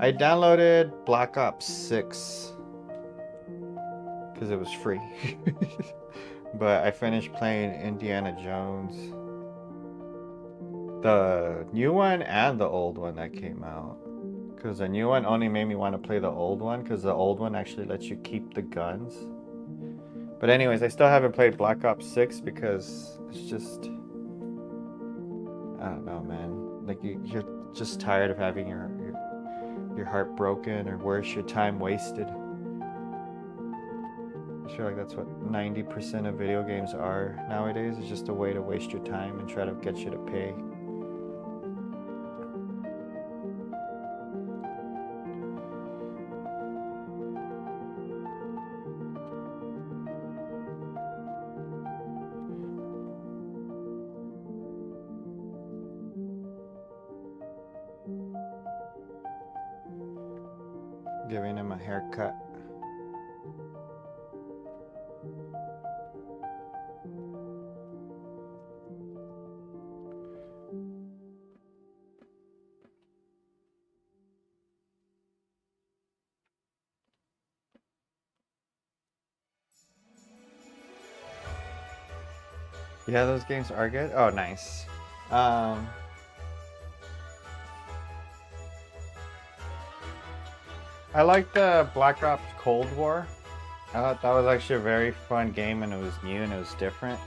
I downloaded Black Ops 6 because it was free. But I finished playing Indiana Jones, the new one and the old one that came out. Because the new one only made me want to play the old one, because the old one actually lets you keep the guns. But anyways, I still haven't played Black Ops 6 because it's just, I don't know, man. Like you're just tired of having your heart broken or worse, your time wasted. I feel like that's what 90% of video games are nowadays. It's just a way to waste your time and try to get you to pay. Giving him a haircut. Yeah, those games are good. Oh, nice. I liked the Black Ops Cold War. I thought that was actually a very fun game, and it was new and it was different.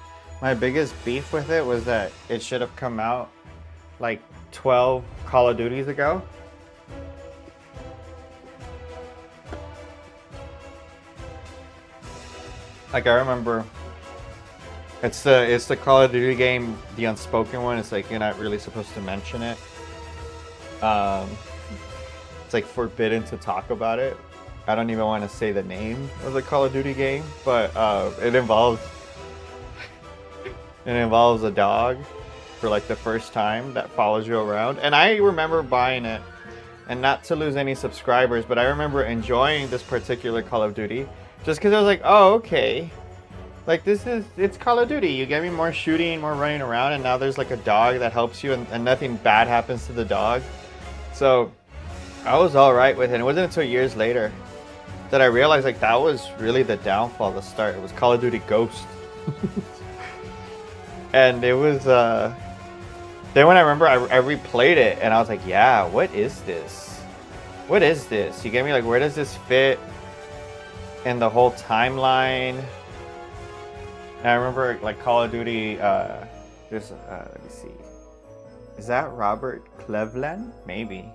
My biggest beef with it was that it should have come out like 12 Call of Duties ago. Like I remember, it's the Call of Duty game, the unspoken one. It's like you're not really supposed to mention it. It's like forbidden to talk about it. I don't even want to say the name of the Call of Duty game, but it involves a dog for like the first time that follows you around. And I remember buying it, and not to lose any subscribers, but I remember enjoying this particular Call of Duty just because I was like, oh, okay. Like it's Call of Duty. You get me more shooting, more running around, and now there's like a dog that helps you, and nothing bad happens to the dog. So I was all right with it. It wasn't until years later that I realized like that was really the downfall, the start. It was Call of Duty Ghost. And it was, then when I remember I replayed it and I was like, yeah, what is this? What is this? You get me? Like, where does this fit in the whole timeline? And I remember like Call of Duty, there's, let me see. Is that Robert Cleveland? Maybe.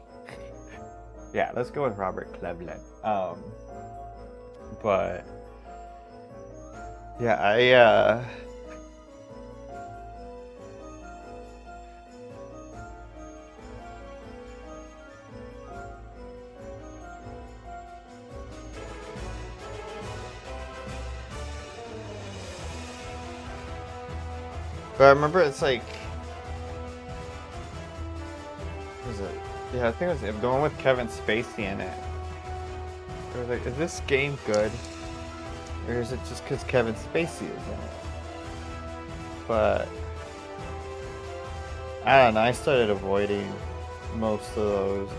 Yeah, let's go with Robert Cleveland. But yeah, but I remember it's like, what was it? Yeah, I think it was the one with Kevin Spacey in it. I was like, is this game good? Or is it just because Kevin Spacey is in it? But I don't know, I started avoiding most of those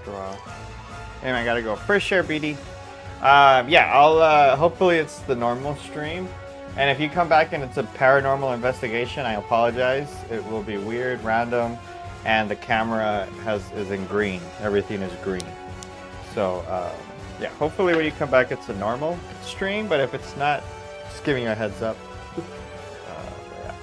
draw. Anyway, I gotta go. First share, BD. Yeah, I'll hopefully it's the normal stream. And if you come back and it's a paranormal investigation, I apologize. It will be weird, random, and the camera is in green. Everything is green. So yeah, hopefully when you come back it's a normal stream, but if it's not, just giving you a heads up. Yeah.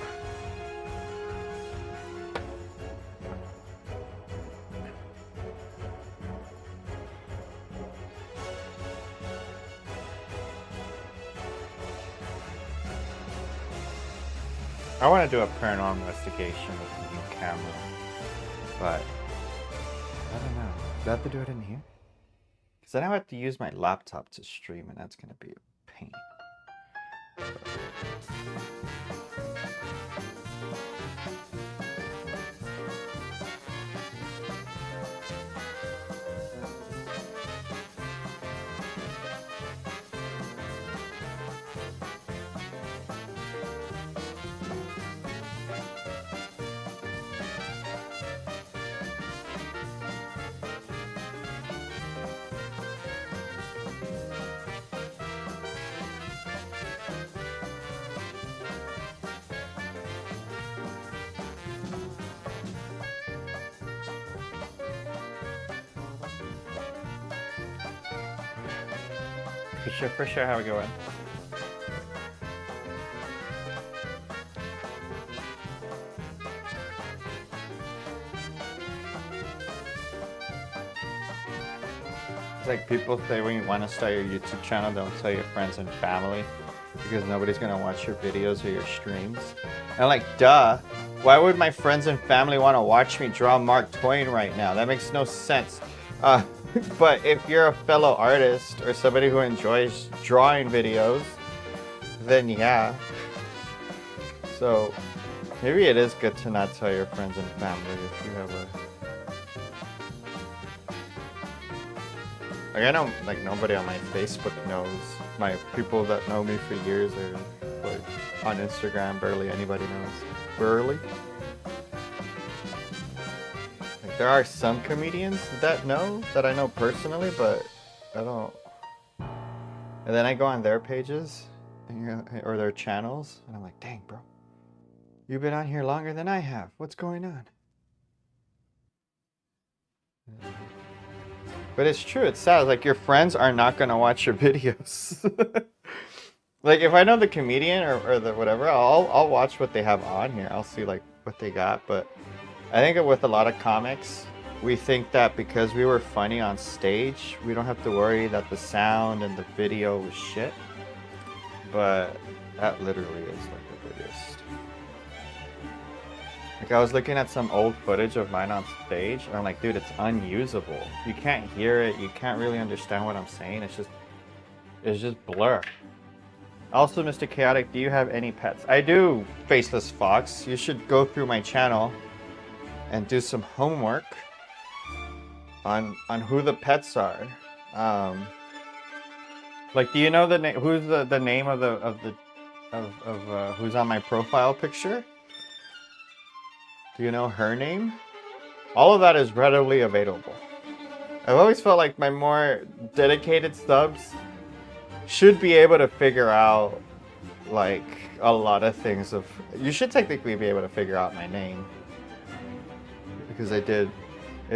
I want to do a paranormal investigation with a new camera, but I don't know. Do I have to do it in here? Because then I have to use my laptop to stream, and that's going to be a pain. For sure, how we going? It's like people say when you want to start your YouTube channel, don't tell your friends and family because nobody's gonna watch your videos or your streams. And like, duh, why would my friends and family want to watch me draw Mark Twain right now? That makes no sense. But if you're a fellow artist or somebody who enjoys drawing videos, then yeah. So maybe it is good to not tell your friends and family if you have a... Like I know like nobody on my Facebook knows. My people that know me for years are like on Instagram, barely anybody knows. Barely? There are some comedians that I know personally, but I don't. And then I go on their pages or their channels, and I'm like, dang, bro, you've been on here longer than I have. What's going on? But it's true. It's sad. Like your friends are not gonna watch your videos. Like if I know the comedian or the whatever, I'll watch what they have on here. I'll see like what they got, but. I think with a lot of comics, we think that because we were funny on stage, we don't have to worry that the sound and the video was shit. But that literally is like the biggest. Like I was looking at some old footage of mine on stage, and I'm like, dude, it's unusable. You can't hear it. You can't really understand what I'm saying. It's just blur. Also, Mr. Chaotic, do you have any pets? I do, Faceless Fox. You should go through my channel and do some homework on who the pets are. Like, do you know the name? Who's the name of who's on my profile picture? Do you know her name? All of that is readily available. I've always felt like my more dedicated subs should be able to figure out like a lot of things. You should technically be able to figure out my name. Because it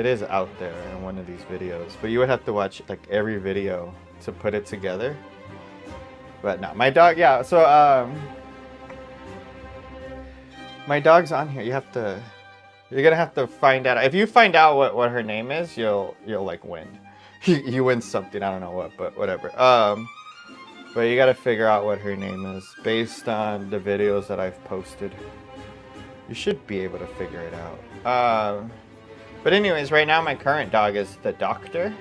is out there in one of these videos, but you would have to watch like every video to put it together. But no, my dog, yeah, so my dog's on here. You're gonna have to find out. If you find out what her name is, you'll like win. You win something, I don't know what, but whatever. But you gotta figure out what her name is based on the videos that I've posted. You should be able to figure it out. But anyways, right now my current dog is the Doctor.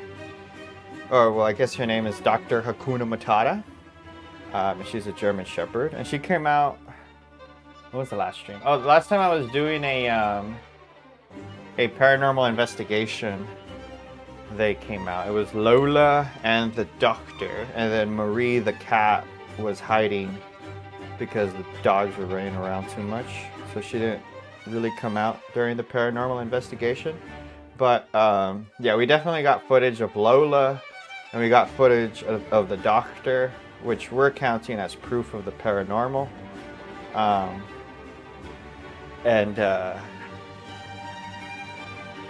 Or, well, I guess her name is Dr. Hakuna Matata. She's a German Shepherd. And she came out... What was the last stream? Oh, the last time I was doing a paranormal investigation, they came out. It was Lola and the Doctor. And then Marie the cat was hiding because the dogs were running around too much. So she didn't really come out during the paranormal investigation. But yeah, we definitely got footage of Lola And we got footage of the doctor, which we're counting as proof of the paranormal.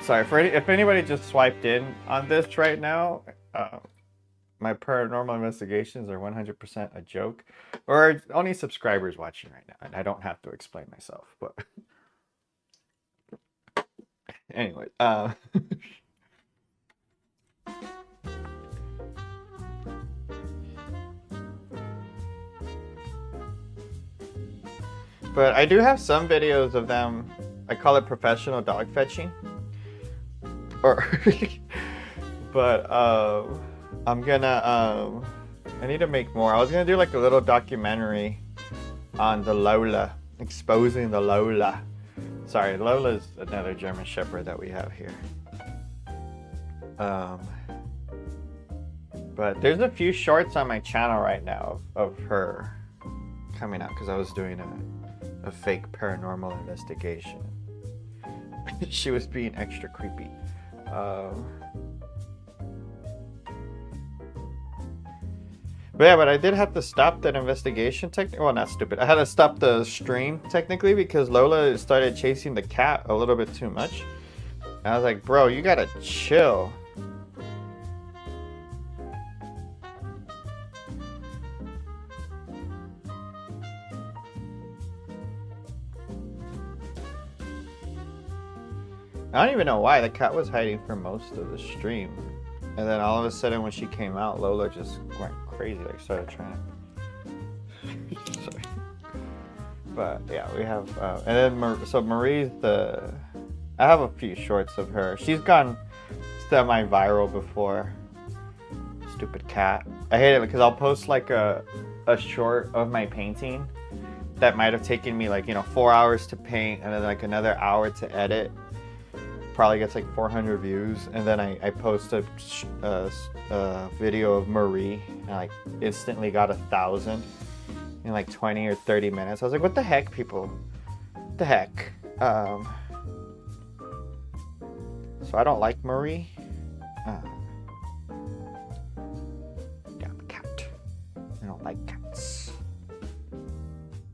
Sorry, if anybody just swiped in on this right now, my paranormal investigations are 100% a joke. Or only subscribers watching right now, and I don't have to explain myself. But anyway, but I do have some videos of them. I call it professional dog fetching. Or, but I'm gonna I need to make more. I was gonna do like a little documentary on the Lola, exposing the Lola. Sorry, Lola is another German Shepherd that we have here. But there's a few shorts on my channel right now of her coming out because I was doing a fake paranormal investigation. She was being extra creepy. But yeah, but I did have to stop that investigation well, not stupid. I had to stop the stream technically because Lola started chasing the cat a little bit too much. And I was like, bro, you gotta chill. I don't even know why. The cat was hiding for most of the stream. And then all of a sudden when she came out, Lola just went crazy. Like started trying to... Sorry. But yeah, we have... and then, so Marie's the... I have a few shorts of her. She's gone semi-viral before. Stupid cat. I hate it because I'll post like a short of my painting that might have taken me like, 4 hours to paint and then like another hour to edit. Probably gets like 400 views, and then I post a video of Marie and I instantly got 1,000 in like 20 or 30 minutes. I was like, what the heck, people? What the heck? So I don't like Marie. Yeah, cat. I don't like cats.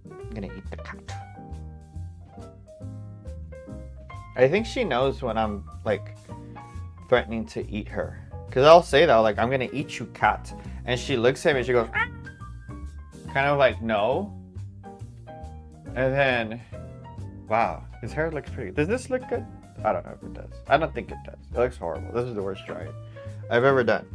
I'm gonna eat the cat. I think she knows when I'm like threatening to eat her, because I'll say that like, I'm gonna eat you, cat, and she looks at me and she goes kind of like no, and then wow, his hair looks pretty. Does this look good? I don't know if it does. I don't think it does. It looks horrible. This is the worst drawing I've ever done.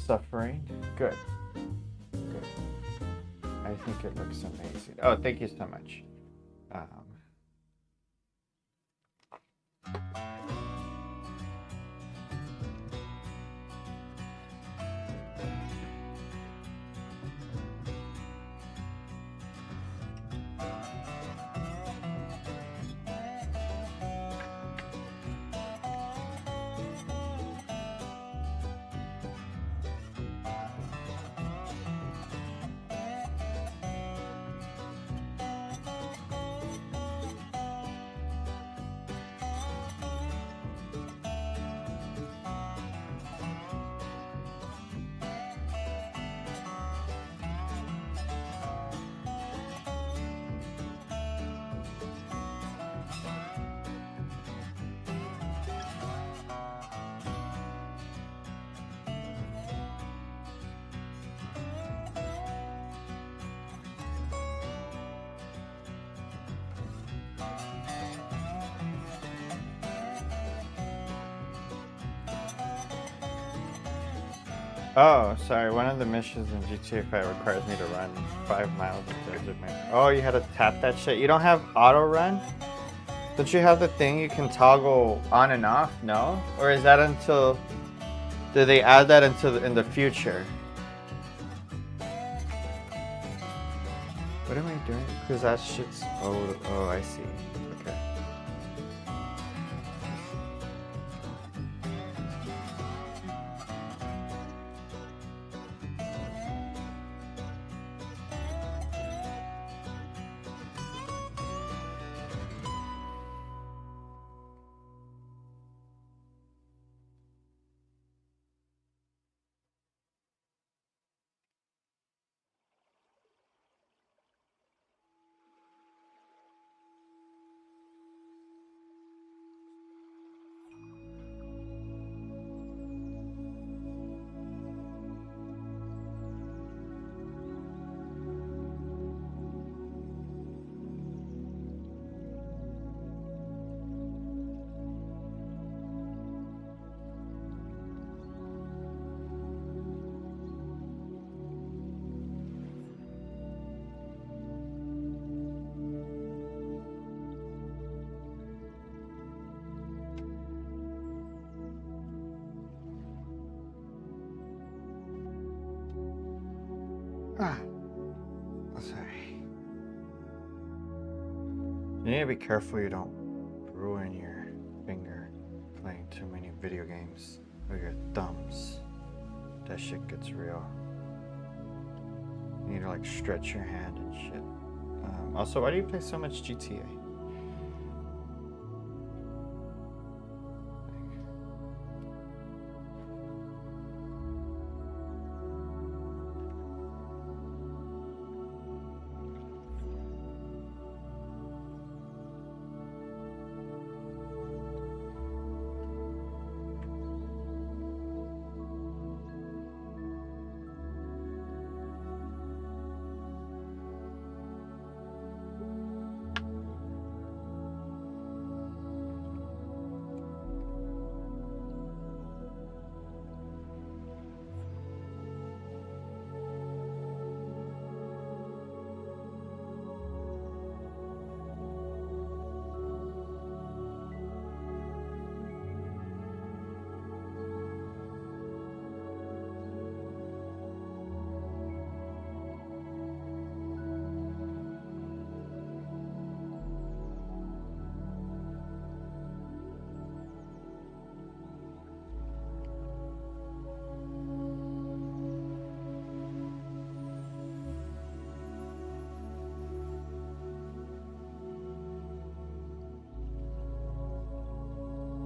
Suffering. Good. Good. I think it looks amazing. Oh, thank you so much. Oh, sorry. One of the missions in GTA 5 requires me to run 5 miles at the edge of my... Oh, you had to tap that shit? You don't have auto run? Don't you have the thing you can toggle on and off? No? Or is that until... Did they add that in the future? What am I doing? Because that shit's old. Oh, I see. Okay. Sorry. You need to be careful you don't ruin your finger playing too many video games or your thumbs. That shit gets real. You need to like stretch your hand and shit. Also, why do you play so much GTA?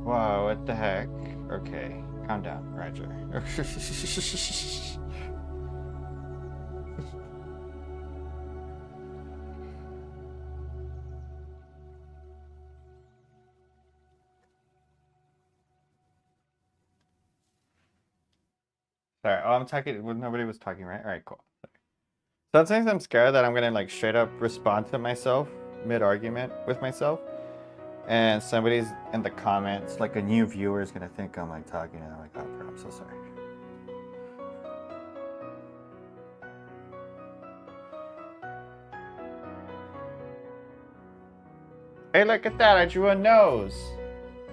Wow, what the heck? Okay, calm down, Roger. Sorry, oh, I'm talking when nobody was talking, right? Alright, cool. Sometimes I'm scared that I'm gonna like straight up respond to myself mid-argument with myself. And somebody's in the comments, like a new viewer is gonna think I'm like talking and I'm like, oh bro, I'm so sorry. Hey, look at that, I drew a nose.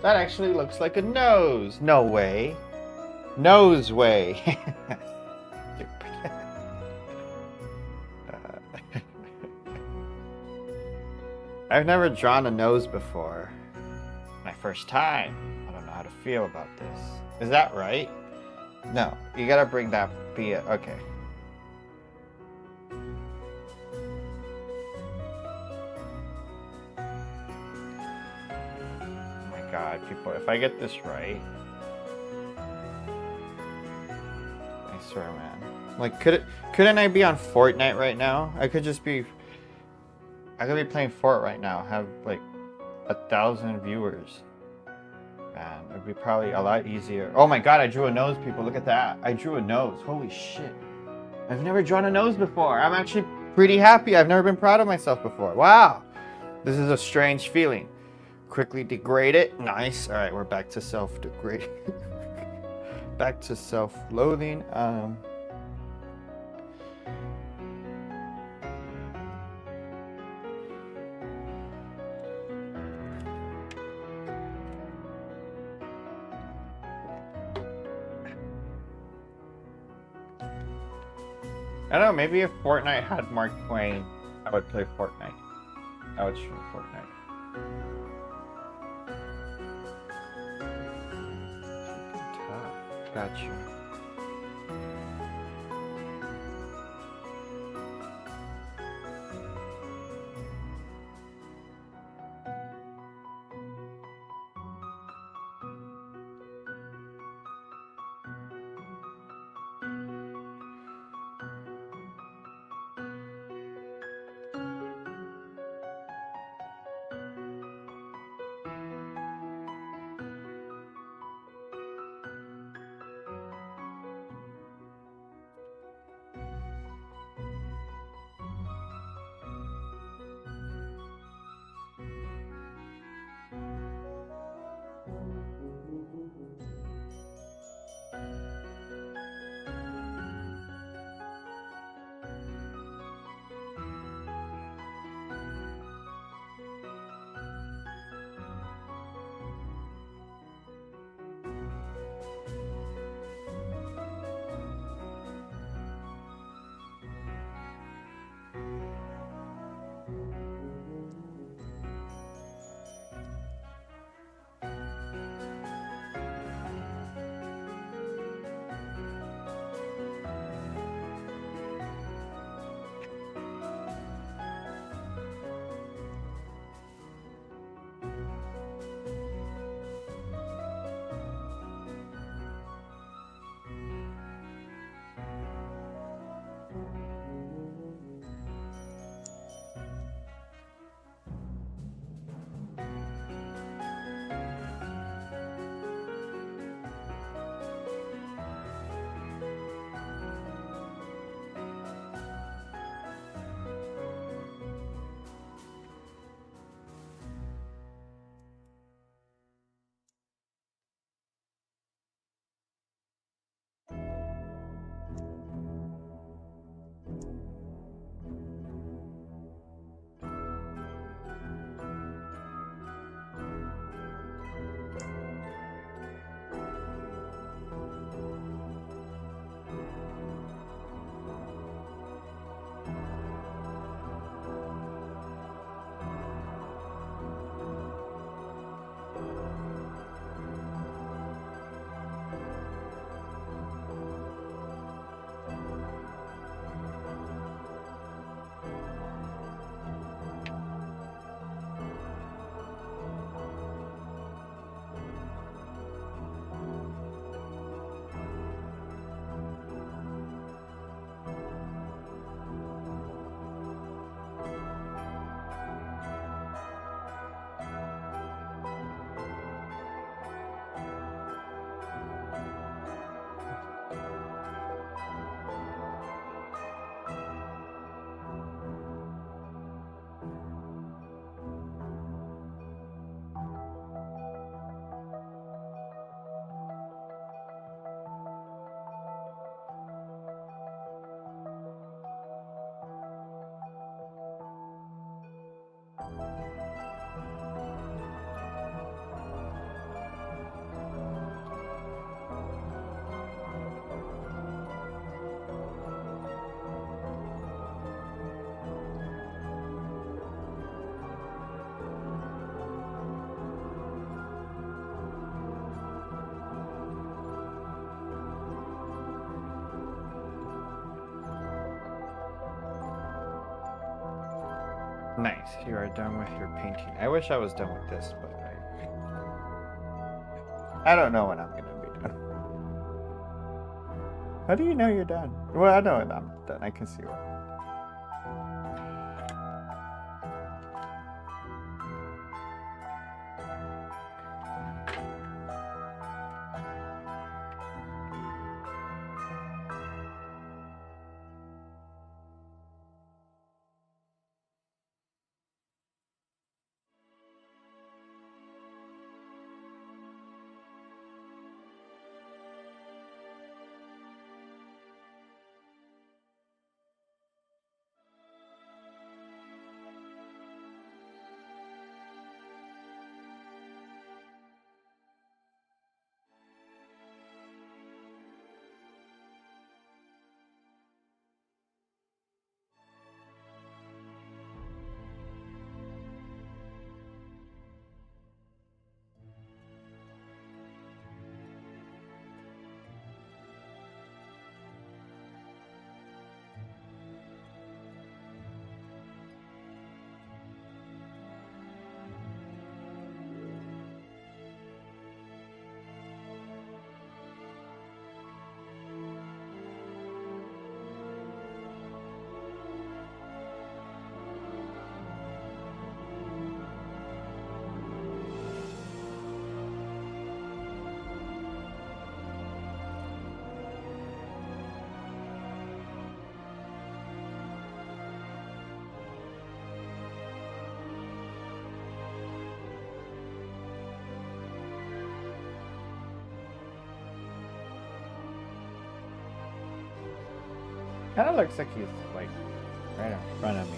That actually looks like a nose. No way. Nose way. I've never drawn a nose before. My first time. I don't know how to feel about this. Is that right? No, you gotta bring that okay. Oh my god, people, if I get this right. I swear, man. Like, couldn't I be on Fortnite right now? I could be playing Fort right now, have like 1,000 viewers. Man, it'd be probably a lot easier. Oh my god, I drew a nose, people. Look at that. I drew a nose. Holy shit. I've never drawn a nose before. I'm actually pretty happy. I've never been proud of myself before. Wow. This is a strange feeling. Quickly degrade it. Nice. All right, we're back to self-degrading. Back to self-loathing. I don't know, maybe if Fortnite had Mark Twain, I would play Fortnite. I would stream Fortnite. Got you. Nice, you are done with your painting. I wish I was done with this, but I don't know when I'm gonna be done. How do you know you're done? Well, I know when I'm done. I can see what. Kind of looks like he's like right in front of me.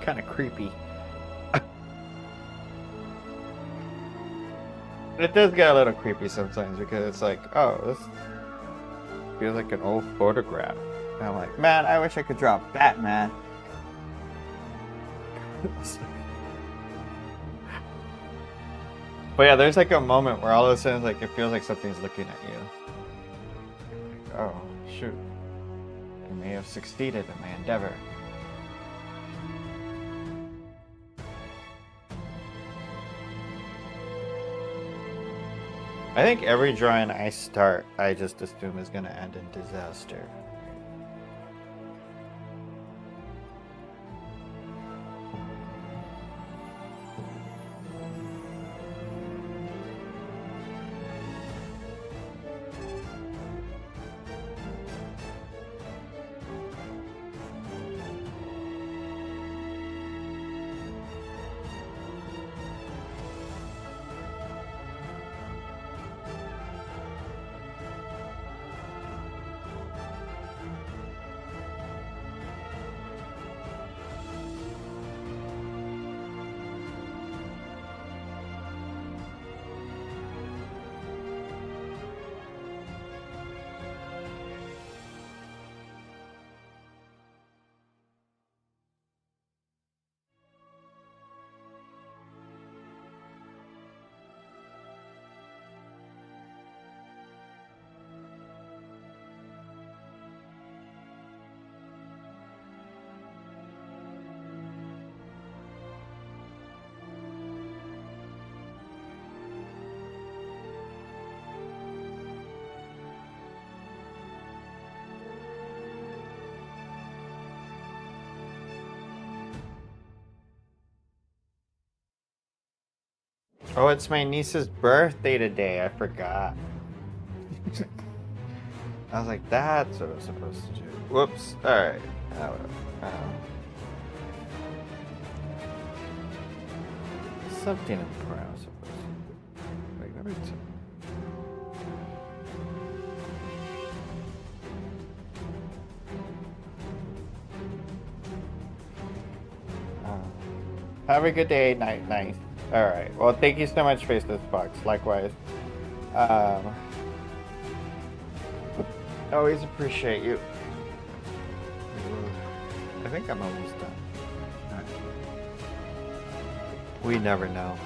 Kind of creepy. It does get a little creepy sometimes because it's like, oh, this feels like an old photograph. And I'm like, man, I wish I could draw Batman. But yeah, there's like a moment where all of a sudden like it feels like something's looking at you. Oh, shoot. I may have succeeded in my endeavor. I think every drawing I start, I just assume is going to end in disaster. Oh, it's my niece's birthday today. I forgot. I was like, that's what I was supposed to do. Whoops. Alright. Something important I was supposed to do. Like, let me have a good day, night. Alright, well, thank you so much, Faceless Fox. Likewise. Always appreciate you. I think I'm almost done. Right. We never know.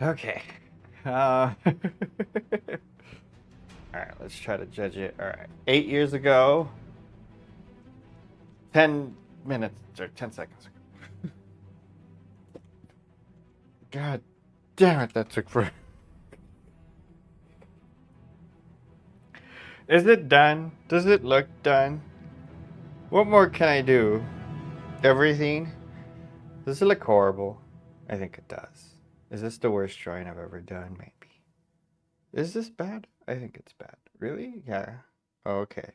Okay. Alright, let's try to judge it. Alright. 8 years ago. 10 minutes or 10 seconds ago. God damn it, that took for. Is it done? Does it look done? What more can I do? Everything? Does it look horrible? I think it does. Is this the worst drawing I've ever done? Maybe. Is this bad? I think it's bad. Really? Yeah. Okay.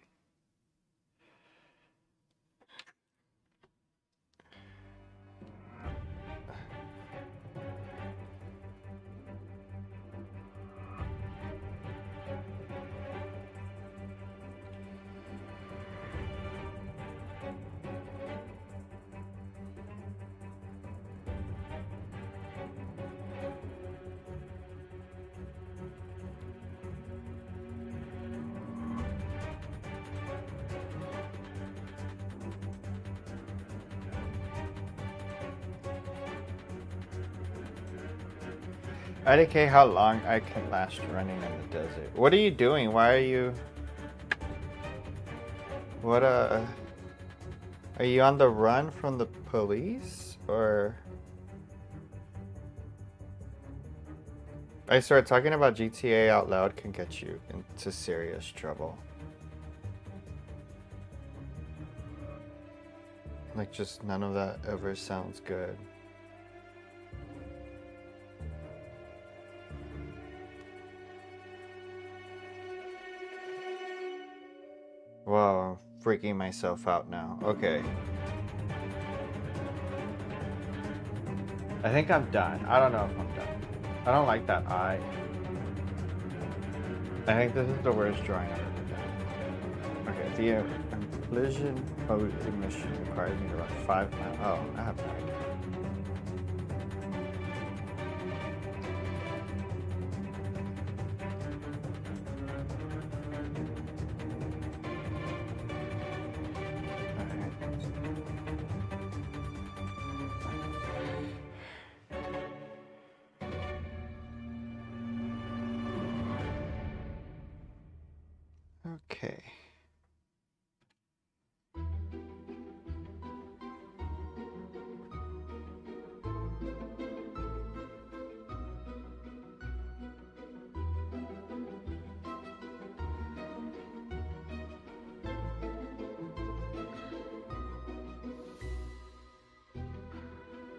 IDK how long I can last running in the desert. What are you doing? Why are you... What, are you on the run from the police? Or... I swear, talking about GTA out loud can get you into serious trouble. Like, just none of that ever sounds good. Wow, I'm freaking myself out now. Okay. I think I'm done. I don't know if I'm done. I don't like that eye. I think this is the worst drawing I've ever done. Okay, the collision mission requires me to run 5 miles. Oh, I have no idea. Okay.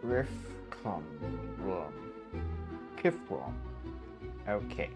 Riff Kifwom. Okay.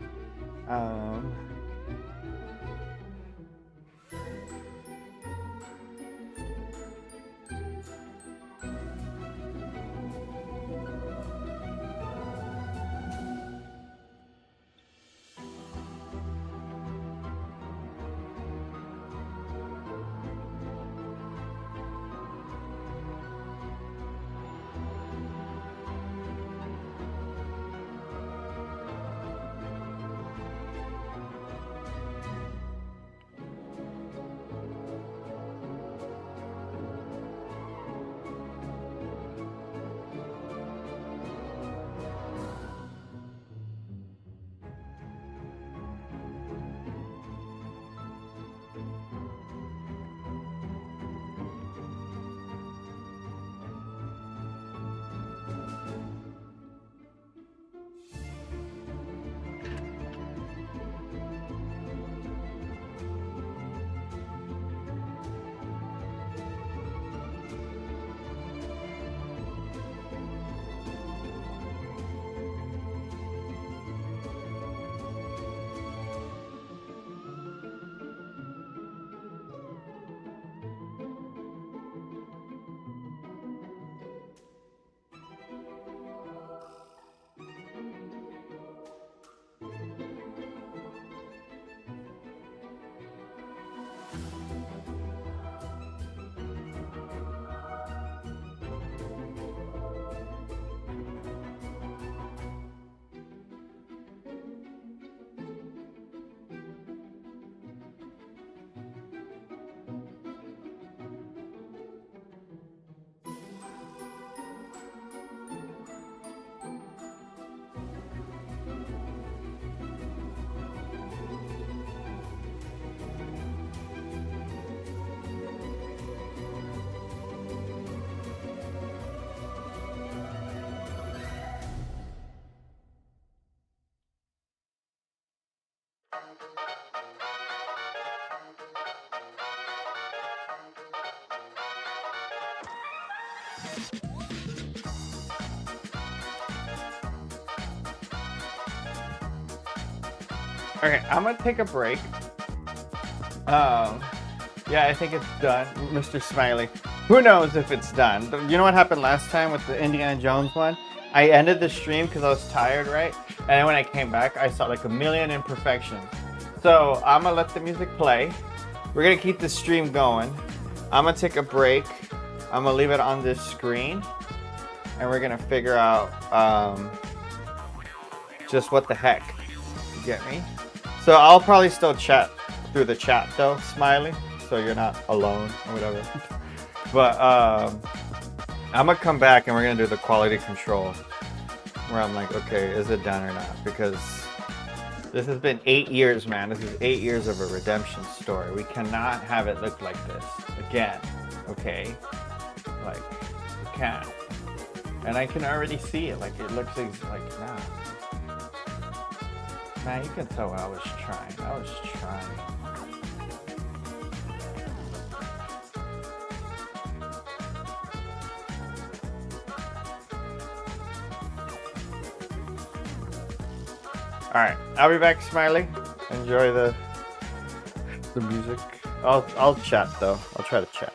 Okay, I'm gonna take a break. Yeah, I think it's done, Mr. Smiley. Who knows if it's done? You know what happened last time with the Indiana Jones one? I ended the stream because I was tired, right? And then when I came back, I saw like a million imperfections. So I'm gonna let the music play. We're gonna keep the stream going. I'm gonna take a break. I'm gonna leave it on this screen, and we're gonna figure out just what the heck. You get me? So I'll probably still chat through the chat though, Smiley, so you're not alone or whatever. But I'm gonna come back and we're gonna do the quality control, where I'm like, okay, is it done or not? Because this has been 8 years, man. This is 8 years of a redemption story. We cannot have it look like this again, okay? Like, we can't. And I can already see it. Like, it looks like nah. Man, you can tell I was trying. I was trying. All right, I'll be back, Smiley. Enjoy the music. I'll chat though. I'll try to chat.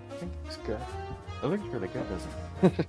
I think it's good. It looks really good, doesn't it?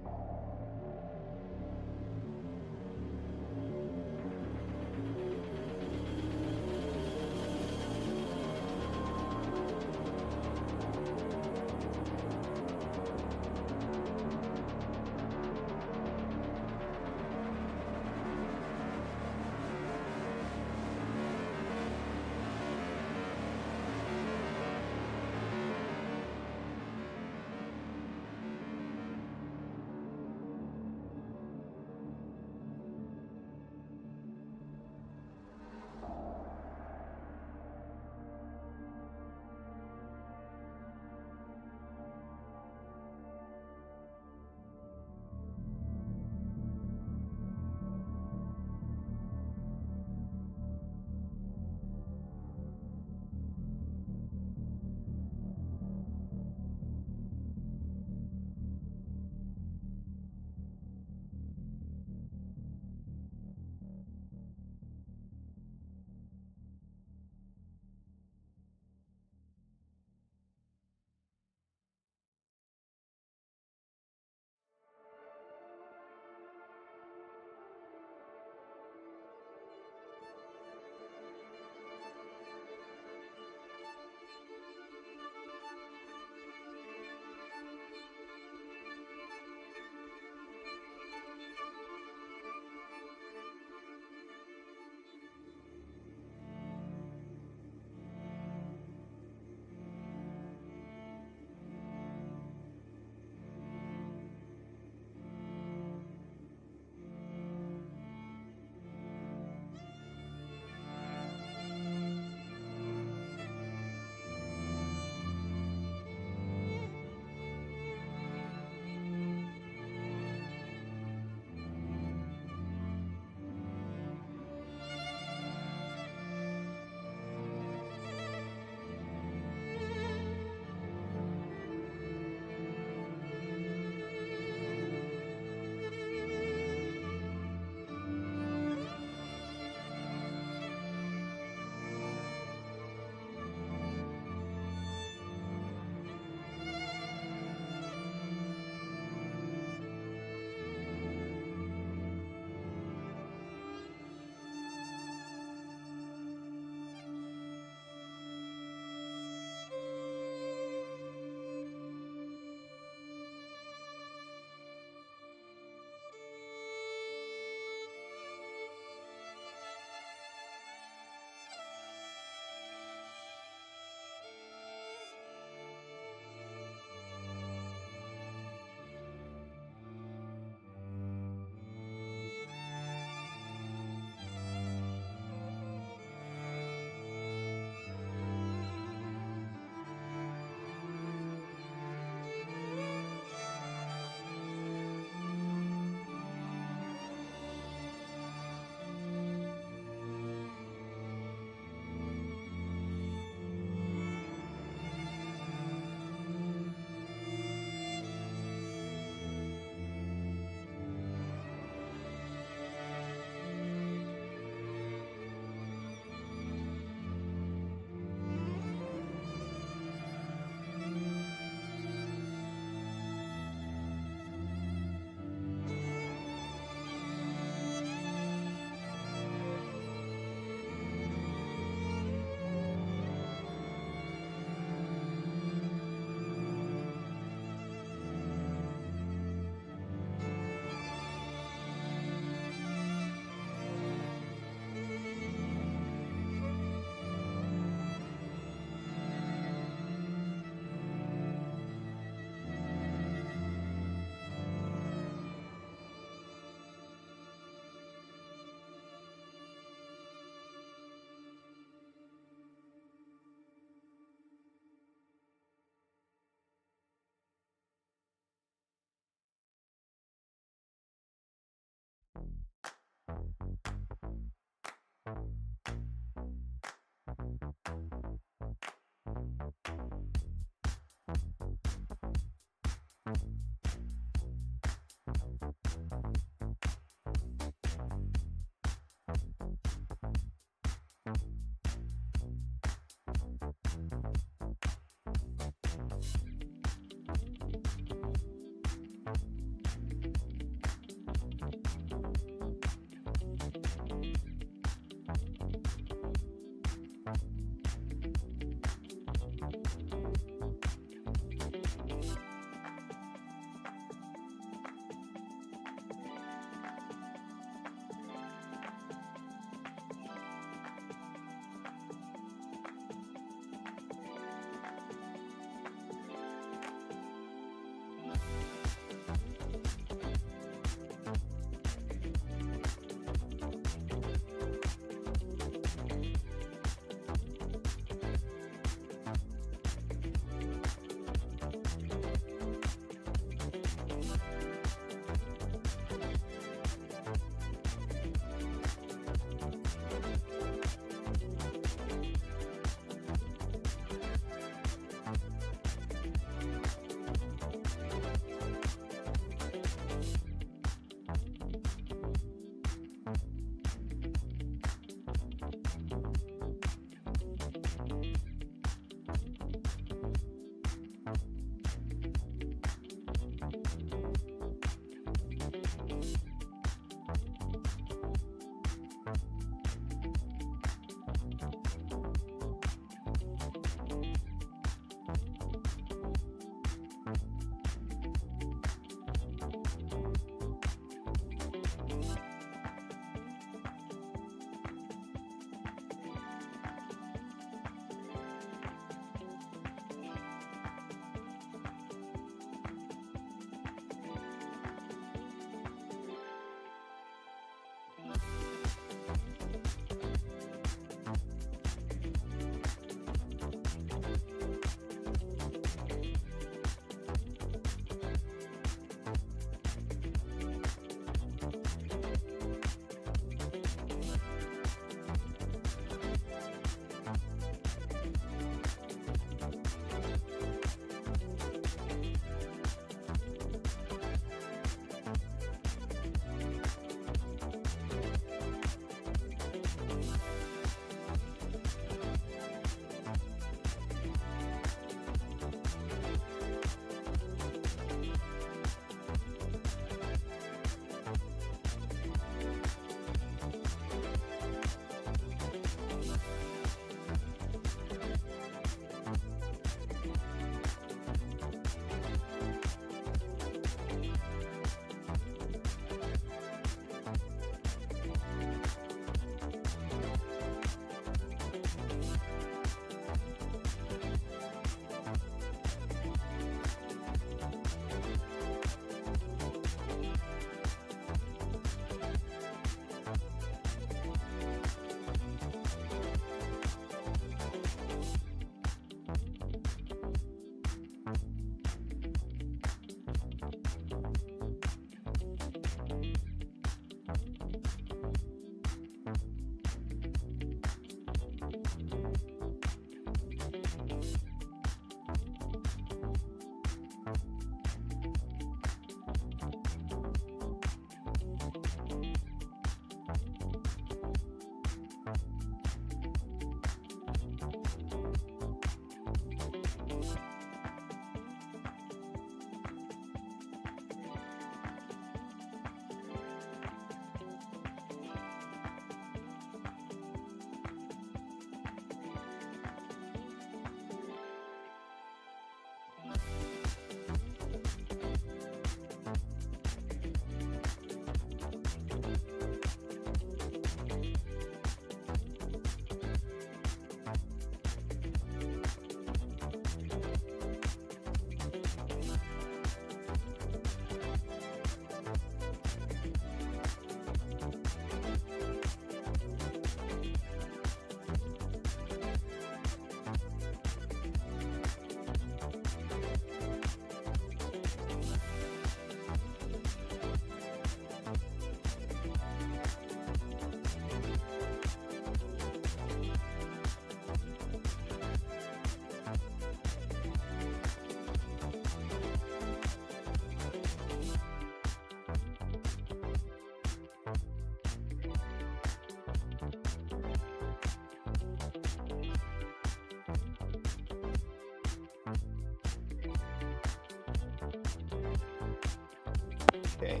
Okay,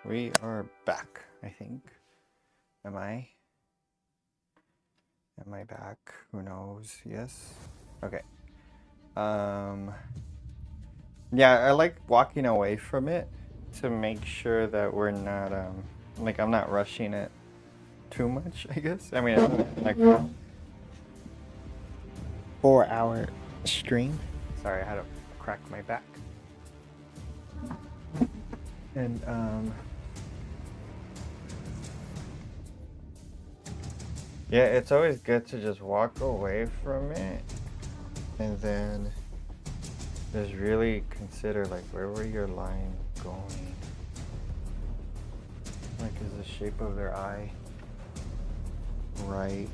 we are back, I think. Am I back? Who knows? Yes. Okay. Yeah, I like walking away from it to make sure that we're not like I'm not rushing it too much, I guess. I mean, it's like 4-hour stream. Sorry, I had to crack my back. And yeah, it's always good to just walk away from it and then just really consider like where were your line going? Like, is the shape of their eye right?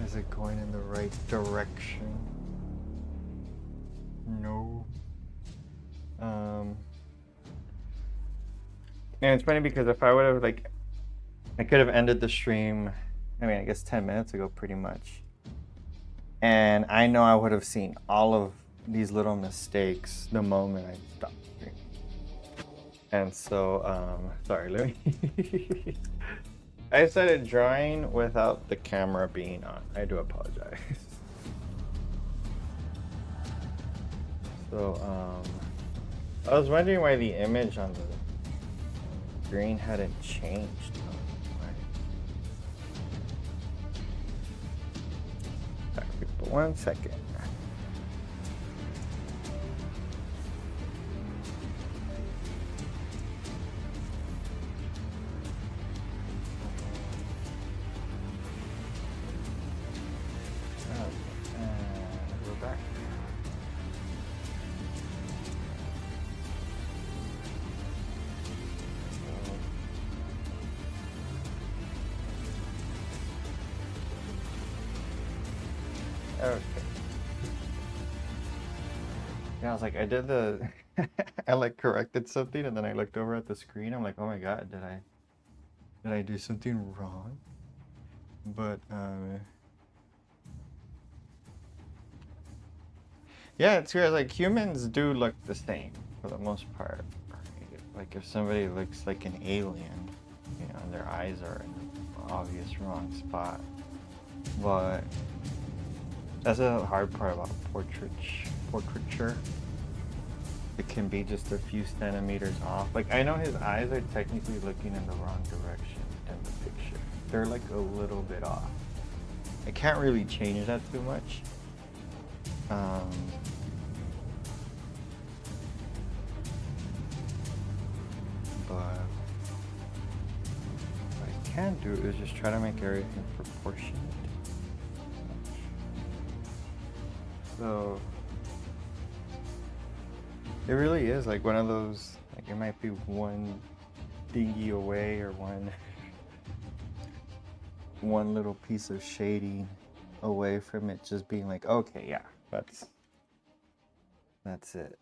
Is it going in the right direction? No. And it's funny because if I would have like, I could have ended the stream, I mean, I guess 10 minutes ago pretty much. And I know I would have seen all of these little mistakes the moment I stopped streaming. And so, sorry, let me. I started drawing without the camera being on. I do apologize. So, I was wondering why the image on the screen hadn't changed. Sorry, but 1 second. We're back. Okay. Yeah, I was like, I did the, I like corrected something, and then I looked over at the screen. I'm like, oh my god, did I do something wrong? But yeah, it's weird. Like humans do look the same for the most part. Right? Like if somebody looks like an alien, you know, and their eyes are in the obvious wrong spot. But that's the hard part about portraiture. It can be just a few centimeters off. Like I know his eyes are technically looking in the wrong direction in the picture. They're like a little bit off. I can't really change that too much. But what I can do is just try to make everything proportionate. So it really is like one of those, like it might be one dingy away or one little piece of shading away from it just being like, okay, yeah, that's it.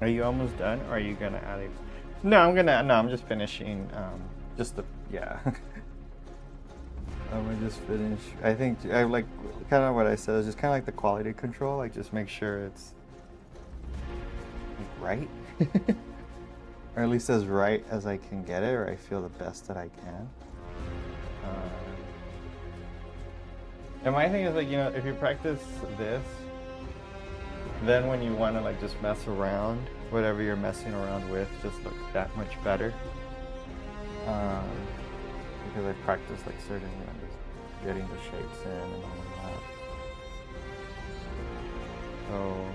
Are you almost done, or are you gonna add it? No, I'm just finishing. Yeah. I'm gonna just finish. I think I like kind of what I said is just kind of like the quality control. Like just make sure it's like, right, or at least as right as I can get it, or I feel the best that I can. And my thing is like, you know, if you practice this, then when you want to like just mess around, whatever you're messing around with just looks that much better. Because I practiced like certain, you know, just getting the shapes in and all of that. So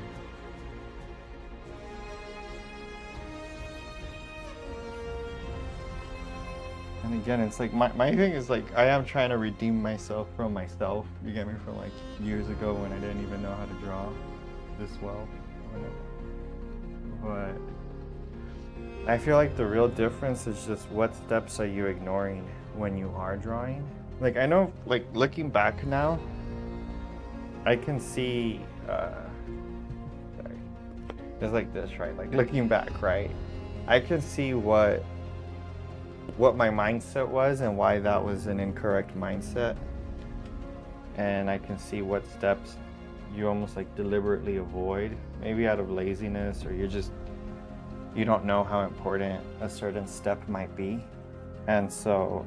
And again, it's like my thing is like I am trying to redeem myself from myself. You get me, from like years ago when I didn't even know how to draw this well. But I feel like the real difference is just what steps are you ignoring when you are drawing. Like I know, like looking back now, I can see. Sorry, it's like this, right? Like looking back, right? I can see what my mindset was and why that was an incorrect mindset, and I can see what steps you almost like deliberately avoid, maybe out of laziness, or you don't know how important a certain step might be. And so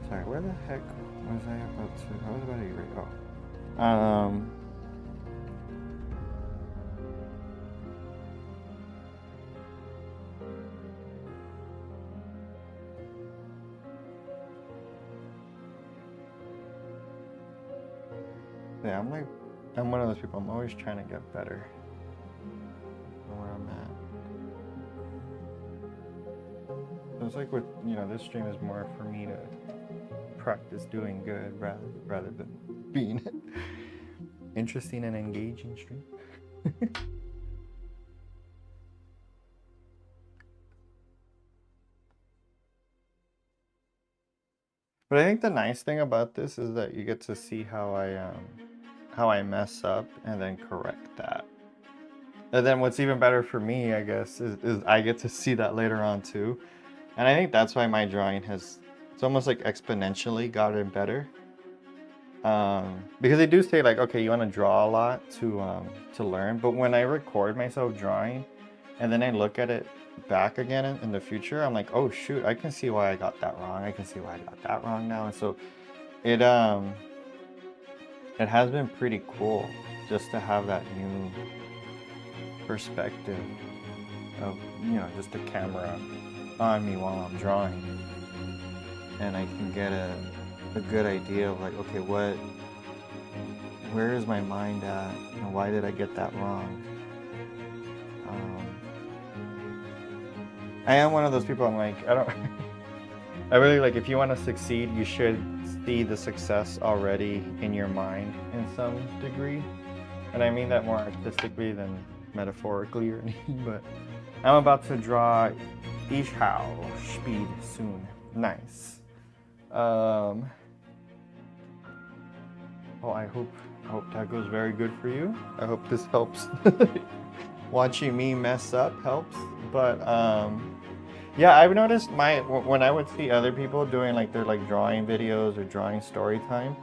sorry, where the heck was I about to? I was about to erase. Yeah, I'm one of those people. I'm always trying to get better than where I'm at. So it's like with, this stream is more for me to practice doing good rather than being interesting and engaging stream. But I think the nice thing about this is that you get to see how I mess up and then correct that. And then what's even better for me, I guess, is I get to see that later on too. And I think that's why my drawing it's almost like exponentially gotten better. Because they do say like, okay, you want to draw a lot to learn. But when I record myself drawing and then I look at it back again in the future, I'm like, oh shoot, I can see why I got that wrong. I can see why I got that wrong now. And so it has been pretty cool just to have that new perspective of, just the camera on me while I'm drawing. And I can get a good idea of like, okay, where is my mind at? Why did I get that wrong? I am one of those people, I'm like, I really like, if you want to succeed, you should see the success already in your mind in some degree. And I mean that more artistically than metaphorically or anything, but I'm about to draw Ishao speed soon. Nice. Oh, I hope that goes very good for you. I hope this helps. Watching me mess up helps. But yeah, I've noticed when I would see other people doing like their drawing videos or drawing story time,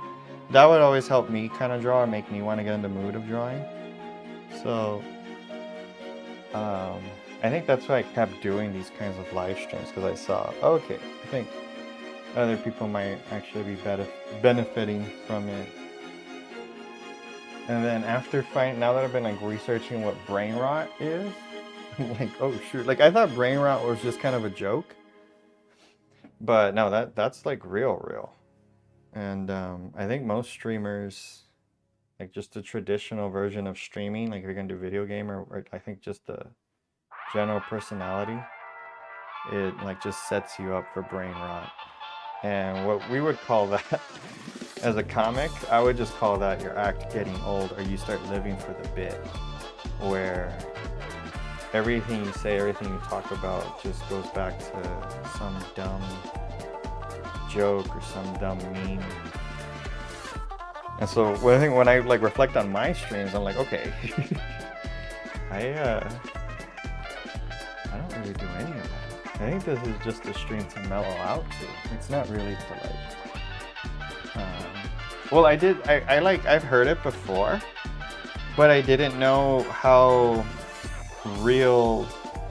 that would always help me kind of draw and make me want to get in the mood of drawing. So I think that's why I kept doing these kinds of live streams, because I saw, okay, I think other people might actually be benefiting from it. And then now that I've been like researching what brain rot is, I'm like, oh shoot, like I thought brain rot was just kind of a joke, but no, that's like real. And I think most streamers, like just the traditional version of streaming, like if you're gonna do video game or I think just the general personality, it like just sets you up for brain rot. And what we would call that as a comic, I would just call that your act getting old, or you start living for the bit, where everything you say, everything you talk about just goes back to some dumb joke or some dumb meme. And so I think when I like reflect on my streams, I'm like, okay, I don't really do any of that. I think this is just a stream to mellow out to. It's not really to like, well, I've heard it before, but I didn't know how real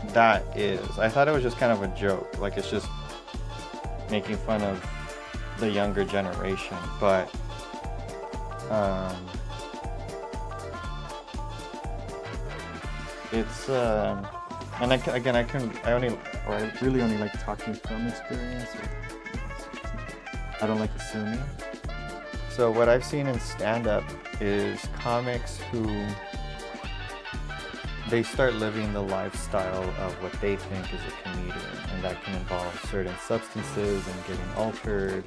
that is. I thought it was just kind of a joke, like it's just making fun of the younger generation, but it's and I really only like talking from experience. I don't like assuming. So what I've seen in stand-up is comics who they start living the lifestyle of what they think is a comedian, and that can involve certain substances and getting altered.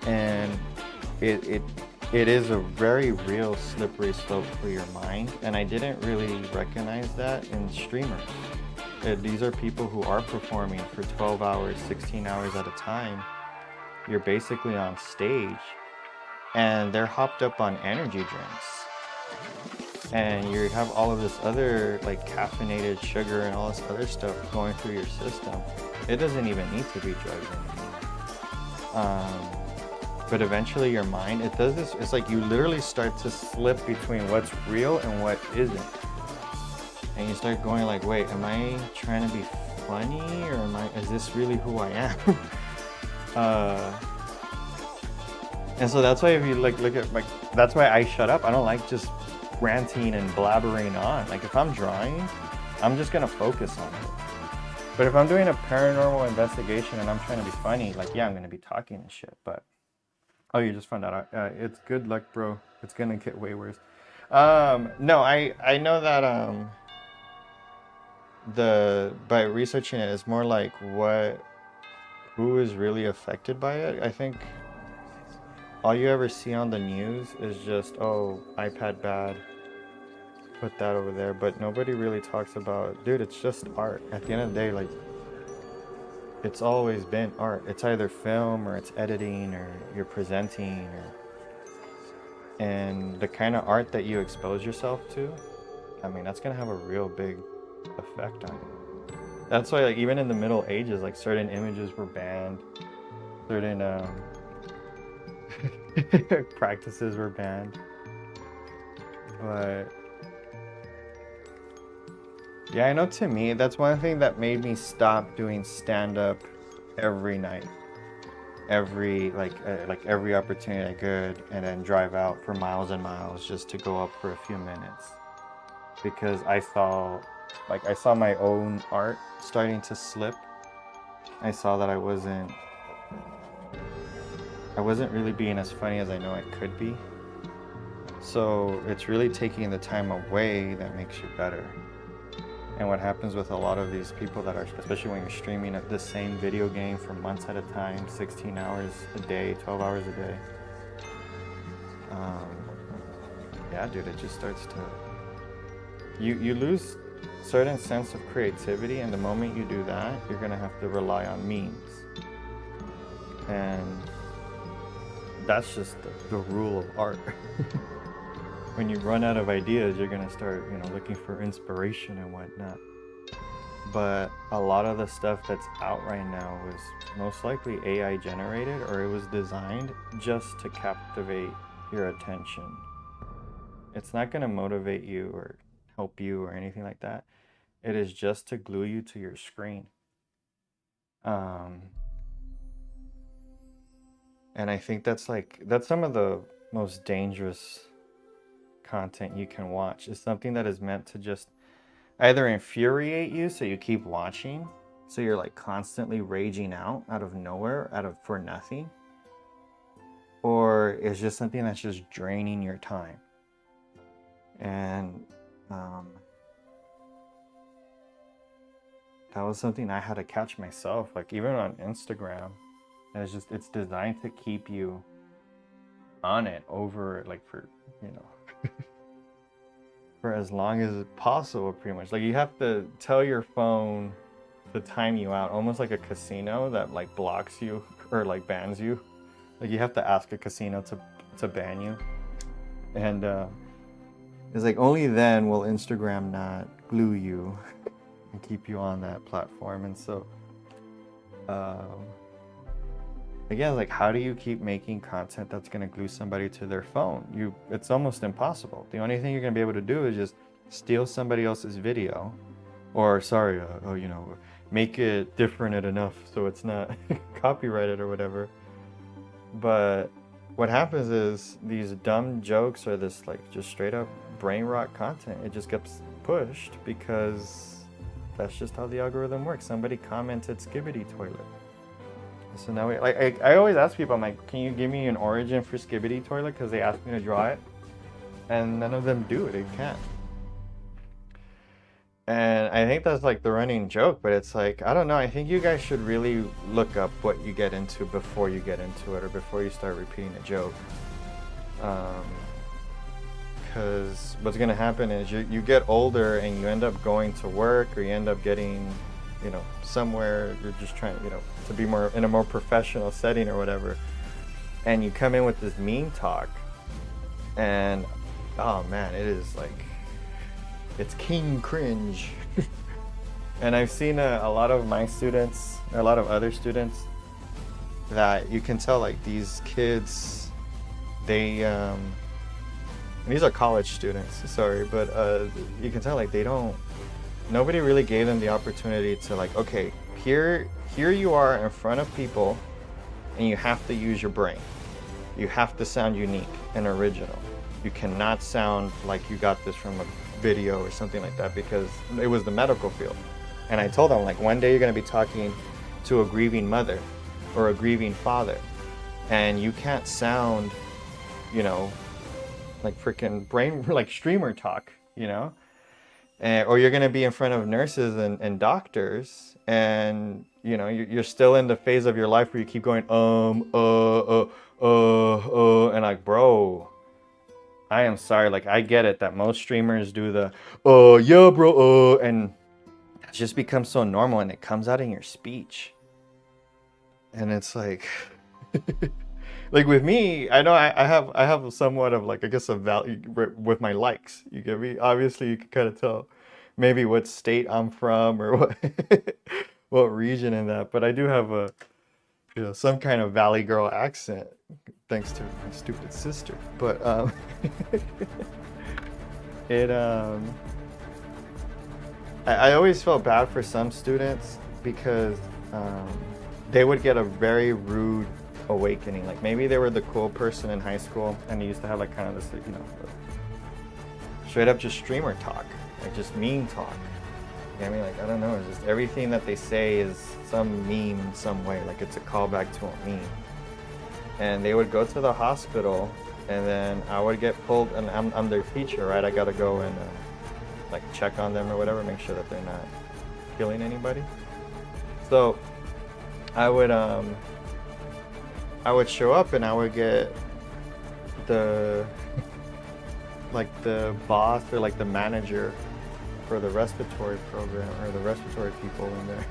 And it is a very real slippery slope for your mind, and I didn't really recognize that in streamers. These are people who are performing for 12 hours, 16 hours at a time. You're basically on stage, and they're hopped up on energy drinks. And you have all of this other like caffeinated sugar and all this other stuff going through your system. It doesn't even need to be drugs anymore. But eventually your mind, it does this, it's like you literally start to slip between what's real and what isn't. And you start going like, wait, am I trying to be funny, or is this really who I am? And so that's why if you look at, like, that's why I shut up. I don't like just ranting and blabbering on. Like, if I'm drawing, I'm just gonna focus on it. But if I'm doing a paranormal investigation and I'm trying to be funny, like, yeah, I'm gonna be talking and shit. But oh, you just found out. It's good luck, bro. It's gonna get way worse. No, I know that by researching it, it's more like who is really affected by it. I think all you ever see on the news is just, oh, iPad bad, put that over there, but nobody really talks about, dude, it's just art. At the end of the day, like, it's always been art. It's either film or it's editing or you're presenting, and the kind of art that you expose yourself to, I mean, that's gonna have a real big effect on you. That's why, like, even in the Middle Ages, like, certain images were banned, certain practices were banned. But yeah, I know, to me, that's one thing that made me stop doing stand-up every night, every opportunity I could, and then drive out for miles and miles just to go up for a few minutes, because I saw my own art starting to slip. I saw that I wasn't really being as funny as I know I could be. So it's really taking the time away that makes you better. And what happens with a lot of these people that are, especially when you're streaming the same video game for months at a time, 16 hours a day, 12 hours a day. Yeah, dude, it just starts to, you lose certain sense of creativity, and the moment you do that, you're gonna have to rely on memes. And that's just the rule of art. When you run out of ideas, you're gonna start, looking for inspiration and whatnot. But a lot of the stuff that's out right now was most likely AI generated, or it was designed just to captivate your attention. It's not gonna motivate you or help you or anything like that. It is just to glue you to your screen. And I think that's some of the most dangerous content you can watch, is something that is meant to just either infuriate you so you keep watching, so you're like constantly raging out of nowhere, for nothing, or it's just something that's just draining your time. And that was something I had to catch myself, like even on Instagram. And it's designed to keep you on it over, like, for for as long as possible, pretty much. Like, you have to tell your phone to time you out, almost like a casino that like blocks you or like bans you. Like, you have to ask a casino to ban you. And it's like only then will Instagram not glue you and keep you on that platform. And so again, like, how do you keep making content that's going to glue somebody to their phone? It's almost impossible. The only thing you're going to be able to do is just steal somebody else's video, or make it different enough so it's not copyrighted or whatever. But what happens is these dumb jokes or this like just straight up brain rot content, it just gets pushed because that's just how the algorithm works. Somebody commented Skibbity toilet. So now I always ask people, I'm like, can you give me an origin for Skibbity toilet? Because they asked me to draw it, and none of them do it. They can't. And I think that's like the running joke, but it's like, I don't know. I think you guys should really look up what you get into before you get into it, or before you start repeating a joke. Because what's going to happen is you get older and you end up going to work, or you end up getting, you know, somewhere you're just trying, you know, to be more in a more professional setting or whatever. And you come in with this meme talk, and oh man, it is like, it's king cringe. And I've seen a lot of my students, a lot of other students, that you can tell like these kids, they these are college students, sorry, but you can tell like they don't, nobody really gave them the opportunity to like, okay, here you are in front of people, and you have to use your brain. You have to sound unique and original. You cannot sound like you got this from a video or something like that, because it was the medical field. And I told them, like, one day you're going to be talking to a grieving mother or a grieving father, and you can't sound, you know, like freaking brain, like streamer talk, you know, or you're going to be in front of nurses and doctors, and you know, you're still in the phase of your life where you keep going and like, bro, I am sorry, like, I get it that most streamers do the yeah bro and it just becomes so normal, and it comes out in your speech, and it's like like with me, I know I have somewhat of like, I guess, a value with my likes, you get me? Obviously you can kind of tell maybe what state I'm from, or what what region in that, but I do have a, you know, some kind of Valley Girl accent, thanks to my stupid sister. But it I always felt bad for some students, because they would get a very rude awakening. Like maybe they were the cool person in high school, and they used to have like kind of this, you know, straight up just streamer talk, like just meme talk. I mean, like, I don't know, it's just everything that they say is some meme in some way, like it's a callback to a meme. And they would go to the hospital, and then I would get pulled, and I'm their teacher, right? I gotta go and like check on them or whatever, make sure that they're not killing anybody. So I would show up, and I would get the like the boss or like the manager for the respiratory program, or the respiratory people in there.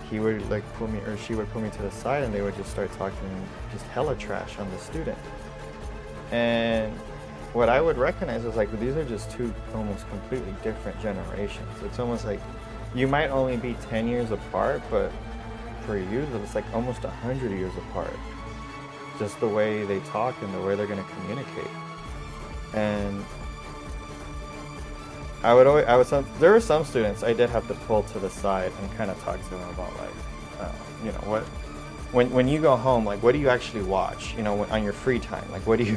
He would like pull me, or she would pull me to the side, and they would just start talking just hella trash on the student. And what I would recognize is like, these are just two almost completely different generations. It's almost like you might only be 10 years apart, but for you, it's like almost 100 years apart. Just the way they talk and the way they're going to communicate. And there were some students I did have to pull to the side and kind of talk to them about like, you know, when you go home, like, what do you actually watch, you know, on your free time? Like, what do you,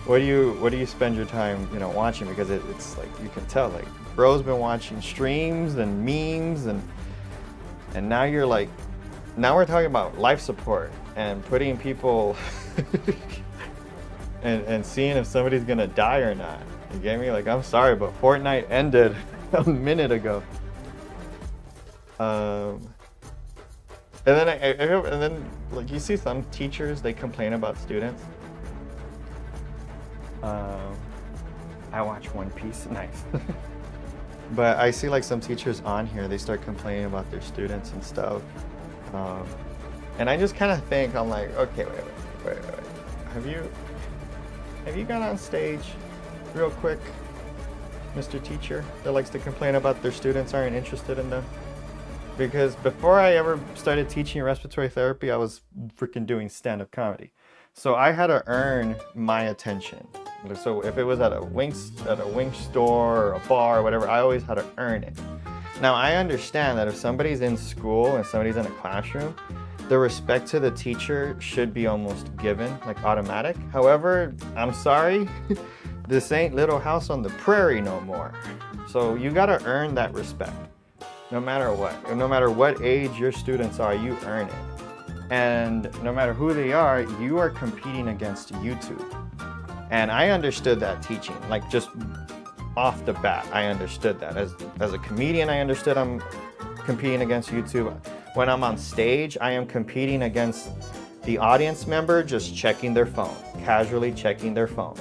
what do you spend your time, you know, watching? Because it's like, you can tell, like, bro's been watching streams and memes, and now you're like, now we're talking about life support and putting people and seeing if somebody's gonna die or not. You get me? Like, I'm sorry, but Fortnite ended a minute ago. And then like, you see some teachers, they complain about students. I watch One Piece, nice. But I see like some teachers on here, they start complaining about their students and stuff. And I just kind of think, I'm like, okay, wait. Have you gone on stage real quick, Mr. Teacher, that likes to complain about their students aren't interested in them? Because before I ever started teaching respiratory therapy, I was freaking doing stand-up comedy. So I had to earn my attention. So if it was at a wing store or a bar or whatever, I always had to earn it. Now I understand that if somebody's in school and somebody's in a classroom, the respect to the teacher should be almost given, like automatic. However, I'm sorry, this ain't Little House on the Prairie no more. So you gotta earn that respect, no matter what. No matter what age your students are, you earn it. And no matter who they are, you are competing against YouTube. And I understood that teaching, like just off the bat, I understood that. As a comedian, I understood I'm competing against YouTube. When I'm on stage, I am competing against the audience member just checking their phone, casually checking their phone.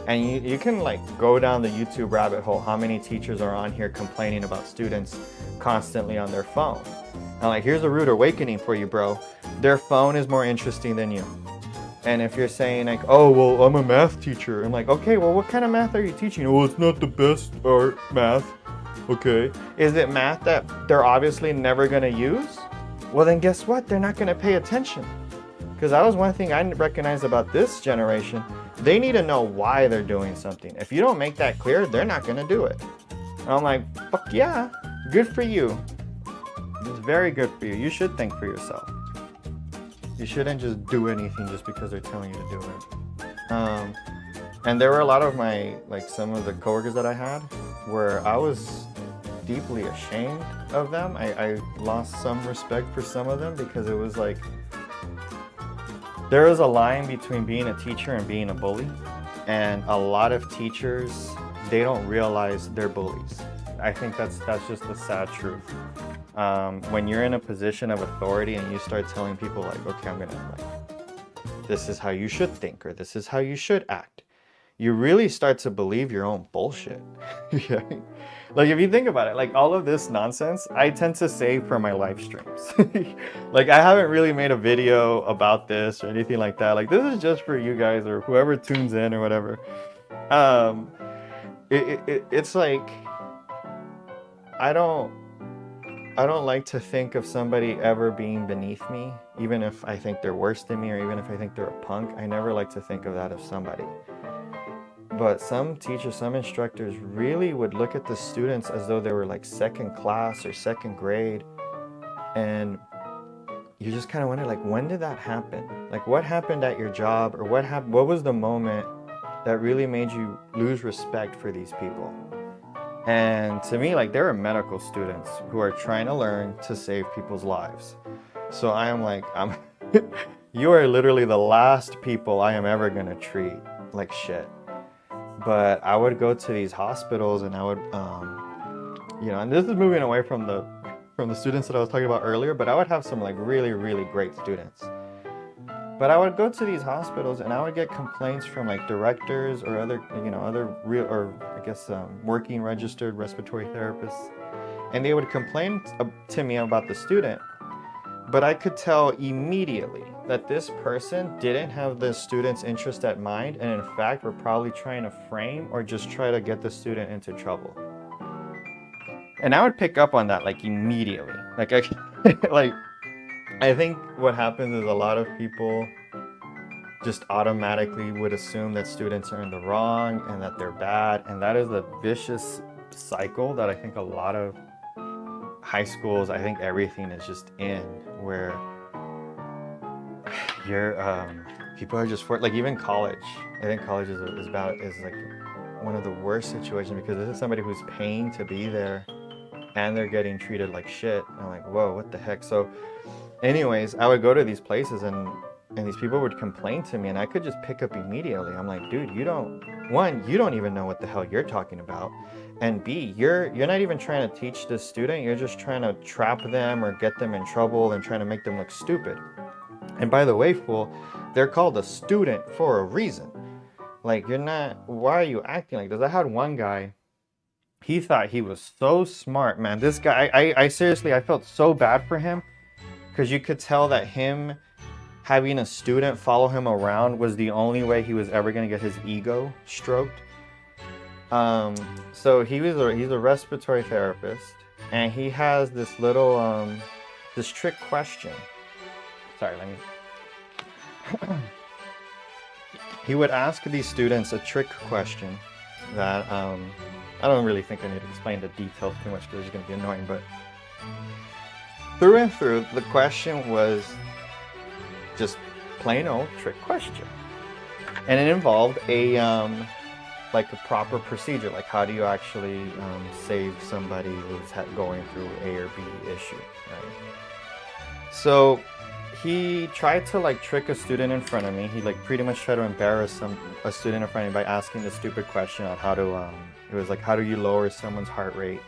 And you can like go down the YouTube rabbit hole, how many teachers are on here complaining about students constantly on their phone. And like, here's a rude awakening for you, bro. Their phone is more interesting than you. And if you're saying like, oh, well, I'm a math teacher. I'm like, okay, well, what kind of math are you teaching? Oh, it's not the best art math. Okay. Is it math that they're obviously never gonna use? Well, then guess what? They're not gonna pay attention. Because that was one thing I recognized about this generation. They need to know why they're doing something. If you don't make that clear, they're not gonna do it. And I'm like, fuck yeah, good for you. It's very good for you. You should think for yourself. You shouldn't just do anything just because they're telling you to do it. And there were a lot of some of the coworkers that I had where I was deeply ashamed of them. I lost some respect for some of them because it was like, there is a line between being a teacher and being a bully. And a lot of teachers, they don't realize they're bullies. I think that's just the sad truth. When you're in a position of authority and you start telling people like, okay, this is how you should think, or this is how you should act, you really start to believe your own bullshit. Yeah. Like if you think about it, like all of this nonsense, I tend to save for my live streams. Like I haven't really made a video about this or anything like that. Like this is just for you guys or whoever tunes in or whatever. It's like, I don't like to think of somebody ever being beneath me, even if I think they're worse than me or even if I think they're a punk. I never like to think of that of somebody. But some teachers, some instructors really would look at the students as though they were like second class or second grade. And you just kind of wonder, like, when did that happen? Like, what happened at your job, or what was the moment that really made you lose respect for these people? And to me, like, there are medical students who are trying to learn to save people's lives. So I am like, you are literally the last people I am ever gonna treat like shit. But I would go to these hospitals and I would, and this is moving away from the students that I was talking about earlier, but I would have some like really, really great students. But I would go to these hospitals and I would get complaints from like directors or other working registered respiratory therapists. And they would complain to me about the student. But I could tell immediately that this person didn't have the student's interest at mind, and in fact were probably trying to frame or just try to get the student into trouble. And I would pick up on that like immediately. Like I think what happens is a lot of people just automatically would assume that students are in the wrong and that they're bad, and that is a vicious cycle that I think a lot of high schools, I think everything is just in, where you're people are just like, even college. I think college is like one of the worst situations, because this is somebody who's paying to be there and they're getting treated like shit. And I'm like, whoa, what the heck? So anyways, I would go to these places and these people would complain to me, and I could just pick up immediately. I'm like, dude, you don't even know what the hell you're talking about. And B, you're not even trying to teach this student, you're just trying to trap them or get them in trouble and trying to make them look stupid. And by the way, fool, they're called a student for a reason. Like, why are you acting like this? I had one guy, he thought he was so smart, man. This guy, I seriously, I felt so bad for him, because you could tell that him having a student follow him around was the only way he was ever going to get his ego stroked. So he's a respiratory therapist, and he has this little this trick question. Sorry, let me. He would ask these students a trick question that I don't really think I need to explain the details too much because it's going to be annoying, but through and through, the question was just plain old trick question, and it involved like a proper procedure, like how do you actually save somebody who's going through A or B issue, right? So he tried to like trick a student in front of me. He like pretty much tried to embarrass a student in front of me by asking the stupid question on how to it was like, how do you lower someone's heart rate?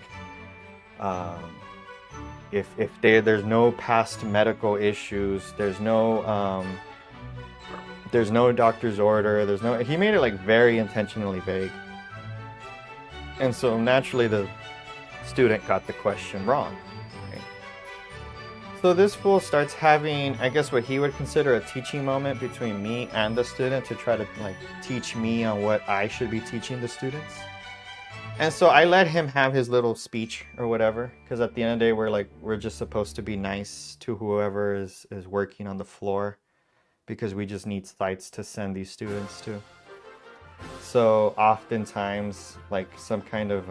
If there's no past medical issues, there's no doctor's order, he made it like very intentionally vague. And so naturally the student got the question wrong. Right? So this fool starts having, I guess, what he would consider a teaching moment between me and the student to try to like teach me on what I should be teaching the students. And so I let him have his little speech or whatever, because at the end of the day, we're just supposed to be nice to whoever is working on the floor, because we just need sites to send these students to. So oftentimes, like some kind of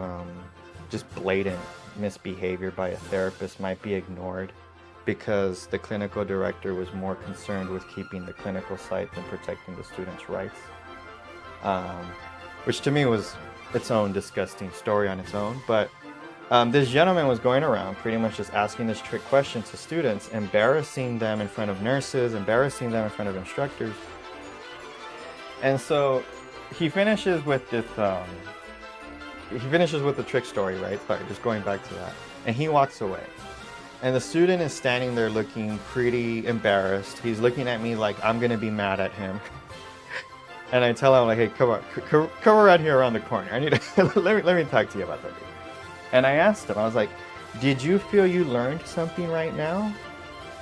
just blatant misbehavior by a therapist might be ignored because the clinical director was more concerned with keeping the clinical site than protecting the students' rights. Which to me was its own disgusting story on its own. But this gentleman was going around pretty much just asking this trick question to students, embarrassing them in front of nurses, embarrassing them in front of instructors. And so he finishes with this, the trick story, right? Sorry, just going back to that. And he walks away. And the student is standing there looking pretty embarrassed. He's looking at me like I'm gonna be mad at him. And I tell him, like, hey, come around here around the corner. I need to let me talk to you about that. And I asked him, I was like, did you feel you learned something right now?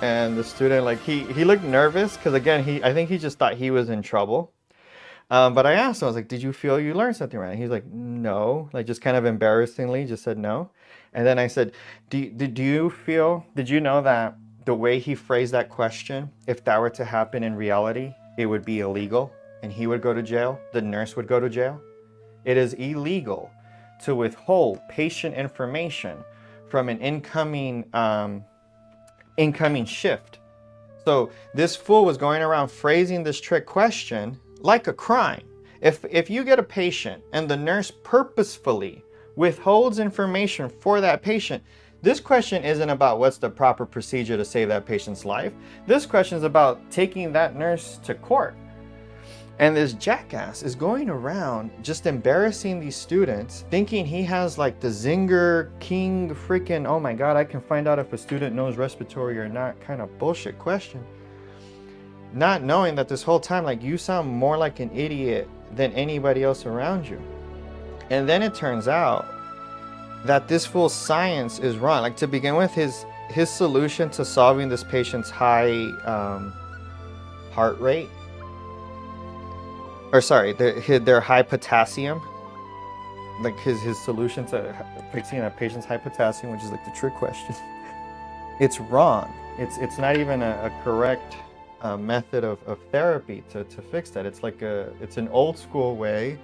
And the student, like, he looked nervous because, again, I think he just thought he was in trouble. But I asked him, I was like, did you feel you learned something right now? He's like, no, like just kind of embarrassingly just said no. And then I said, did you know that the way he phrased that question, if that were to happen in reality, it would be illegal? And he would go to jail, the nurse would go to jail. It is illegal to withhold patient information from an incoming shift. So this fool was going around phrasing this trick question like a crime. If you get a patient and the nurse purposefully withholds information for that patient, this question isn't about what's the proper procedure to save that patient's life. This question is about taking that nurse to court. And this jackass is going around just embarrassing these students, thinking he has like the Zinger King freaking, oh my God, I can find out if a student knows respiratory or not kind of bullshit question. Not knowing that this whole time, like, you sound more like an idiot than anybody else around you. And then it turns out that this fool's science is wrong. Like, to begin with, his solution to solving this patient's high heart rate, or sorry, their high potassium, like his solution to fixing a patient's high potassium, which is like the trick question, it's wrong. It's not even a correct method of therapy to fix that. It's like it's an old school way,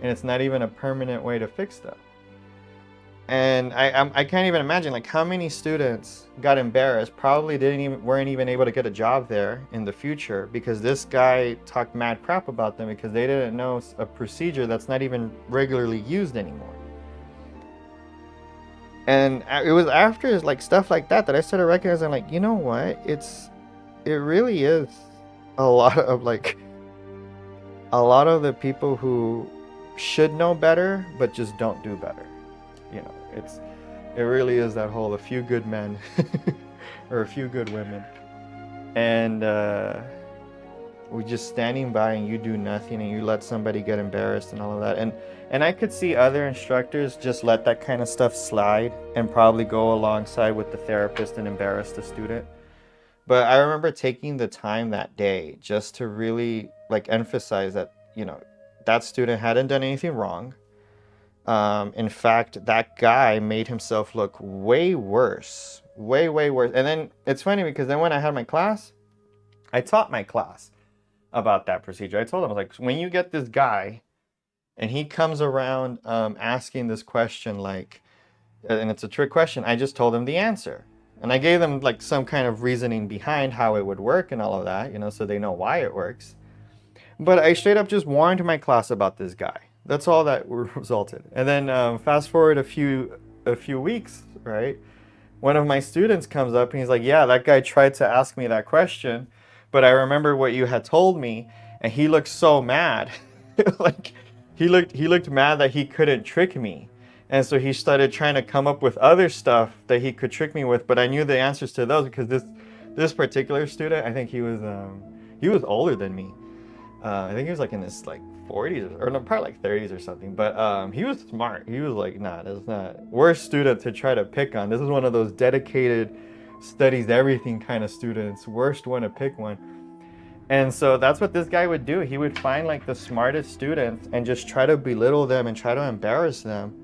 and it's not even a permanent way to fix that. And I can't even imagine like how many students got embarrassed, probably weren't even able to get a job there in the future because this guy talked mad crap about them because they didn't know a procedure that's not even regularly used anymore. And it was after like stuff like that I started recognizing, like, you know what, it really is a lot of the people who should know better but just don't do better. You know, it really is that whole a few good men or a few good women, and we're just standing by and you do nothing and you let somebody get embarrassed and all of that. And I could see other instructors just let that kind of stuff slide and probably go alongside with the therapist and embarrass the student. But I remember taking the time that day just to really like emphasize that, you know, that student hadn't done anything wrong. In fact, that guy made himself look way worse, way worse. And then it's funny because then when I had my class, I taught my class about that procedure. I told them, I was like, when you get this guy and he comes around asking this question, like, and it's a trick question, I just told him the answer. And I gave them like some kind of reasoning behind how it would work and all of that, you know, so they know why it works. But I straight up just warned my class about this guy. That's all that resulted. And then fast forward a few weeks, right? one of my students comes up and he's like, yeah, that guy tried to ask me that question, but I remember what you had told me, and he looked so mad. Like he looked mad that he couldn't trick me. And so he started trying to come up with other stuff that he could trick me with, but I knew the answers to those because this particular student, I think he was older than me. I think he was like in his like 40s or no, probably like 30s or something. But he was smart. He was like, nah, that's not worst student to try to pick on. This is one of those dedicated, studies everything kind of students. Worst one to pick one. And so that's what this guy would do. He would find like the smartest students and just try to belittle them and try to embarrass them.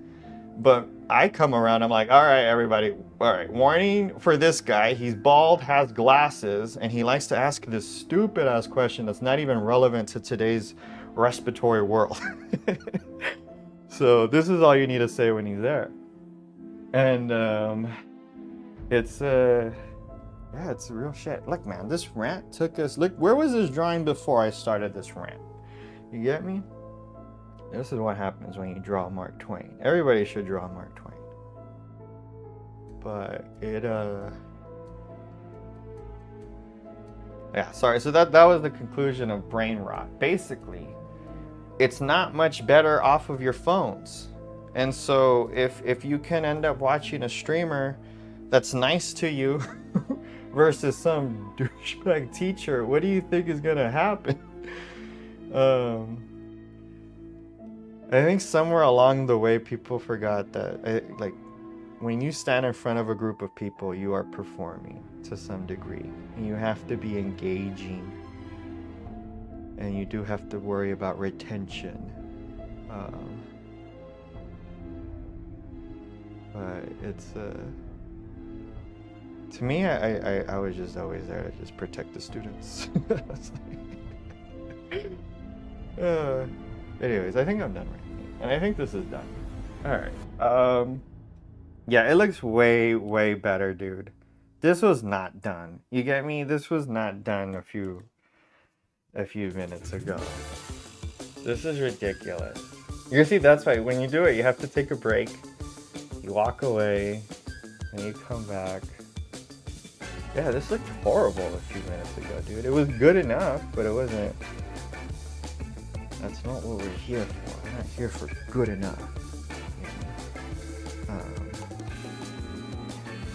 But I come around, I'm like, all right, everybody, all right, warning for this guy. He's bald, has glasses, and he likes to ask this stupid ass question that's not even relevant to today's respiratory world. So this is all you need to say when he's there. And it's real shit. Look, man, this rant took us, look, where was this drawing before I started this rant? You get me? This is what happens when you draw Mark Twain. Everybody should draw Mark Twain. But it, yeah, sorry. So that was the conclusion of brain rot. Basically, it's not much better off of your phones. And so if you can end up watching a streamer that's nice to you versus some douchebag teacher, what do you think is gonna happen? I think somewhere along the way, people forgot that, like, when you stand in front of a group of people, you are performing to some degree. And you have to be engaging. And you do have to worry about retention. But it's, to me, I was just always there to just protect the students. Anyways, I think I'm done right now. And I think this is done. Alright. Yeah, it looks way, way better, dude. This was not done. You get me? This was not done a few minutes ago. This is ridiculous. You see, that's why when you do it, you have to take a break. You walk away, and you come back. Yeah, this looked horrible a few minutes ago, dude. It was good enough, but it wasn't. That's not what we're here for. We're not here for good enough.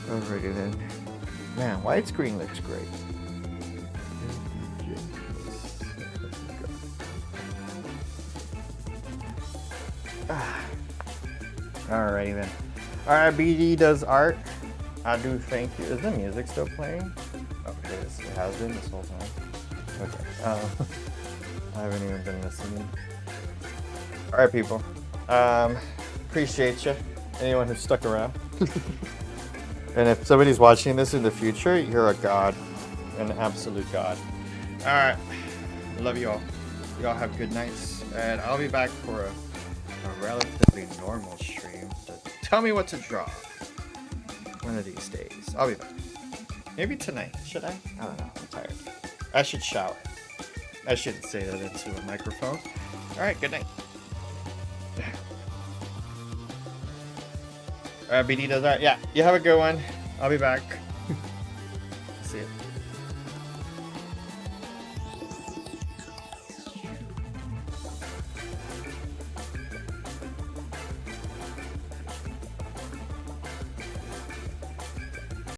Alrighty then. Man, widescreen looks great. Alrighty then. Alright, BD does art. I do thank you. Is the music still playing? Oh, it is. It has been this whole time. Okay. I haven't even been listening. Alright, people. Appreciate you. Anyone who stuck around. And if somebody's watching this in the future, you're a god. An absolute god. Alright. Love you all. Y'all have good nights. And I'll be back for a relatively normal stream. So tell me what to draw. One of these days. I'll be back. Maybe tonight. Should I? I don't know. I'm tired. I should shower. I shouldn't say that into a microphone. Alright, good night. Alright, BD does art. Yeah, you have a good one. I'll be back. See ya.